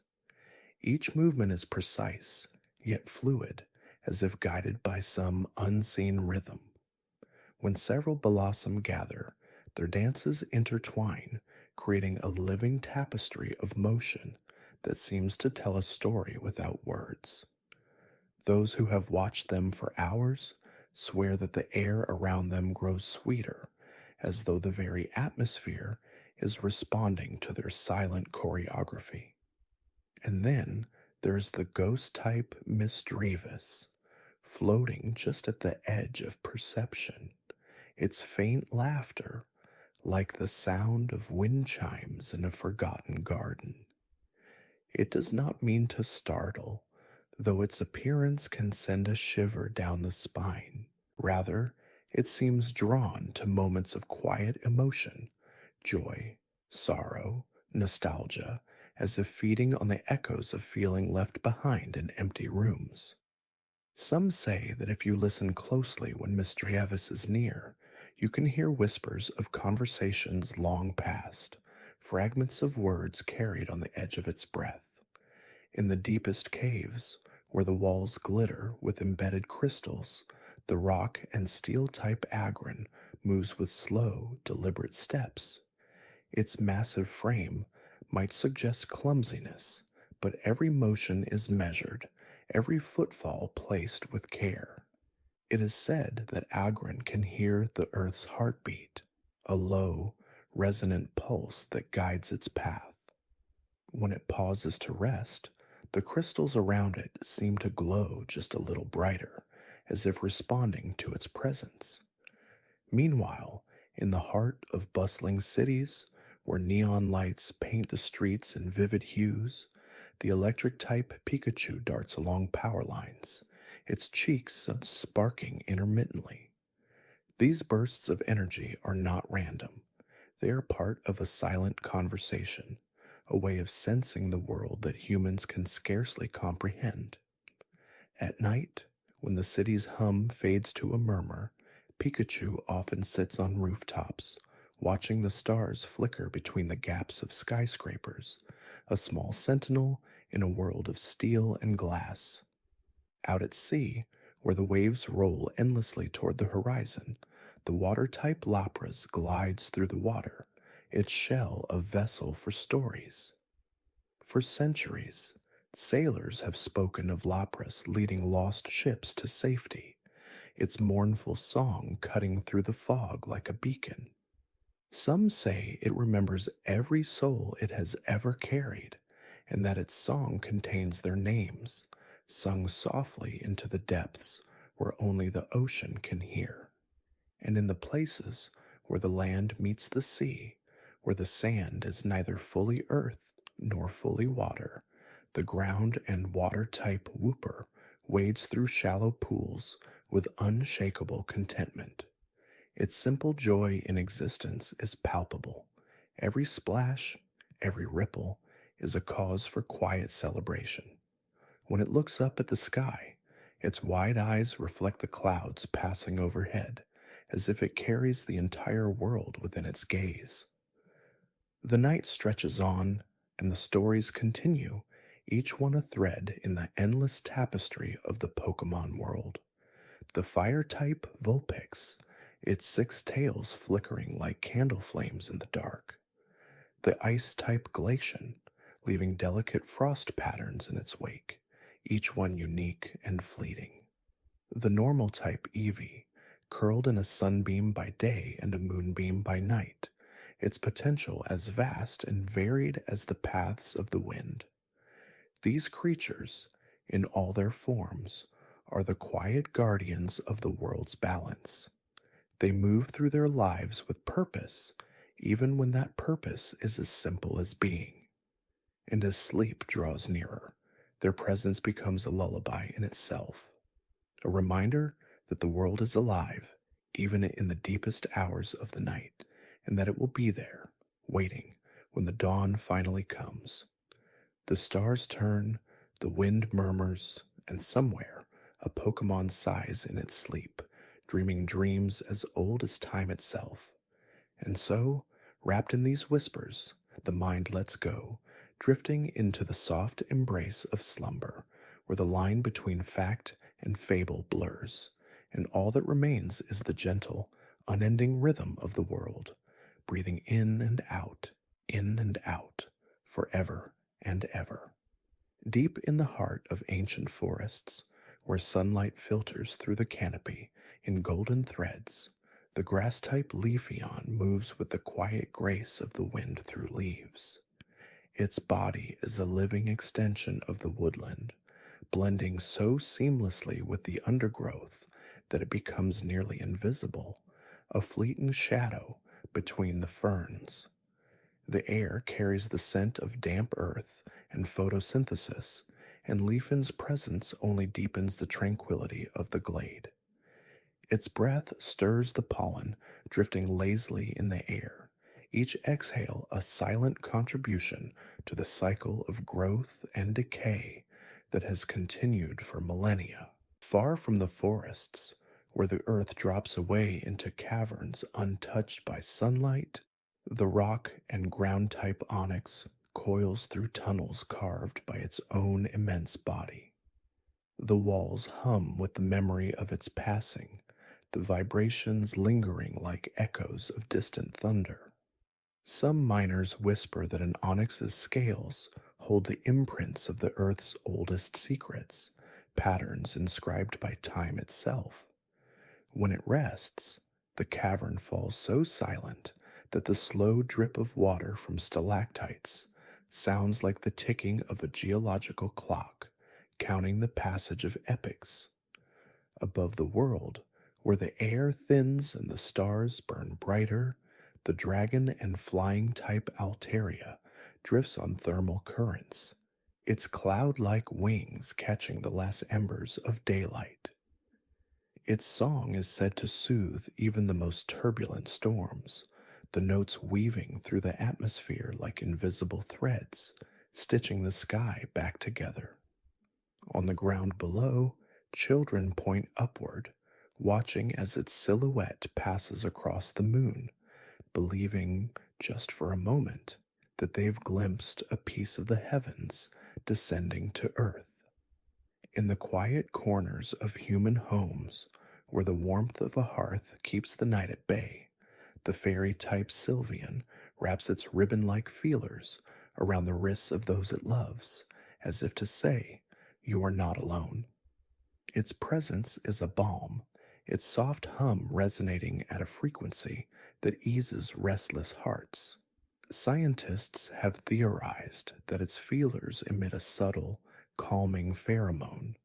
Each movement is precise, yet fluid, as if guided by some unseen rhythm. When several blossom gather, their dances intertwine, creating a living tapestry of motion that seems to tell a story without words. Those who have watched them for hours swear that the air around them grows sweeter, as though the very atmosphere is responding to their silent choreography. And then there's the ghost type Misdreavus, floating just at the edge of perception, its faint laughter like the sound of wind chimes in a forgotten garden. It does not mean to startle, though its appearance can send a shiver down the spine. Rather, it seems drawn to moments of quiet emotion, joy, sorrow, nostalgia, as if feeding on the echoes of feeling left behind in empty rooms. Some say that if you listen closely when Misdreavus is near, you can hear whispers of conversations long past, fragments of words carried on the edge of its breath. In the deepest caves, where the walls glitter with embedded crystals, the rock and steel-type Agron moves with slow, deliberate steps. Its massive frame might suggest clumsiness, but every motion is measured, every footfall placed with care. It is said that Agron can hear the Earth's heartbeat, a low, resonant pulse that guides its path. When it pauses to rest, the crystals around it seem to glow just a little brighter, as if responding to its presence. Meanwhile, in the heart of bustling cities, where neon lights paint the streets in vivid hues, the electric-type Pikachu darts along power lines, its cheeks sparking intermittently. These bursts of energy are not random. They are part of a silent conversation, a way of sensing the world that humans can scarcely comprehend. At night, when the city's hum fades to a murmur, Pikachu often sits on rooftops, watching the stars flicker between the gaps of skyscrapers, a small sentinel in a world of steel and glass. Out at sea, where the waves roll endlessly toward the horizon, the water-type Lapras glides through the water, its shell a vessel for stories. For centuries, sailors have spoken of Lapras leading lost ships to safety, its mournful song cutting through the fog like a beacon. Some say it remembers every soul it has ever carried, and that its song contains their names, sung softly into the depths where only the ocean can hear. And in the places where the land meets the sea, where the sand is neither fully earth nor fully water, the ground and water-type whooper wades through shallow pools with unshakable contentment. Its simple joy in existence is palpable. Every splash, every ripple, is a cause for quiet celebration. When it looks up at the sky, its wide eyes reflect the clouds passing overhead, as if it carries the entire world within its gaze. The night stretches on, and the stories continue, each one a thread in the endless tapestry of the Pokémon world. The fire-type Vulpix, its 6 tails flickering like candle flames in the dark. The ice-type Glaceon, leaving delicate frost patterns in its wake, each one unique and fleeting. The normal-type Eevee, curled in a sunbeam by day and a moonbeam by night, its potential as vast and varied as the paths of the wind. These creatures, in all their forms, are the quiet guardians of the world's balance. They move through their lives with purpose, even when that purpose is as simple as being. And as sleep draws nearer, their presence becomes a lullaby in itself, a reminder that the world is alive, even in the deepest hours of the night, and that it will be there, waiting, when the dawn finally comes. The stars turn, the wind murmurs, and somewhere a Pokémon sighs in its sleep, dreaming dreams as old as time itself. And so, Wrapped in these whispers, the mind lets go, drifting into the soft embrace of slumber, where the line between fact and fable blurs, and all that remains is the gentle, unending rhythm of the world, breathing in and out, forever and ever. Deep in the heart of ancient forests, where sunlight filters through the canopy in golden threads, the grass-type Leafeon moves with the quiet grace of the wind through leaves. Its body is a living extension of the woodland, blending so seamlessly with the undergrowth that it becomes nearly invisible, a fleeting shadow between the ferns. The air carries the scent of damp earth and photosynthesis, and Leafeon's presence only deepens the tranquility of the glade. Its breath stirs the pollen, drifting lazily in the air, each exhale a silent contribution to the cycle of growth and decay that has continued for millennia. Far from the forests, where the earth drops away into caverns untouched by sunlight, the rock and ground-type onyx coils through tunnels carved by its own immense body. The walls hum with the memory of its passing, the vibrations lingering like echoes of distant thunder. Some miners whisper that an onyx's scales hold the imprints of the earth's oldest secrets, patterns inscribed by time itself. When it rests, the cavern falls so silent that the slow drip of water from stalactites sounds like the ticking of a geological clock, counting the passage of epochs. Above the world, where the air thins and the stars burn brighter, the dragon and flying-type Altaria drifts on thermal currents, its cloud-like wings catching the last embers of daylight. Its song is said to soothe even the most turbulent storms, the notes weaving through the atmosphere like invisible threads, stitching the sky back together. On the ground below, children point upward, watching as its silhouette passes across the moon, believing, just for a moment, that they've glimpsed a piece of the heavens descending to earth. In the quiet corners of human homes, where the warmth of a hearth keeps the night at bay, the fairy-type Sylveon wraps its ribbon-like feelers around the wrists of those it loves, as if to say, "You are not alone." Its presence is a balm, its soft hum resonating at a frequency that eases restless hearts. Scientists have theorized that its feelers emit a subtle, calming pheromone,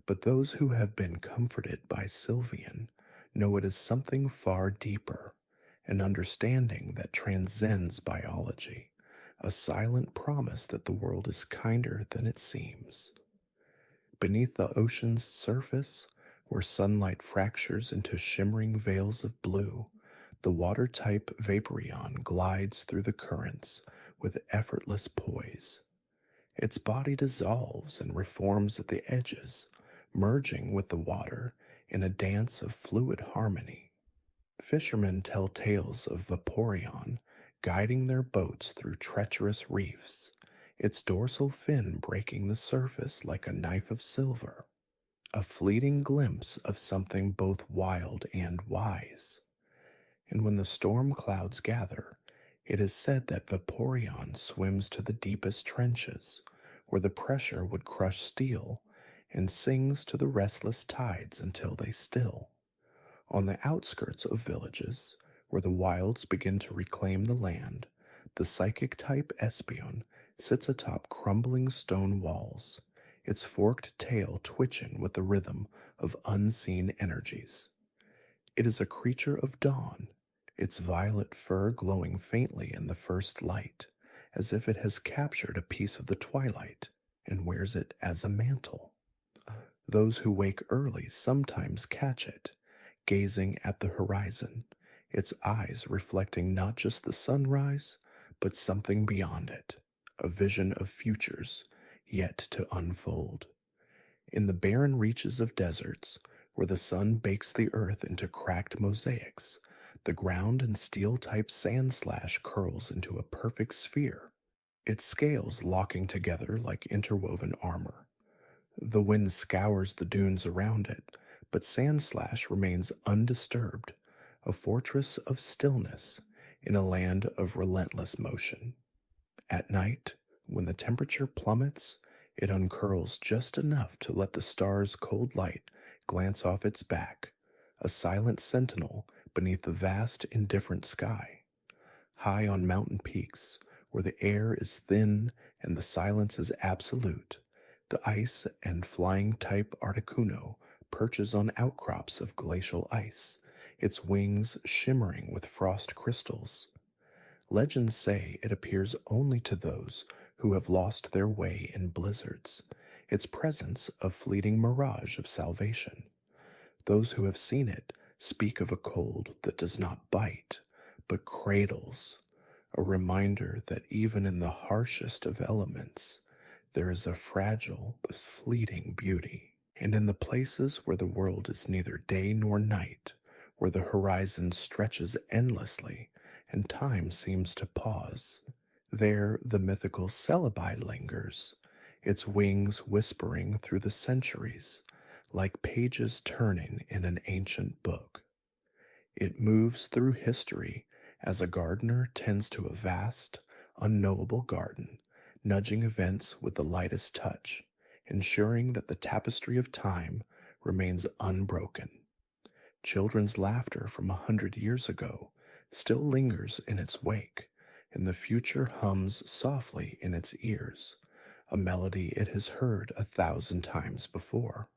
but those who have been comforted by Sylveon know it is something far deeper, an understanding that transcends biology, a silent promise that the world is kinder than it seems. Beneath the ocean's surface, where sunlight fractures into shimmering veils of blue, the water-type Vaporeon glides through the currents with effortless poise. Its body dissolves and reforms at the edges, merging with the water in a dance of fluid harmony. Fishermen tell tales of Vaporeon guiding their boats through treacherous reefs, its dorsal fin breaking the surface like a knife of silver, a fleeting glimpse of something both wild and wise. And when the storm clouds gather, it is said that Vaporeon swims to the deepest trenches, where the pressure would crush steel, and sings to the restless tides until they still. On the outskirts of villages, where the wilds begin to reclaim the land, the psychic-type Espeon sits atop crumbling stone walls, its forked tail twitching with the rhythm of unseen energies. It is a creature of dawn, its violet fur glowing faintly in the first light, as if it has captured a piece of the twilight and wears it as a mantle. Those who wake early sometimes catch it, gazing at the horizon, its eyes reflecting not just the sunrise, but something beyond it, a vision of futures yet to unfold. In the barren reaches of deserts, where the sun bakes the earth into cracked mosaics, The ground and steel-type Sandslash curls into a perfect sphere, its scales locking together like interwoven armor. The wind scours the dunes around it, but Sandslash remains undisturbed, a fortress of stillness in a land of relentless motion. At night, when the temperature plummets, it uncurls just enough to let the star's cold light glance off its back, a silent sentinel beneath the vast, indifferent sky. High on mountain peaks, where the air is thin and the silence is absolute, the ice and flying-type Articuno perches on outcrops of glacial ice, its wings shimmering with frost crystals. Legends say it appears only to those who have lost their way in blizzards, its presence a fleeting mirage of salvation. Those who have seen it speak of a cold that does not bite, but cradles, a reminder that even in the harshest of elements, there is a fragile but fleeting beauty. And in the places where the world is neither day nor night, where the horizon stretches endlessly and time seems to pause, there the mythical Celebi lingers, its wings whispering through the centuries, like pages turning in an ancient book. It moves through history as a gardener tends to a vast, unknowable garden, nudging events with the lightest touch, ensuring that the tapestry of time remains unbroken. Children's laughter from 100 years ago still lingers in its wake, and the future hums softly in its ears, a melody it has heard 1,000 times before.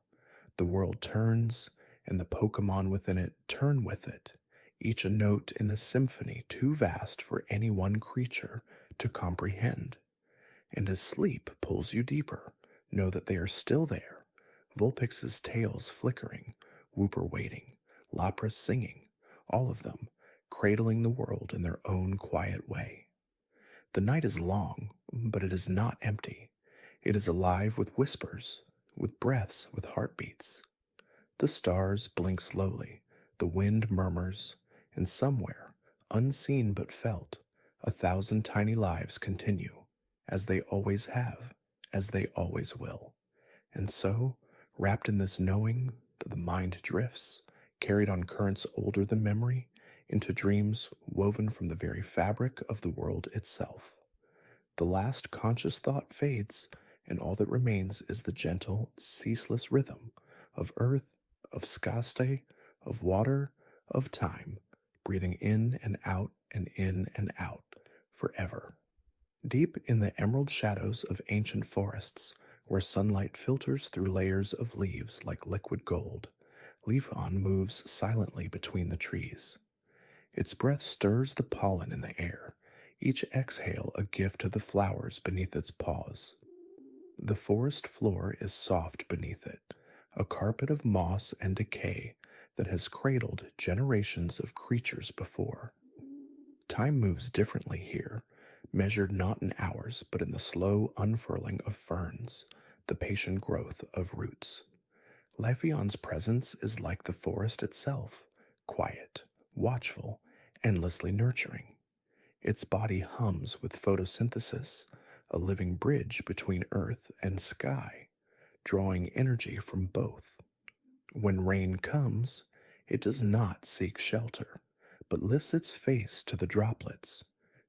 The world turns, and the Pokémon within it turn with it, each a note in a symphony too vast for any one creature to comprehend. And as sleep pulls you deeper, know that they are still there, Vulpix's tails flickering, Wooper waiting, Lapras singing, all of them cradling the world in their own quiet way. The night is long, but it is not empty. It is alive with whispers, with breaths, with heartbeats. The stars blink slowly, the wind murmurs, and somewhere, unseen but felt, 1,000 tiny lives continue, as they always have, as they always will. And so, wrapped in this knowing that the mind drifts, carried on currents older than memory, into dreams woven from the very fabric of the world itself. The last conscious thought fades, and all that remains is the gentle, ceaseless rhythm of earth, of scaste, of water, of time, breathing in and out and in and out, forever. Deep in the emerald shadows of ancient forests, where sunlight filters through layers of leaves like liquid gold, Leafon moves silently between the trees. Its breath stirs the pollen in the air, each exhale a gift to the flowers beneath its paws. The forest floor is soft beneath it, a carpet of moss and decay that has cradled generations of creatures before. Time moves differently here, measured not in hours but in the slow unfurling of ferns, the patient growth of roots. Leafeon's presence is like the forest itself, quiet, watchful, endlessly nurturing. Its body hums with photosynthesis, a living bridge between earth and sky, drawing energy from both. When rain comes, it does not seek shelter, but lifts its face to the droplets,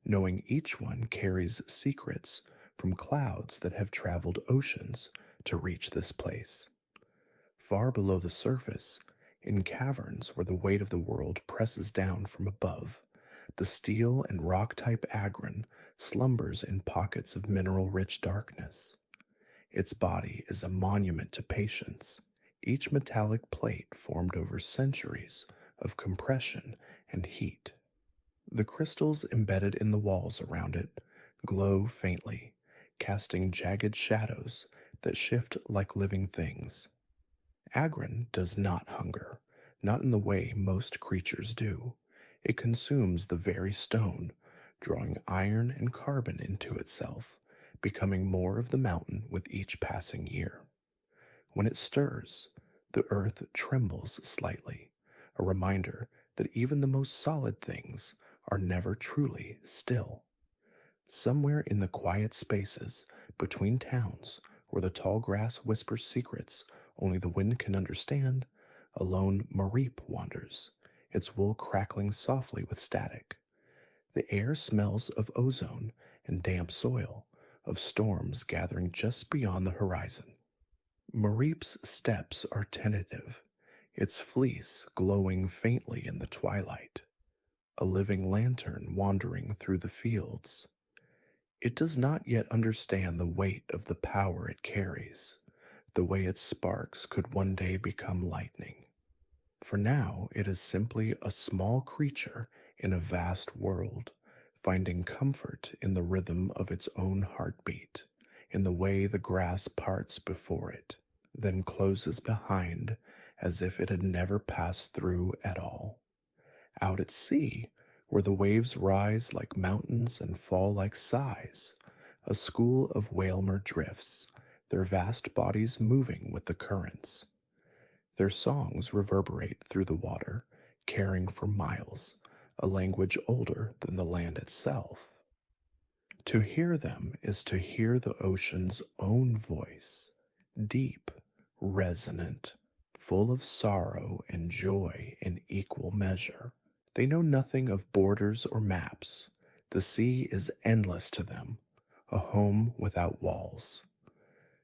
knowing each one carries secrets from clouds that have traveled oceans to reach this place. Far below the surface, in caverns where the weight of the world presses down from above, the steel and rock-type Agron slumbers in pockets of mineral-rich darkness. Its body is a monument to patience, each metallic plate formed over centuries of compression and heat. The crystals embedded in the walls around it glow faintly, casting jagged shadows that shift like living things. Agron does not hunger, not in the way most creatures do. It consumes the very stone, drawing iron and carbon into itself, becoming more of the mountain with each passing year. When it stirs, the earth trembles slightly, a reminder that even the most solid things are never truly still. Somewhere in the quiet spaces between towns where the tall grass whispers secrets only the wind can understand, a lone Mareep wanders, its wool crackling softly with static. The air smells of ozone and damp soil, of storms gathering just beyond the horizon. Mareep's steps are tentative, its fleece glowing faintly in the twilight, a living lantern wandering through the fields. It does not yet understand the weight of the power it carries, the way its sparks could one day become lightning. For now, it is simply a small creature in a vast world, finding comfort in the rhythm of its own heartbeat, in the way the grass parts before it, then closes behind as if it had never passed through at all. Out at sea, where the waves rise like mountains and fall like sighs, a school of whalemer drifts, their vast bodies moving with the currents. Their songs reverberate through the water, carrying for miles, a language older than the land itself. To hear them is to hear the ocean's own voice, deep, resonant, full of sorrow and joy in equal measure. They know nothing of borders or maps. The sea is endless to them, a home without walls.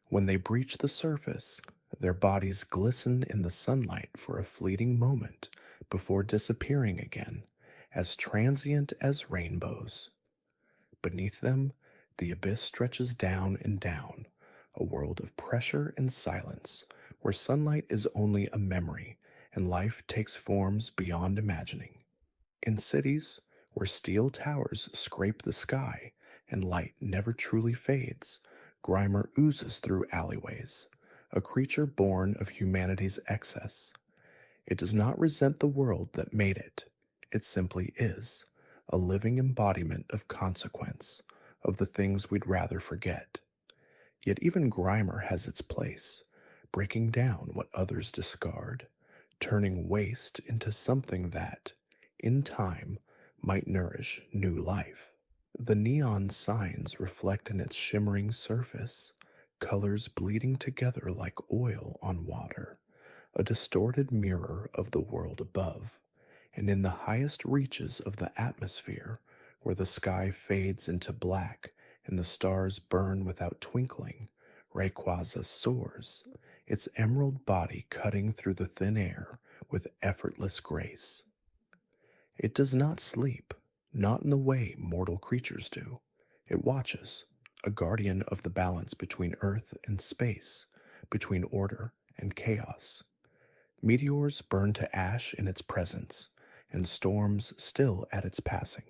When they breach the surface, their bodies glisten in the sunlight for a fleeting moment before disappearing again, as transient as rainbows. Beneath them, the abyss stretches down and down, a world of pressure and silence, where sunlight is only a memory and life takes forms beyond imagining. In cities, where steel towers scrape the sky and light never truly fades, Grimer oozes through alleyways, a creature born of humanity's excess. It does not resent the world that made it. It simply is, a living embodiment of consequence, of the things we'd rather forget. Yet even Grimer has its place, breaking down what others discard, turning waste into something that, in time, might nourish new life. The neon signs reflect in its shimmering surface, colors bleeding together like oil on water, a distorted mirror of the world above. And in the highest reaches of the atmosphere, where the sky fades into black and the stars burn without twinkling, Rayquaza soars, its emerald body cutting through the thin air with effortless grace. It does not sleep, not in the way mortal creatures do. It watches, a guardian of the balance between earth and space, between order and chaos. Meteors burn to ash in its presence, and storms still at its passing.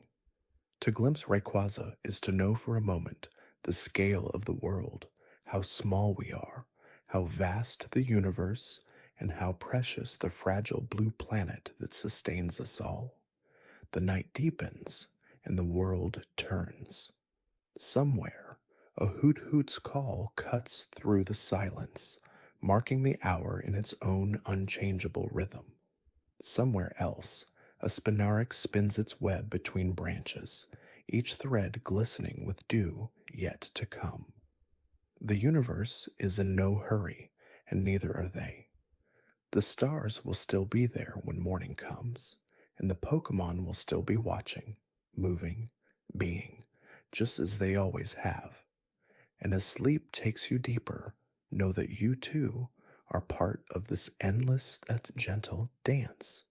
To glimpse Rayquaza is to know for a moment the scale of the world, how small we are, how vast the universe, and how precious the fragile blue planet that sustains us all. The night deepens, and the world turns. Somewhere, a hoot-hoot's call cuts through the silence, marking the hour in its own unchangeable rhythm. Somewhere else, a spinaric spins its web between branches, each thread glistening with dew yet to come. The universe is in no hurry, and neither are they. The stars will still be there when morning comes, and the Pokémon will still be watching, moving, being, just as they always have. And as sleep takes you deeper, know that you too are part of this endless yet gentle dance.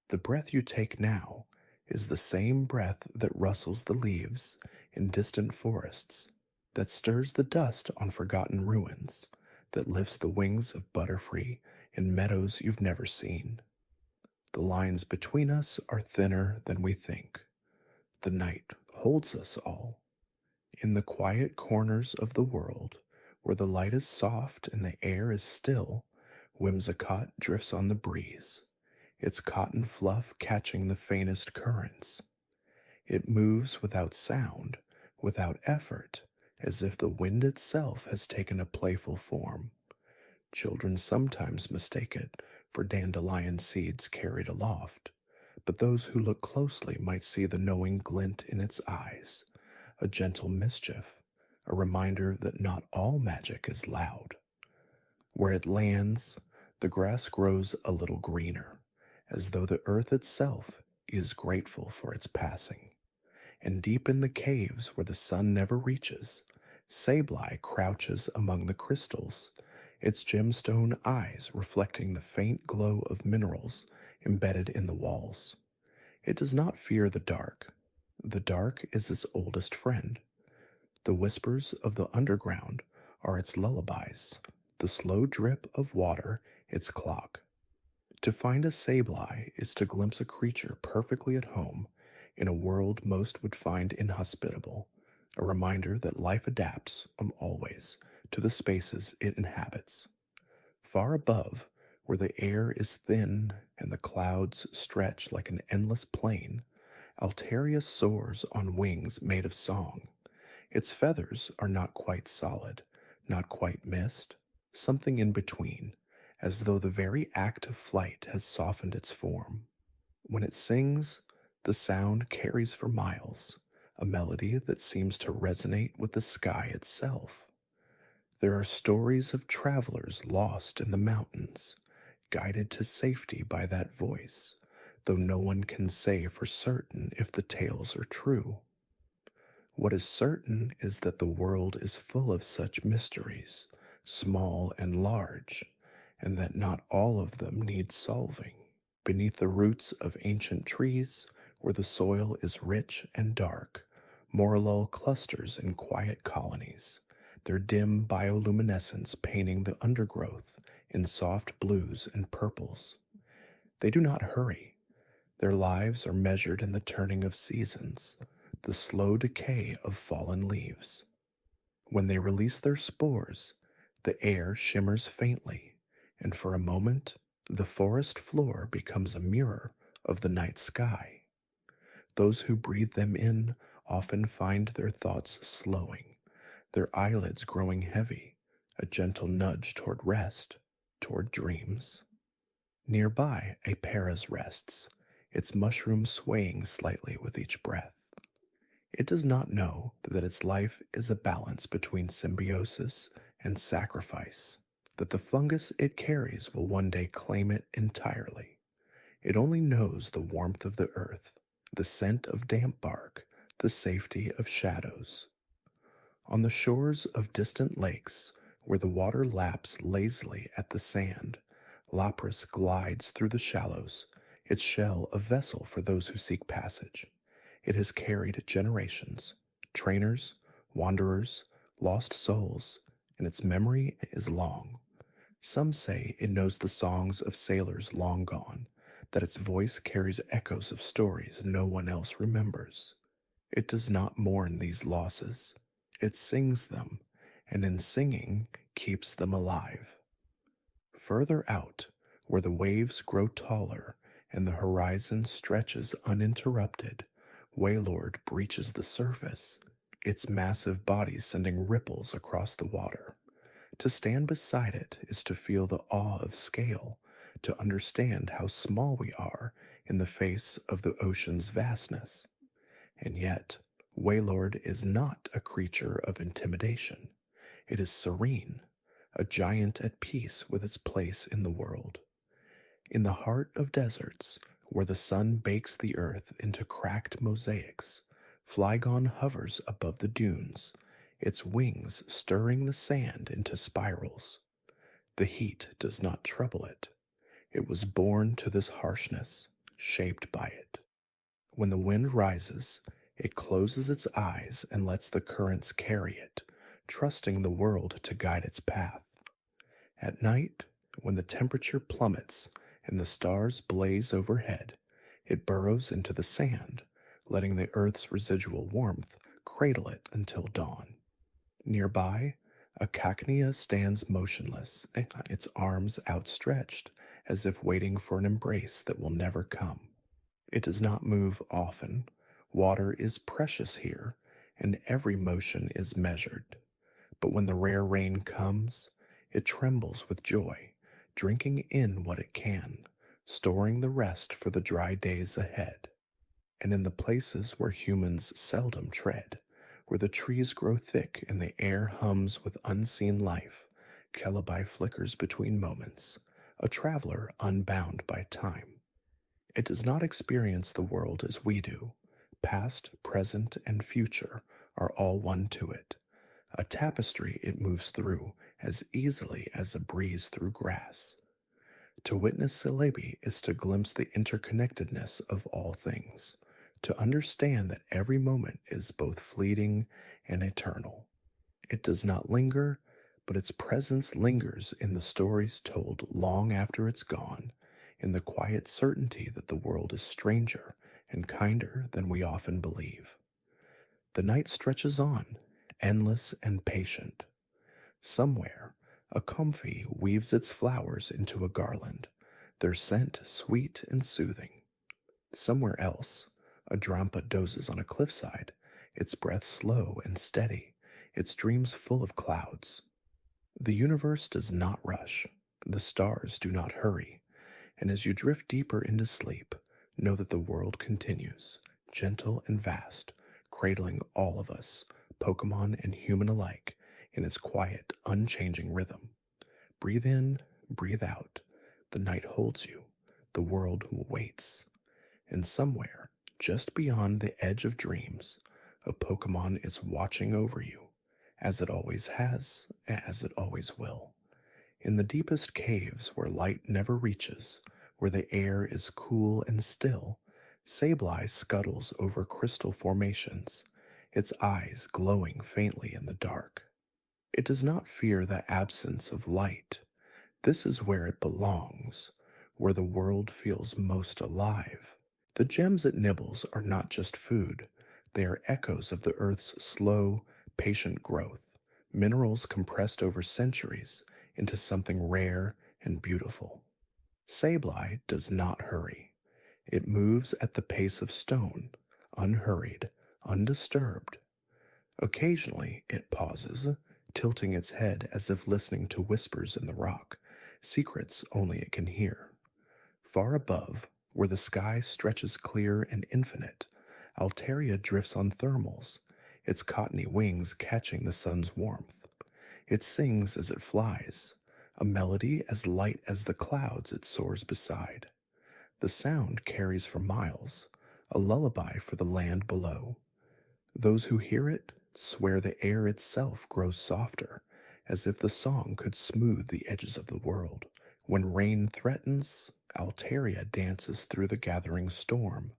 The breath you take now is the same breath that rustles the leaves in distant forests, that stirs the dust on forgotten ruins, that lifts the wings of Butterfree in meadows you've never seen. The lines between us are thinner than we think. The night holds us all. In the quiet corners of the world, where the light is soft and the air is still, Whimsicott drifts on the breeze, its cotton fluff catching the faintest currents. It moves without sound, without effort, as if the wind itself has taken a playful form. Children sometimes mistake it for dandelion seeds carried aloft, but those who look closely might see the knowing glint in its eyes, a gentle mischief, a reminder that not all magic is loud. Where it lands, the grass grows a little greener, as though the earth itself is grateful for its passing. And deep in the caves where the sun never reaches, Sableye crouches among the crystals, its gemstone eyes reflecting the faint glow of minerals embedded in the walls. It does not fear the dark. The dark is its oldest friend. The whispers of the underground are its lullabies, the slow drip of water its clock. To find a Sableye is to glimpse a creature perfectly at home in a world most would find inhospitable, a reminder that life adapts, always, to the spaces it inhabits. Far above, where the air is thin and the clouds stretch like an endless plain, Altaria soars on wings made of song. Its feathers are not quite solid, not quite mist, something in between, as though the very act of flight has softened its form. When it sings, the sound carries for miles, a melody that seems to resonate with the sky itself. There are stories of travelers lost in the mountains, guided to safety by that voice, though no one can say for certain if the tales are true. What is certain is that the world is full of such mysteries, small and large, and that not all of them need solving. Beneath the roots of ancient trees, where the soil is rich and dark, Morlul clusters in quiet colonies, their dim bioluminescence painting the undergrowth in soft blues and purples. They do not hurry. Their lives are measured in the turning of seasons, the slow decay of fallen leaves. When they release their spores, the air shimmers faintly, and for a moment, the forest floor becomes a mirror of the night sky. Those who breathe them in often find their thoughts slowing, their eyelids growing heavy, a gentle nudge toward rest, toward dreams. Nearby, a Paras rests, its mushroom swaying slightly with each breath. It does not know that its life is a balance between symbiosis and sacrifice, that the fungus it carries will one day claim it entirely. It only knows the warmth of the earth, the scent of damp bark, the safety of shadows. On the shores of distant lakes, where the water laps lazily at the sand, Lapras glides through the shallows, its shell a vessel for those who seek passage. It has carried generations, trainers, wanderers, lost souls, and its memory is long. Some say it knows the songs of sailors long gone, that its voice carries echoes of stories no one else remembers. It does not mourn these losses. It sings them, and in singing keeps them alive. Further out, where the waves grow taller and the horizon stretches uninterrupted, Wailord breaches the surface, its massive body sending ripples across the water. To stand beside it is to feel the awe of scale, to understand how small we are in the face of the ocean's vastness. And yet, Wailord is not a creature of intimidation. It is serene, a giant at peace with its place in the world. In the heart of deserts, where the sun bakes the earth into cracked mosaics, Flygon hovers above the dunes, its wings stirring the sand into spirals. The heat does not trouble it. It was born to this harshness, shaped by it. When the wind rises, it closes its eyes and lets the currents carry it, trusting the world to guide its path. At night, when the temperature plummets and the stars blaze overhead, it burrows into the sand, letting the earth's residual warmth cradle it until dawn. Nearby, a cacnea stands motionless, its arms outstretched, as if waiting for an embrace that will never come. It does not move often. Water is precious here, and every motion is measured. But when the rare rain comes, it trembles with joy, drinking in what it can, storing the rest for the dry days ahead. And in the places where humans seldom tread, where the trees grow thick and the air hums with unseen life, Celebi flickers between moments, a traveler unbound by time. It does not experience the world as we do. Past, present, and future are all one to it. A tapestry it moves through as easily as a breeze through grass. To witness Celebi is to glimpse the interconnectedness of all things, to understand that every moment is both fleeting and eternal. It does not linger, but its presence lingers in the stories told long after it's gone, in the quiet certainty that the world is stranger and kinder than we often believe. The night stretches on, endless and patient. Somewhere, a comfy weaves its flowers into a garland, their scent sweet and soothing. Somewhere else, a drampa dozes on a cliffside, its breath slow and steady, its dreams full of clouds. The universe does not rush, the stars do not hurry, and as you drift deeper into sleep, know that the world continues, gentle and vast, cradling all of us, Pokemon and human alike, in its quiet, unchanging rhythm. Breathe in, breathe out. The night holds you. The world waits. And somewhere, just beyond the edge of dreams, a Pokemon is watching over you, as it always has, as it always will. In the deepest caves where light never reaches, where the air is cool and still, Sableye scuttles over crystal formations, its eyes glowing faintly in the dark. It does not fear the absence of light. This is where it belongs, where the world feels most alive. The gems it nibbles are not just food. They are echoes of the Earth's slow, patient growth, minerals compressed over centuries into something rare and beautiful. Sableye does not hurry. It moves at the pace of stone, unhurried, undisturbed. Occasionally it pauses, tilting its head as if listening to whispers in the rock, secrets only it can hear. Far above, where the sky stretches clear and infinite, Altaria drifts on thermals, its cottony wings catching the sun's warmth. It sings as it flies, a melody as light as the clouds it soars beside. The sound carries for miles, a lullaby for the land below. Those who hear it swear the air itself grows softer, as if the song could smooth the edges of the world. When rain threatens, Altaria dances through the gathering storm,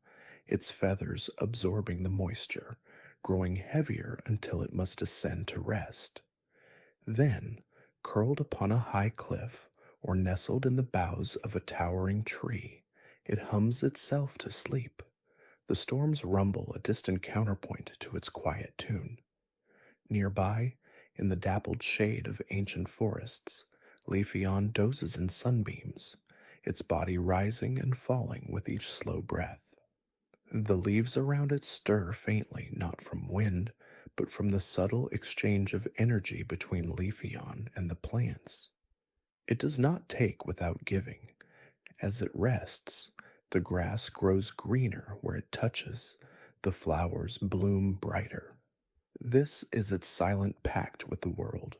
its feathers absorbing the moisture, growing heavier until it must descend to rest. Then, curled upon a high cliff, or nestled in the boughs of a towering tree, it hums itself to sleep. The storms rumble a distant counterpoint to its quiet tune. Nearby, in the dappled shade of ancient forests, Leafeon dozes in sunbeams, its body rising and falling with each slow breath. The leaves around it stir faintly, not from wind, but from the subtle exchange of energy between Leafeon and the plants. It does not take without giving. As it rests, the grass grows greener where it touches, the flowers bloom brighter. This is its silent pact with the world,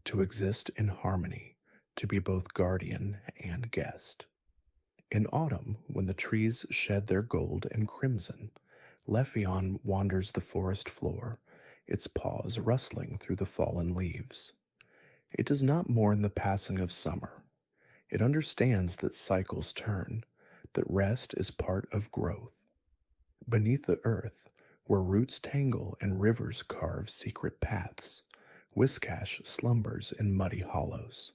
to exist in harmony, to be both guardian and guest. In autumn, when the trees shed their gold and crimson, Leafeon wanders the forest floor, its paws rustling through the fallen leaves. It does not mourn the passing of summer. It understands that cycles turn, that rest is part of growth. Beneath the earth, where roots tangle and rivers carve secret paths, Whiscash slumbers in muddy hollows.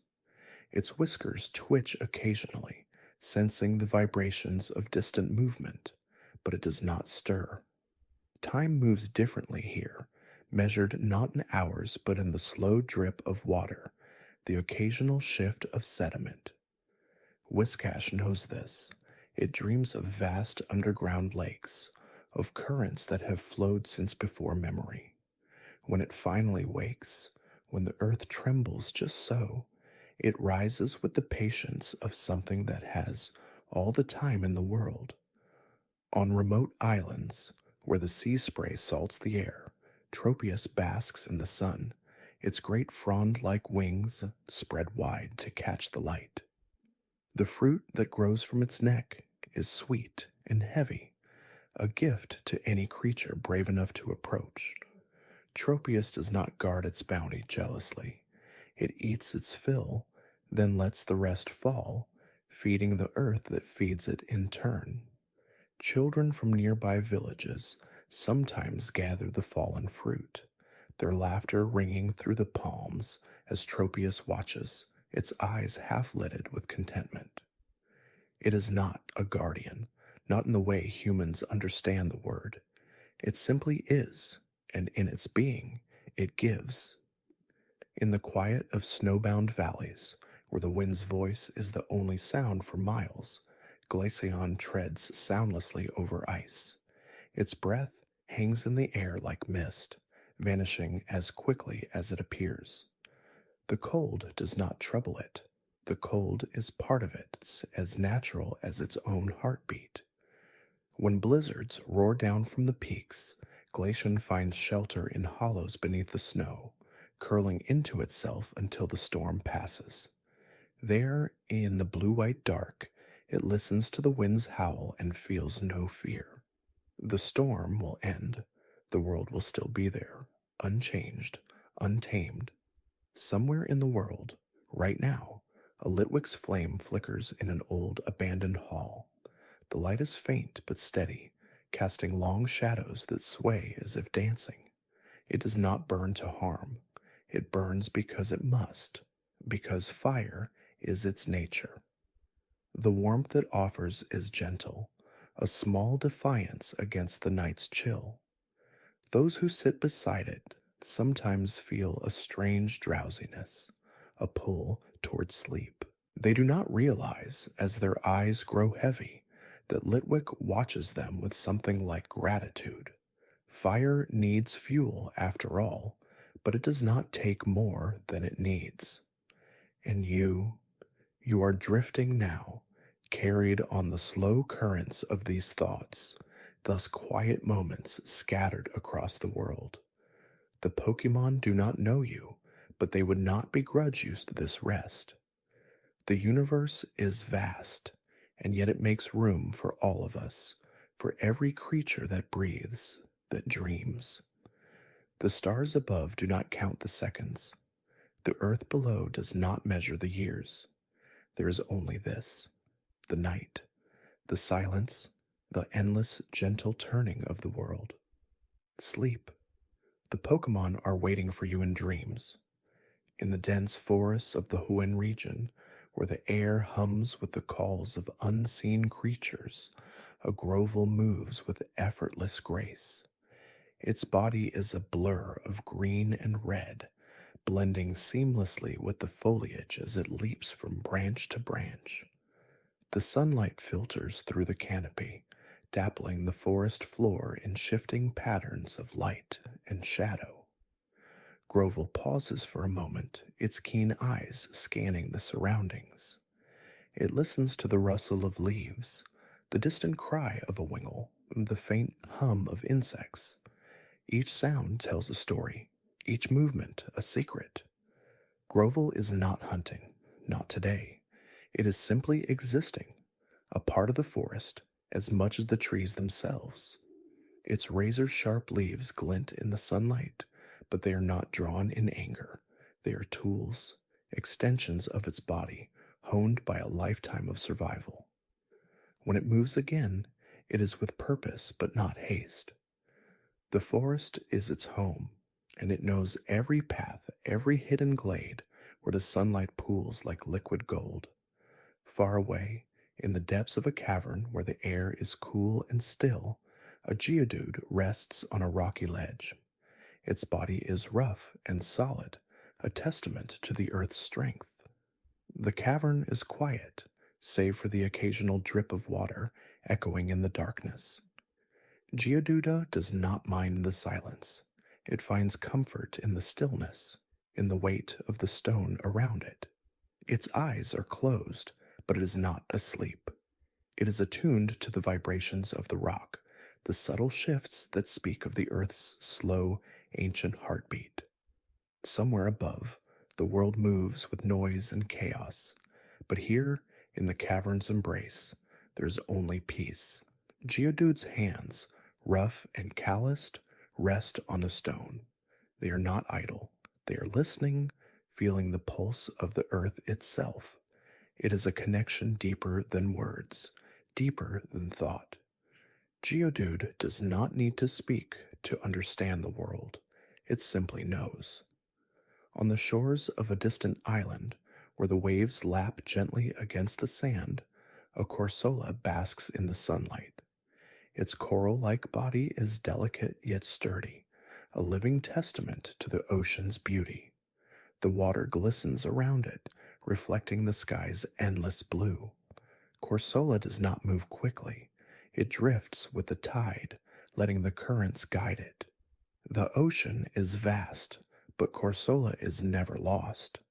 Its whiskers twitch occasionally, sensing the vibrations of distant movement, but it does not stir. Time moves differently here, measured not in hours but in the slow drip of water, the occasional shift of sediment. Whiscash knows this. It dreams of vast underground lakes, of currents that have flowed since before memory. When it finally wakes, when the earth trembles just so, it rises with the patience of something that has all the time in the world. On remote islands, where the sea spray salts the air, Tropius basks in the sun, its great frond-like wings spread wide to catch the light. The fruit that grows from its neck is sweet and heavy, a gift to any creature brave enough to approach. Tropius does not guard its bounty jealously. It eats its fill, then lets the rest fall, feeding the earth that feeds it in turn. Children from nearby villages sometimes gather the fallen fruit, their laughter ringing through the palms as Tropius watches, its eyes half-lidded with contentment. It is not a guardian, not in the way humans understand the word. It simply is, and in its being, it gives. In the quiet of snowbound valleys, where the wind's voice is the only sound for miles, Glaceon treads soundlessly over ice. Its breath hangs in the air like mist, vanishing as quickly as it appears. The cold does not trouble it. The cold is part of it, as natural as its own heartbeat. When blizzards roar down from the peaks, Glaceon finds shelter in hollows beneath the snow, curling into itself until the storm passes. There, in the blue-white dark, it listens to the wind's howl and feels no fear. The storm will end. The world will still be there, unchanged, untamed. Somewhere in the world, right now, a Litwick's flame flickers in an old, abandoned hall. The light is faint but steady, casting long shadows that sway as if dancing. It does not burn to harm. It burns because it must, because fire is its nature. The warmth it offers is gentle, a small defiance against the night's chill. Those who sit beside it sometimes feel a strange drowsiness, a pull toward sleep. They do not realize, as their eyes grow heavy, that Litwick watches them with something like gratitude. Fire needs fuel, after all, but it does not take more than it needs. And you are drifting now, carried on the slow currents of these thoughts, thus quiet moments scattered across the world. The Pokémon do not know you, but they would not begrudge you this rest. The universe is vast, and yet it makes room for all of us, for every creature that breathes, that dreams. The stars above do not count the seconds. The earth below does not measure the years. There is only this, the night, the silence, the endless, gentle turning of the world. Sleep. The Pokémon are waiting for you in dreams. In the dense forests of the Huan region, where the air hums with the calls of unseen creatures, a Grovel moves with effortless grace. Its body is a blur of green and red, blending seamlessly with the foliage as it leaps from branch to branch. The sunlight filters through the canopy, dappling the forest floor in shifting patterns of light and shadow. Grovel pauses for a moment, its keen eyes scanning the surroundings. It listens to the rustle of leaves, the distant cry of a wingle, the faint hum of insects. Each sound tells a story, each movement a secret. Grovel is not hunting, not today. It is simply existing, a part of the forest as much as the trees themselves. Its razor-sharp leaves glint in the sunlight, but they are not drawn in anger. They are tools, extensions of its body, honed by a lifetime of survival. When it moves again, it is with purpose but not haste. The forest is its home, and it knows every path, every hidden glade where the sunlight pools like liquid gold. Far away, in the depths of a cavern where the air is cool and still, a Geodude rests on a rocky ledge. Its body is rough and solid, a testament to the earth's strength. The cavern is quiet, save for the occasional drip of water echoing in the darkness. Geodude does not mind the silence. It finds comfort in the stillness, in the weight of the stone around it. Its eyes are closed, but it is not asleep. It is attuned to the vibrations of the rock, the subtle shifts that speak of the Earth's slow, ancient heartbeat. Somewhere above, the world moves with noise and chaos, but here, in the cavern's embrace, there's only peace. Geodude's hands, rough and calloused, rest on the stone. They are not idle. They are listening, feeling the pulse of the earth itself. It is a connection deeper than words, deeper than thought. Geodude does not need to speak to understand the world. It simply knows. On the shores of a distant island, where the waves lap gently against the sand, a Corsola basks in the sunlight. Its coral-like body is delicate yet sturdy, a living testament to the ocean's beauty. The water glistens around it, reflecting the sky's endless blue. Corsola does not move quickly. It drifts with the tide, letting the currents guide it. The ocean is vast, but Corsola is never lost.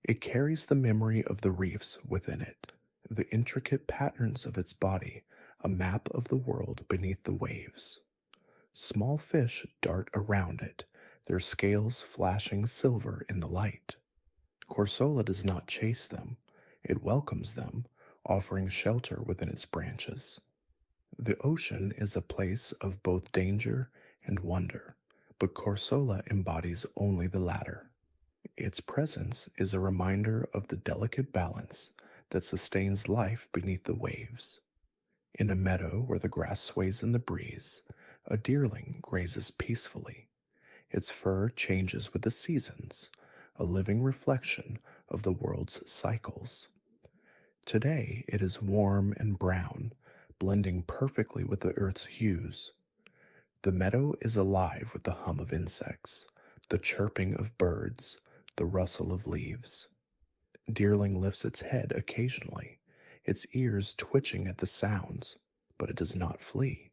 It carries the memory of the reefs within it, the intricate patterns of its body, a map of the world beneath the waves. Small fish dart around it, their scales flashing silver in the light. Corsola does not chase them. It welcomes them, offering shelter within its branches. The ocean is a place of both danger and wonder, but Corsola embodies only the latter. Its presence is a reminder of the delicate balance that sustains life beneath the waves. In a meadow where the grass sways in the breeze, a deerling grazes peacefully. Its fur changes with the seasons, a living reflection of the world's cycles. Today it is warm and brown, blending perfectly with the earth's hues. The meadow is alive with the hum of insects, the chirping of birds, the rustle of leaves. Deerling lifts its head occasionally, its ears twitching at the sounds, but it does not flee.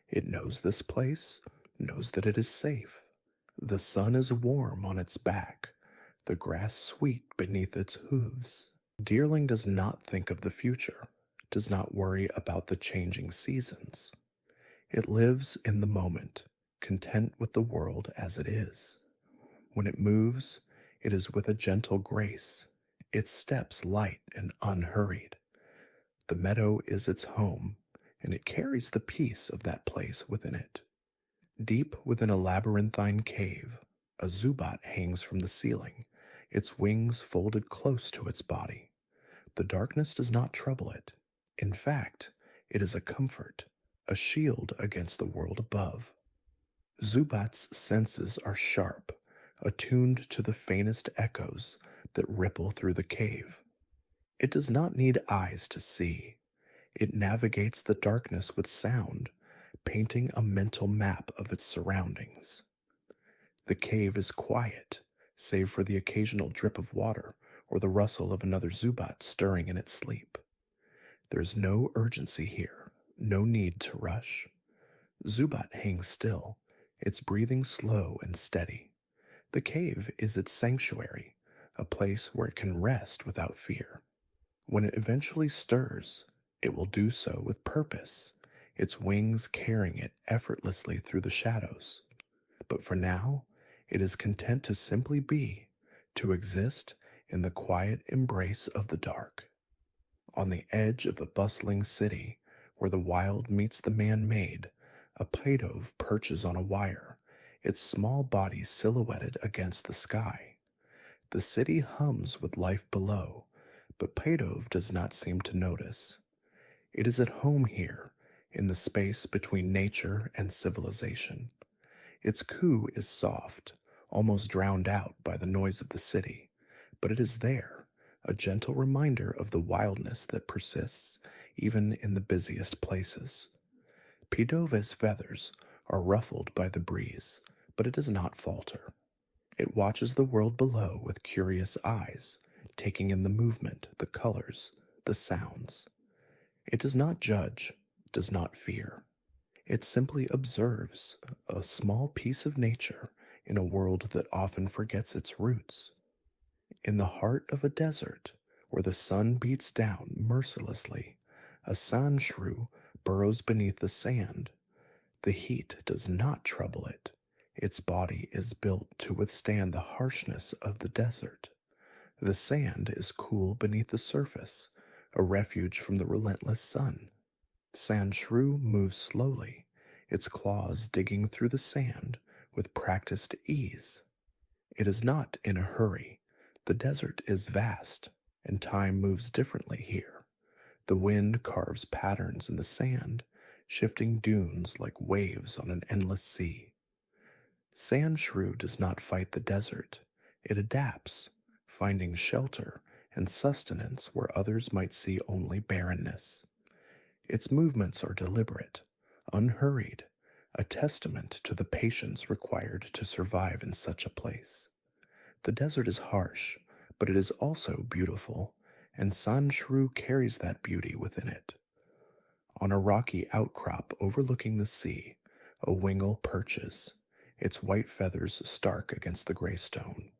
It knows this place, knows that it is safe. The sun is warm on its back, the grass sweet beneath its hooves. Deerling does not think of the future, does not worry about the changing seasons. It lives in the moment, content with the world as it is. When it moves, it is with a gentle grace, its steps light and unhurried. The meadow is its home, and it carries the peace of that place within it. Deep within a labyrinthine cave, a Zubat hangs from the ceiling, its wings folded close to its body. The darkness does not trouble it. In fact, it is a comfort, a shield against the world above. Zubat's senses are sharp, attuned to the faintest echoes that ripple through the cave. It does not need eyes to see. It navigates the darkness with sound, painting a mental map of its surroundings. The cave is quiet, save for the occasional drip of water or the rustle of another Zubat stirring in its sleep. There is no urgency here, no need to rush. Zubat hangs still, its breathing slow and steady. The cave is its sanctuary, a place where it can rest without fear. When it eventually stirs, it will do so with purpose, its wings carrying it effortlessly through the shadows. But for now, it is content to simply be, to exist in the quiet embrace of the dark. On the edge of a bustling city, where the wild meets the man-made, a Pidove perches on a wire, its small body silhouetted against the sky. The city hums with life below, but Pidove does not seem to notice. It is at home here, in the space between nature and civilization. Its coo is soft, almost drowned out by the noise of the city, but it is there, a gentle reminder of the wildness that persists even in the busiest places. Pidove's feathers are ruffled by the breeze, but it does not falter. It watches the world below with curious eyes, taking in the movement, the colors, the sounds. It does not judge, does not fear. It simply observes, a small piece of nature in a world that often forgets its roots. In the heart of a desert, where the sun beats down mercilessly, A sand shrew burrows beneath the sand. The heat does not trouble it. Its body is built to withstand the harshness of the desert. The sand is cool beneath the surface, a refuge from the relentless sun. Sand shrew moves slowly, its claws digging through the sand with practiced ease. It is not in a hurry. The desert is vast, and time moves differently here. The wind carves patterns in the sand, shifting dunes like waves on an endless sea. Sand shrew does not fight the desert. It adapts, finding shelter and sustenance where others might see only barrenness. Its movements are deliberate, unhurried, a testament to the patience required to survive in such a place. The desert is harsh, but it is also beautiful, and Sand shrew carries that beauty within it. On a rocky outcrop overlooking the sea, a wingle perches, its white feathers stark against the gray stone.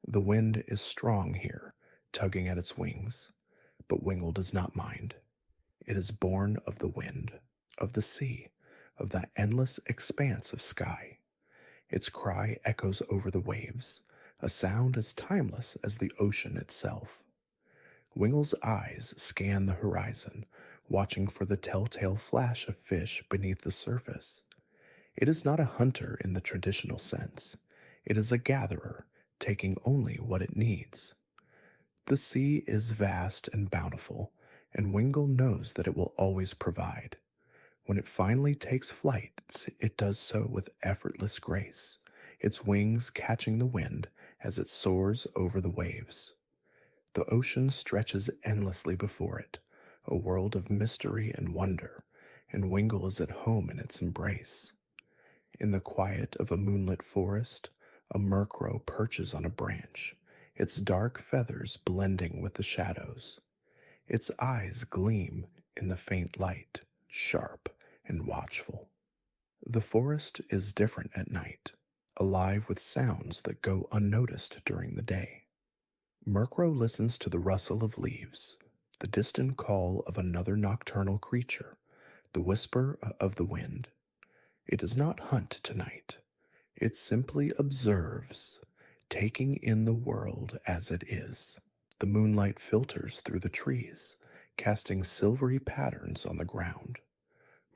The wind is strong here, tugging at its wings, but Wingle does not mind. It is born of the wind, of the sea, of that endless expanse of sky. Its cry echoes over the waves, a sound as timeless as the ocean itself. Wingle's eyes scan the horizon, watching for the telltale flash of fish beneath the surface. It is not a hunter in the traditional sense. It is a gatherer, taking only what it needs. The sea is vast and bountiful, and Wingle knows that it will always provide. When it finally takes flight, it does so with effortless grace, its wings catching the wind as it soars over the waves. The ocean stretches endlessly before it, a world of mystery and wonder, and Wingle is at home in its embrace. In the quiet of a moonlit forest, a Murkrow perches on a branch, its dark feathers blending with the shadows. Its eyes gleam in the faint light, sharp and watchful. The forest is different at night, alive with sounds that go unnoticed during the day. Murkrow listens to the rustle of leaves, the distant call of another nocturnal creature, the whisper of the wind. It does not hunt tonight. It simply observes, taking in the world as it is. The moonlight filters through the trees, casting silvery patterns on the ground.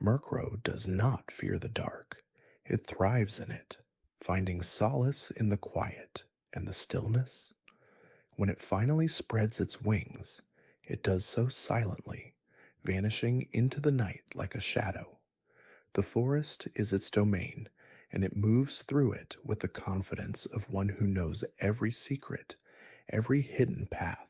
Murkrow does not fear the dark. It thrives in it, finding solace in the quiet and the stillness. When it finally spreads its wings, it does so silently, vanishing into the night like a shadow. The forest is its domain, and it moves through it with the confidence of one who knows every secret, every hidden path.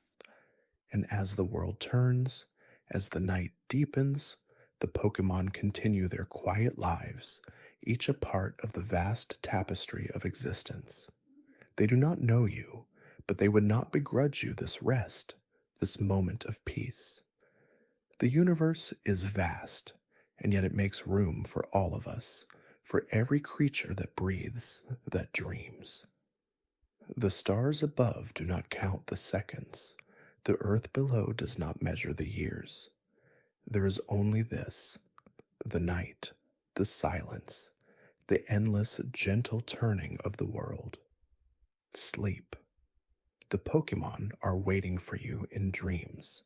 And as the world turns, as the night deepens, the Pokémon continue their quiet lives, each a part of the vast tapestry of existence. They do not know you, but they would not begrudge you this rest, this moment of peace. The universe is vast, and yet it makes room for all of us, for every creature that breathes, that dreams. The stars above do not count the seconds. The earth below does not measure the years. There is only this, the night, the silence, the endless, gentle turning of the world. Sleep. The Pokémon are waiting for you in dreams.